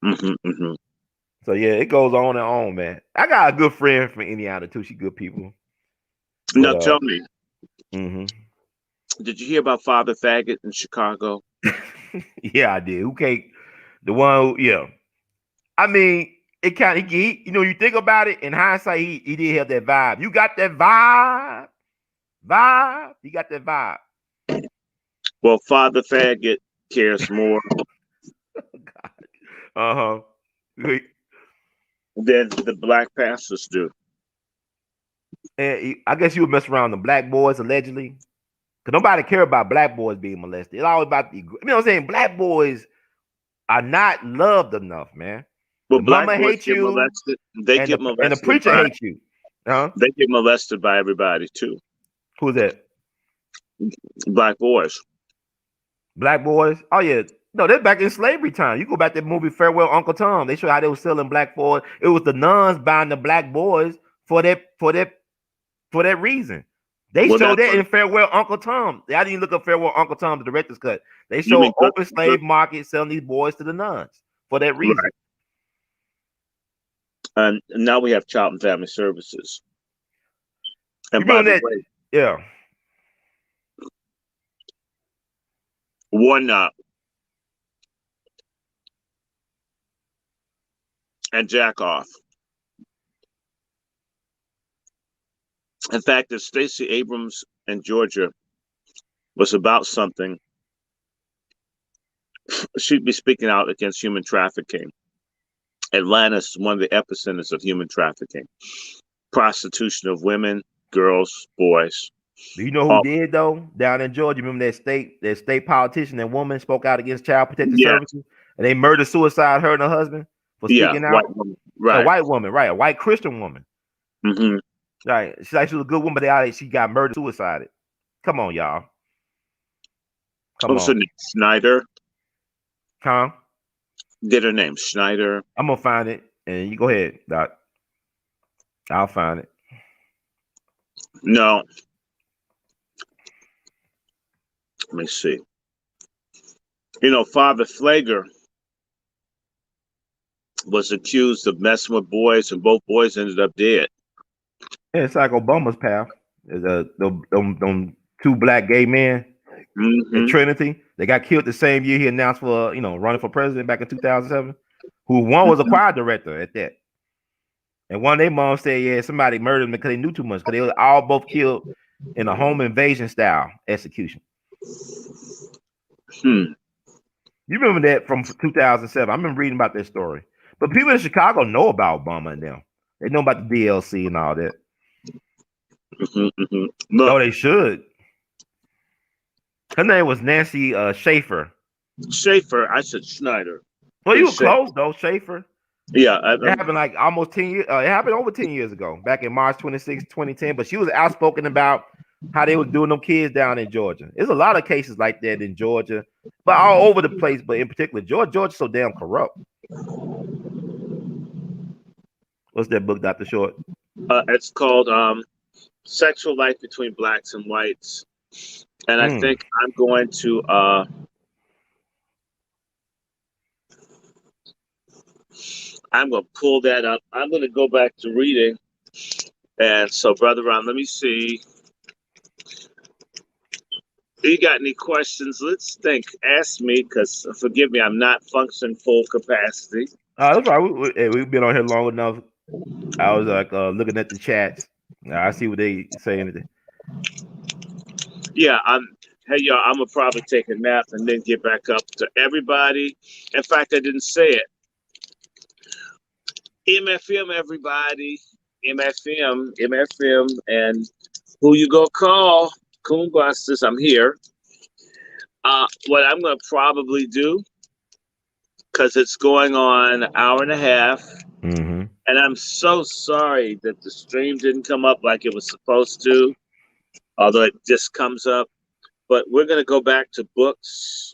Hmm. Hmm. So yeah, it goes on and on, man. I got a good friend from Indiana too. She good people, but Now tell me, mhm. did you hear about Father Faggot in Chicago? Yeah, I did. Who can't? The one, yeah. I mean, it kind of, you think about it in hindsight, he did have that vibe. You got that vibe. You got that vibe. Well, Father Faggot cares more Uh huh. than the black pastors do. And I guess you would mess around the black boys allegedly, because nobody care about black boys being molested. It's all about the. You know what I'm saying? Black boys are not loved enough, man. Well, The black mama boys hates get you, molested. They and get the molested preacher by hates you. Huh? they get molested by everybody too. Who's that? Black boys. Black boys? Oh yeah. No, they're back in slavery time. You go back to the movie Farewell Uncle Tom. They show how they were selling black boys. It was the nuns buying the black boys for that reason. They Well, showed that's that what in Farewell Uncle Tom. I didn't look up Farewell Uncle Tom, the director's cut. They you showed mean. Good, open good, slave market selling these boys to the nuns for that reason. right? And now we have Child and Family Services. You And by remember the that? way, Yeah. one up and jack off. In fact, if Stacey Abrams in Georgia was about something, she'd be speaking out against human trafficking. Atlanta is one of the epicenters of human trafficking, prostitution of women, girls, boys. Do you know who Oh, did though? Down in Georgia, remember that state politician, that woman spoke out against child protective yeah, services, and they murdered suicide her and her husband for yeah, speaking white out. woman, A right? white woman, right? A white Christian woman, Mm-hmm. right? She was a good woman, but she got murdered, suicided. Come on, y'all. What Come was her on, name? Snyder. huh? Get her name, Schneider. I'm gonna find it. And you go ahead, Doc. I'll find it. No. Let me see. You know, Father Flager was accused of messing with boys, and both boys ended up dead. Yeah, it's like Obama's path. Them two black gay men at Trinity. They got killed the same year he announced for running for president back in 2007. Who one was a choir director at that, and one of their moms said, "Yeah, somebody murdered them because they knew too much because they were all both killed in a home invasion style execution." You remember that from 2007? I remember reading about that story. But people in Chicago know about Obama and them. They know about the DLC and all that. No, they should. Her name was Nancy Schaefer. Schaefer, I said Schneider. Well, you were close though, Schaefer. Yeah, it happened like almost 10 years. It happened over 10 years ago, back in March 26, 2010. But she was outspoken about how they were doing them kids down in Georgia. There's a lot of cases like that in Georgia, but all over the place. But in particular, Georgia's so damn corrupt. What's that book, Dr. Short? It's called Sexual Life Between Blacks and Whites. And I think I'm going to pull that up. I'm going to go back to reading. And so, Brother Ron, let me see. You got any questions? Let's think. Ask me, because forgive me, I'm not functioning full capacity. That's right. We've been on here long enough. I was like looking at the chats. I see what they saying. Yeah, hey, y'all, I'm going to probably take a nap and then get back up to everybody. In fact, I didn't say it. MFM, everybody. MFM. And who you go call? Coonbusters, I'm here. What I'm going to probably do, because it's going on an hour and a half, and I'm so sorry that the stream didn't come up like it was supposed to, although it just comes up. But we're going to go back to books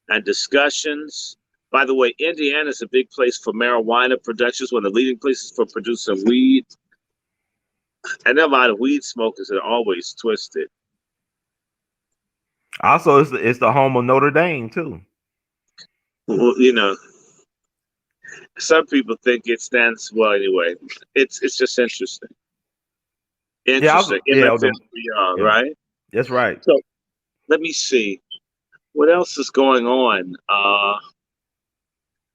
and discussions. By the way, Indiana is a big place for marijuana productions, one of the leading places for producing weed. And there are a lot of weed smokers that are always twisted. Also, it's the home of Notre Dame too. Well, you know, some people think it stands well. Anyway, it's just interesting. Interesting. Right? That's right. So let me see what else is going on.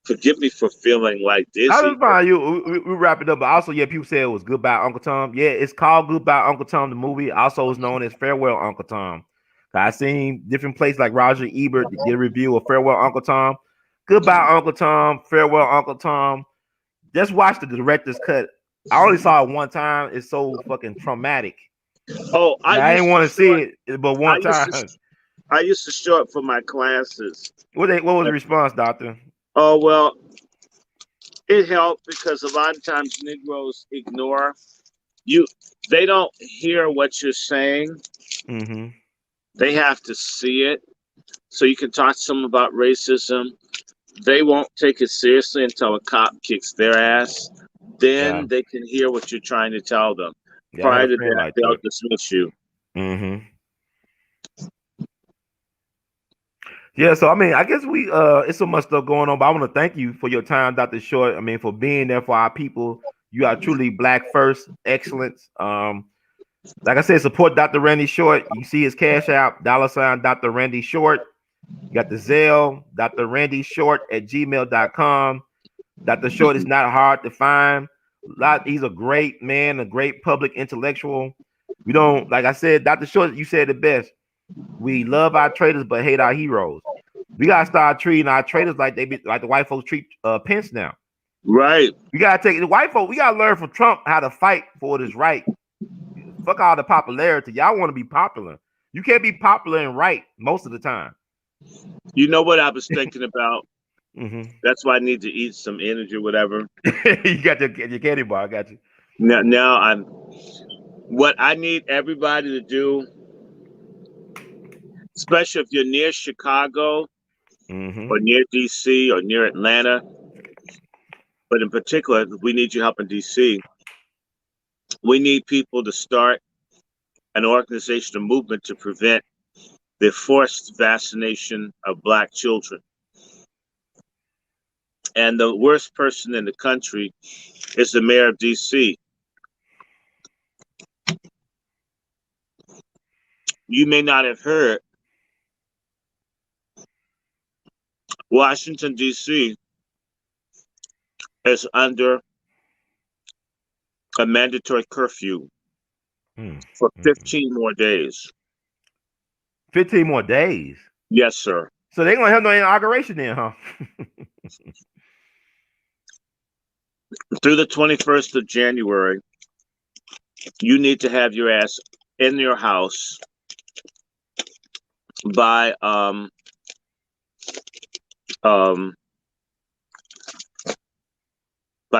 Forgive me for feeling like dizzy. I was fine. We wrap it up. But also, yeah, people say it was Goodbye Uncle Tom. Yeah, it's called Goodbye Uncle Tom, the movie. Also, is known as Farewell Uncle Tom. I seen different places like Roger Ebert did a review of Farewell Uncle Tom. Goodbye Uncle Tom, Farewell Uncle Tom. Just watch the director's cut. I only saw it one time. It's so fucking traumatic. Oh, I didn't want to see it, but one time. I used to show up for my classes. What was the response, Doctor? Oh, well, it helped because a lot of times Negroes ignore you. They don't hear what you're saying. They have to see it. So you can talk to them about racism. They won't take it seriously until a cop kicks their ass. Then they can hear what you're trying to tell them. Prior to that, they'll dismiss you. Yeah, so I mean, I guess it's so much stuff going on, but I want to thank you for your time, Dr. Short. I mean, for being there for our people. You are truly Black first excellence. Like I said, support Dr. Randy Short. You see his cash out, $ Dr. Randy Short. You got the Zelle, Dr. Randy Short at gmail.com. Dr. Short is not hard to find. He's a great man, a great public intellectual. We don't, like I said, Dr. Short, you said it best. We love our traitors but hate our heroes. We gotta start treating our traitors like like the white folks treat Pence now. Right. We gotta take the white folks. We gotta learn from Trump how to fight for what is right. Fuck all the popularity. Y'all want to be popular. You can't be popular and right most of the time. You know what I was thinking about? That's why I need to eat some energy or whatever. You got your candy bar. I got you. Now what I need everybody to do, especially if you're near Chicago or near DC or near Atlanta, but in particular, we need your help in DC. We need people to start an organization, a movement to prevent the forced vaccination of Black children. And the worst person in the country is the mayor of DC. You may not have heard, Washington, D.C. is under a mandatory curfew for 15 more days. 15 more days? Yes, sir. So they're going to have no inauguration then, huh? Through the 21st of January, you need to have your ass in your house by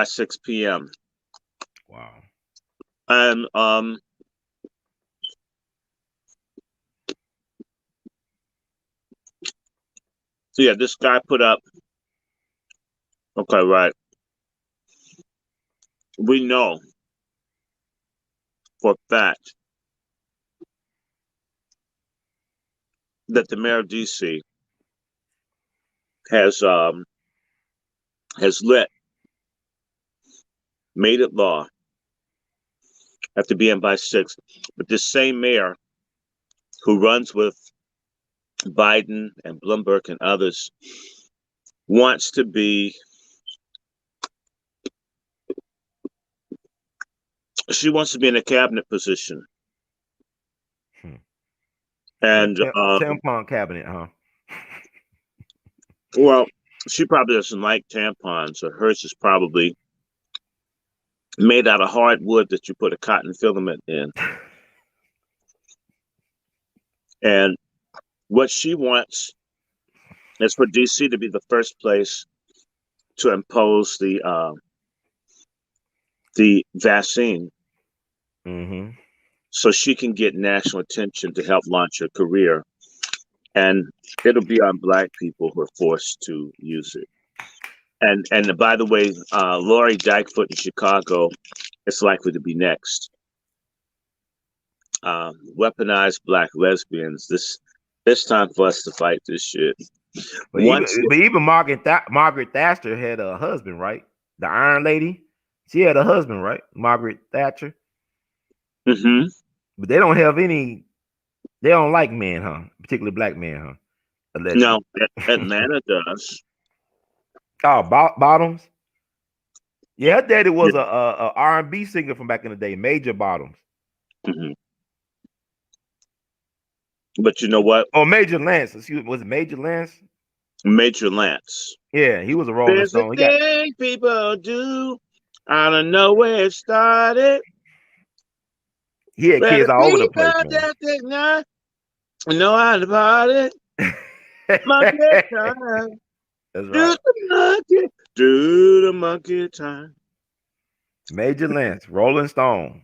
6 p.m. Wow. And yeah, this guy put up. Okay, right. We know for a fact that the mayor of DC has made it law, have to be in by 6. But this same mayor who runs with Biden and Bloomberg and others wants to be, she wants to be in a cabinet position. And tampon cabinet, huh? Well, she probably doesn't like tampons, or hers is probably made out of hard wood that you put a cotton filament in. And what she wants is for DC to be the first place to impose the vaccine, so she can get national attention to help launch her career. And it'll be on Black people who are forced to use it. And by the way, Lori Dykefoot in Chicago is likely to be next. Weaponized Black lesbians. This time for us to fight this shit. But even Margaret Thatcher had a husband, right? The Iron Lady, she had a husband, right? Margaret Thatcher. Mm-hmm. But they don't have any. They don't like men, huh? Particularly Black men, huh? Allegedly. No, Atlanta does. Oh, Bottoms. Yeah, her daddy was a R&B singer from back in the day, Major Bottoms. Mm-hmm. But you know what? Oh, Major Lance. Excuse me, was it Major Lance? Major Lance. Yeah, he was a Rolling Stone. There's a thing people do. I don't know where it started. He had kids all over the place. I know how to party. Monkey time. That's right. Do the monkey time. Major Lance, Rolling Stone.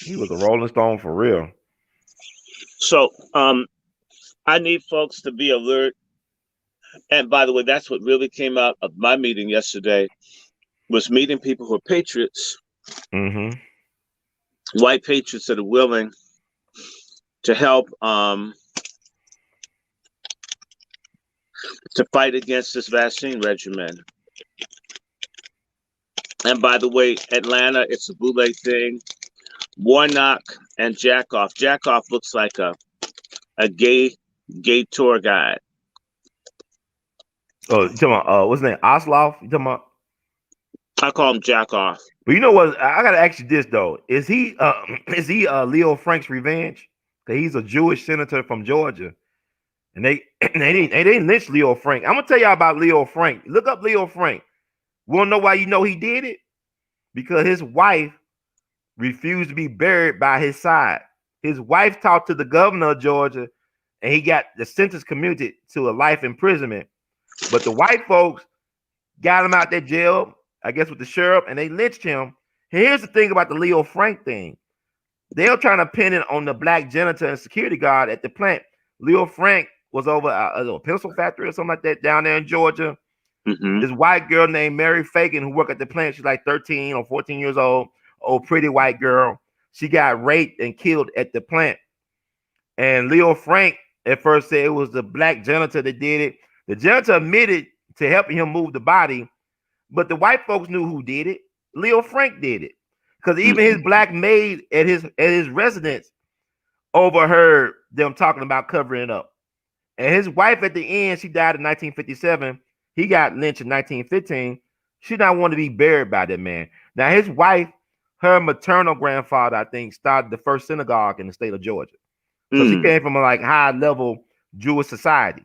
He was a Rolling Stone for real. So, I need folks to be alert. And by the way, that's what really came out of my meeting yesterday, was meeting people who are patriots, white patriots that are willing to help to fight against this vaccine regimen. And by the way, Atlanta, it's a bootleg thing. Warnock and Jackoff. Jackoff looks like a gay tour guide. Oh, you talking about what's his name? Osloff? You talking about? I call him Jackoff. But you know what? I gotta ask you this though: is he Leo Frank's revenge? Because he's a Jewish senator from Georgia, and they didn't lynch Leo Frank. I'm gonna tell y'all about Leo Frank. Look up Leo Frank. Wanna know why you know he did it? Because his wife refused to be buried by his side. His wife talked to the governor of Georgia, and he got the sentence commuted to a life imprisonment. But the white folks got him out that jail, I guess, with the sheriff, and they lynched him. Here's the thing about the Leo Frank thing. They're trying to pin it on the Black janitor and security guard at the plant. Leo Frank was over a pencil factory or something like that down there in Georgia. This white girl named Mary Fagan who worked at the plant. She's like 13 or 14 years old. Old pretty white girl. She got raped and killed at the plant. And Leo Frank at first said it was the black janitor that did it. The janitor admitted to helping him move the body, but the white folks knew who did it. Leo Frank did it. Because even his black maid at his residence overheard them talking about covering it up. And his wife at the end, she died in 1957. He got lynched in 1915. She did not want to be buried by that man. Now, his wife, her maternal grandfather, I think, started the first synagogue in the state of Georgia. So she came from a like high level Jewish society.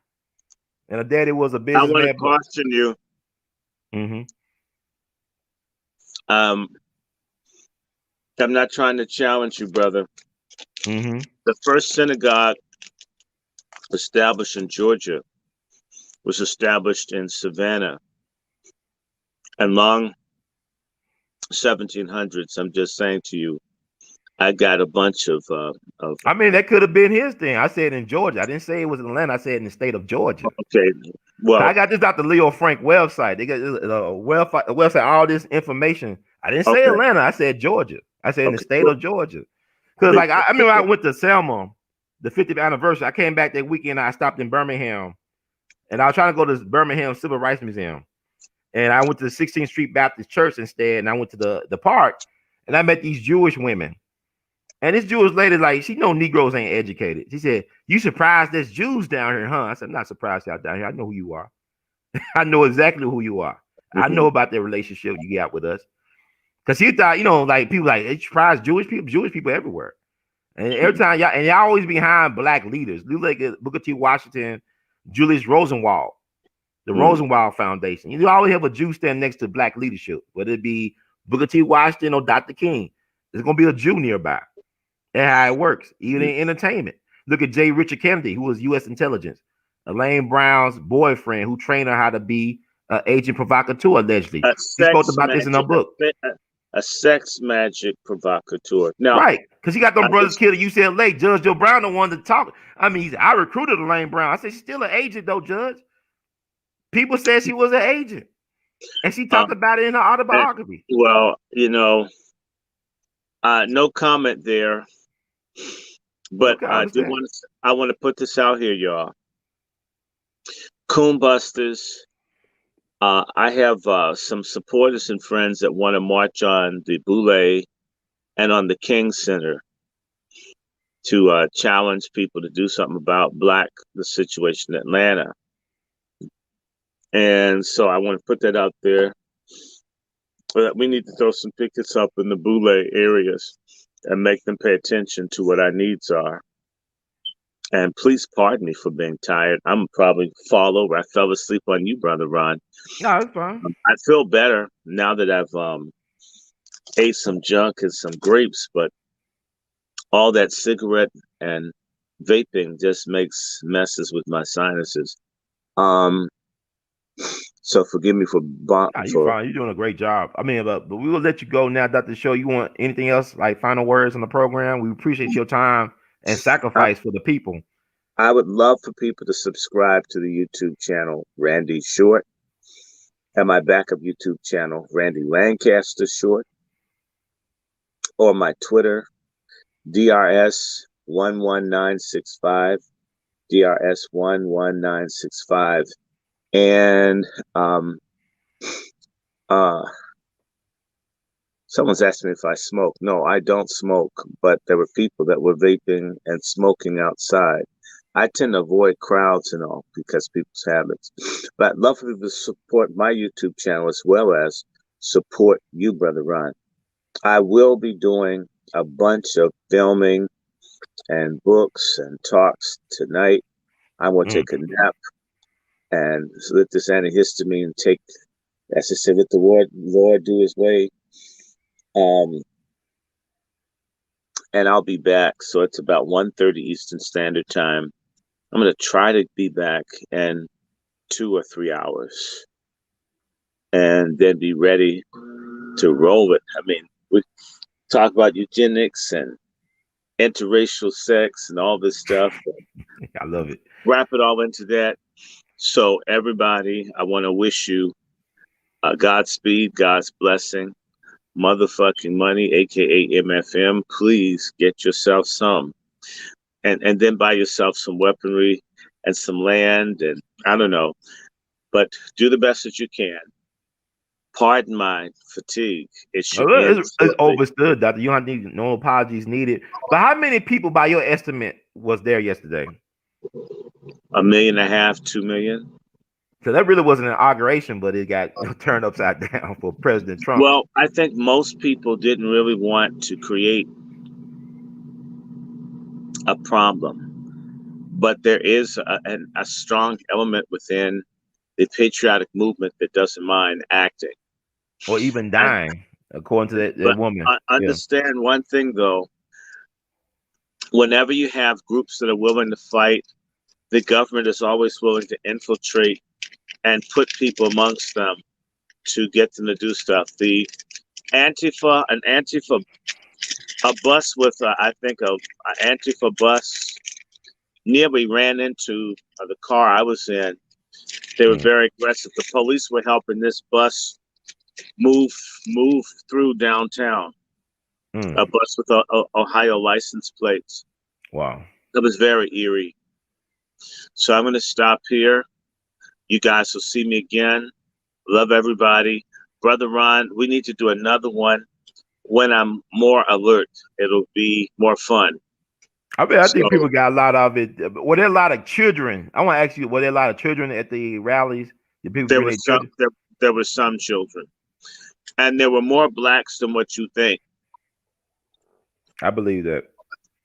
And her daddy was a businessman. I want to caution you. I'm not trying to challenge you, brother. The first synagogue established in Georgia was established in Savannah. And long 1700s, I'm just saying to you, I got a bunch of I mean, that could have been his thing. I said in Georgia. I didn't say it was in Atlanta. I said in the state of Georgia. Okay. Well, I got this out the Leo Frank website. They got a website, all this information. I didn't say Atlanta. I said Georgia. I said in the state of Georgia. Because like I remember I went to Selma, the 50th anniversary. I came back that weekend. I stopped in Birmingham, and I was trying to go to the Birmingham Civil Rights Museum. And I went to the 16th Street Baptist Church instead, and I went to the park, and I met these Jewish women. And this Jewish lady, like, she know Negroes ain't educated. She said, "You surprised there's Jews down here, huh?" I said, "I'm not surprised y'all down here. I know who you are. I know exactly who you are. I know about the relationship you got with us." Because she thought, you know, like people like, "Hey, surprised Jewish people everywhere." And every time y'all always behind black leaders. Look like Booker T. Washington, Julius Rosenwald, the Rosenwald Foundation. You always have a Jew stand next to black leadership, whether it be Booker T. Washington or Dr. King. There's gonna be a Jew nearby. That's how it works, even in entertainment. Look at J. Richard Kennedy, who was U.S. intelligence. Elaine Brown's boyfriend, who trained her how to be an agent provocateur, allegedly. He spoke about this in her book. A sex magic provocateur. Now, right, because he got them brothers killed at UCLA. Judge Joe Brown the one to talk. I mean, I recruited Elaine Brown. I said, she's still an agent, though, Judge. People said she was an agent. And she talked about it in her autobiography. Well, you know, no comment there. But I want to put this out here, y'all. Coon Busters. I have some supporters and friends that want to march on the Boule and on the King Center to challenge people to do something about the situation in Atlanta. And so I want to put that out there. We need to throw some pickets up in the Boule areas and make them pay attention to what our needs are. And please pardon me for being tired. I'm probably fall over. I fell asleep on you, Brother Ron. No, it's fine. I feel better now that I've ate some junk and some grapes, but all that cigarette and vaping just makes messes with my sinuses. So forgive me for you're fine. You're doing a great job. I mean, but we will let you go now, Dr. Show. You want anything else, like final words on the program? We appreciate your time and sacrifice for the people. I would love for people to subscribe to the YouTube channel, Randy Short, and my backup YouTube channel, Randy Lancaster Short, or my Twitter, DRS11965, DRS11965. And someone's asking me if I smoke. No, I don't smoke, but there were people that were vaping and smoking outside. I tend to avoid crowds and all because people's habits. But I'd love for people to support my YouTube channel as well as support you, Brother Ron. I will be doing a bunch of filming and books and talks tonight. I'm going to take a nap and let this antihistamine take, as I said, let the Lord do his way. And I'll be back. So it's about 1:30 Eastern Standard Time. I'm going to try to be back in 2 or 3 hours and then be ready to roll it. I mean, we talk about eugenics and interracial sex and all this stuff. I love it. Wrap it all into that. So everybody, I want to wish you Godspeed, God's blessing, motherfucking money, aka MFM. Please get yourself some, and then buy yourself some weaponry and some land, and I don't know, but do the best that you can. Pardon my fatigue. It should end It's shortly. overstood, Doctor. You don't need no apologies needed. But how many people, by your estimate, was there yesterday? 1.5 million, 2 million. So that really wasn't an inauguration, but it got turned upside down for President Trump. Well, I think most people didn't really want to create a problem, but there is a strong element within the patriotic movement that doesn't mind acting. Or even And, dying, according to that but woman. Yeah. understand one thing though: whenever you have groups that are willing to fight, the government is always willing to infiltrate and put people amongst them to get them to do stuff. The Antifa, a bus with, I think, an Antifa bus nearly ran into the car I was in. They were very aggressive. The police were helping this bus move through downtown. A bus with Ohio license plates. Wow. It was very eerie. So I'm going to stop here. You guys will see me again. Love everybody. Brother Ron, we need to do another one when I'm more alert. It'll be more fun. I think people got a lot of it. Were there a lot of children? I want to ask you, were there a lot of children at the rallies? Did people bring their children? There were some children. And there were more blacks than what you think. I believe that.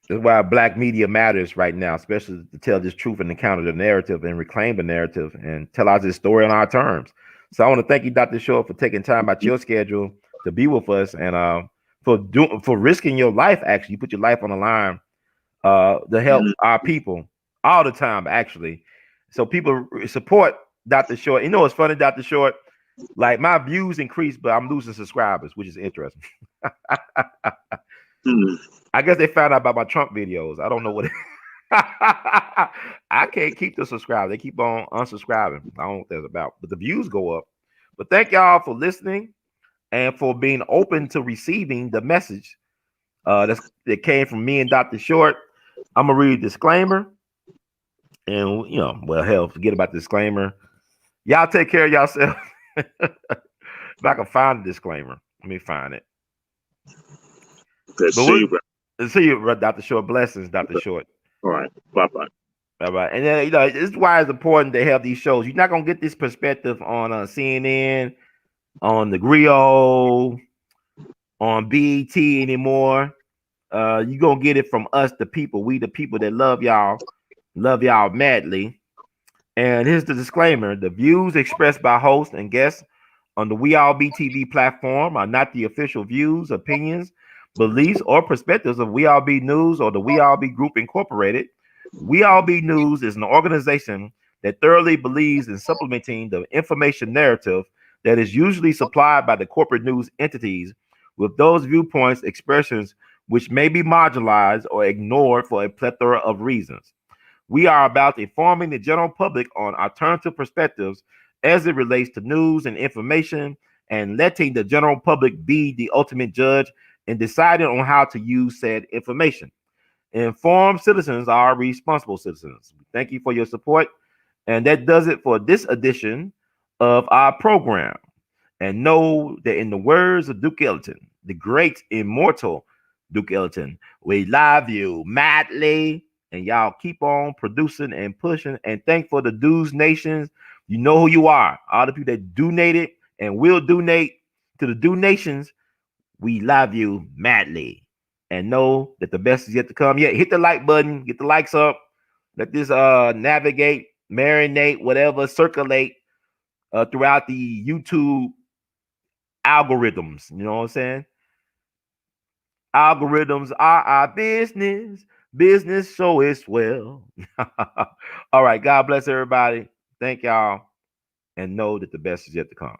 That's why black media matters right now, especially to tell this truth and to counter the narrative and reclaim the narrative and tell us this story on our terms. So I want to thank you, Dr. Short, for taking time out your schedule to be with us and for risking your life. Actually, you put your life on the line to help our people all the time, actually. So people support Dr. Short. You know what's funny, Dr. Short? Like my views increase, but I'm losing subscribers, which is interesting. I guess they found out about my Trump videos. I don't know what I can't keep the subscribers. They keep on unsubscribing. I don't know what that's about, but the views go up. But thank y'all for listening and for being open to receiving the message that came from me and Dr. Short. I'm gonna read a disclaimer, and well, hell, forget about the disclaimer. Y'all take care of yourself. If I can find the disclaimer, let me find it. See you, Dr. Short. Blessings, Dr. Short. All right. Bye-bye. Bye-bye. And then, this is why it's important to have these shows. You're not going to get this perspective on CNN, on the Griot, on BET anymore. You're going to get it from us, the people. We, the people that love y'all madly. And here's the disclaimer. The views expressed by hosts and guests on the We All Be TV platform are not the official views, opinions, beliefs, or perspectives of We All Be News or the We All Be Group Incorporated. We All Be News is an organization that thoroughly believes in supplementing the information narrative that is usually supplied by the corporate news entities with those viewpoints, expressions which may be marginalized or ignored for a plethora of reasons. We are about informing the general public on alternative perspectives as it relates to news and information, and letting the general public be the ultimate judge in deciding on how to use said information. Informed citizens are responsible citizens. Thank you for your support. And that does it for this edition of our program. And know that in the words of Duke Ellington, the great immortal Duke Ellington, we love you madly. And y'all keep on producing and pushing. And thank for the dues nations. You know who you are. All the people that donated and will donate to the do nations. We love you madly. And know that the best is yet to come. Yeah, hit the like button, get the likes up. Let this navigate, marinate, whatever, circulate throughout the YouTube algorithms. You know what I'm saying? Algorithms are our business. Business so is well. All right. God bless everybody. Thank y'all. And know that the best is yet to come.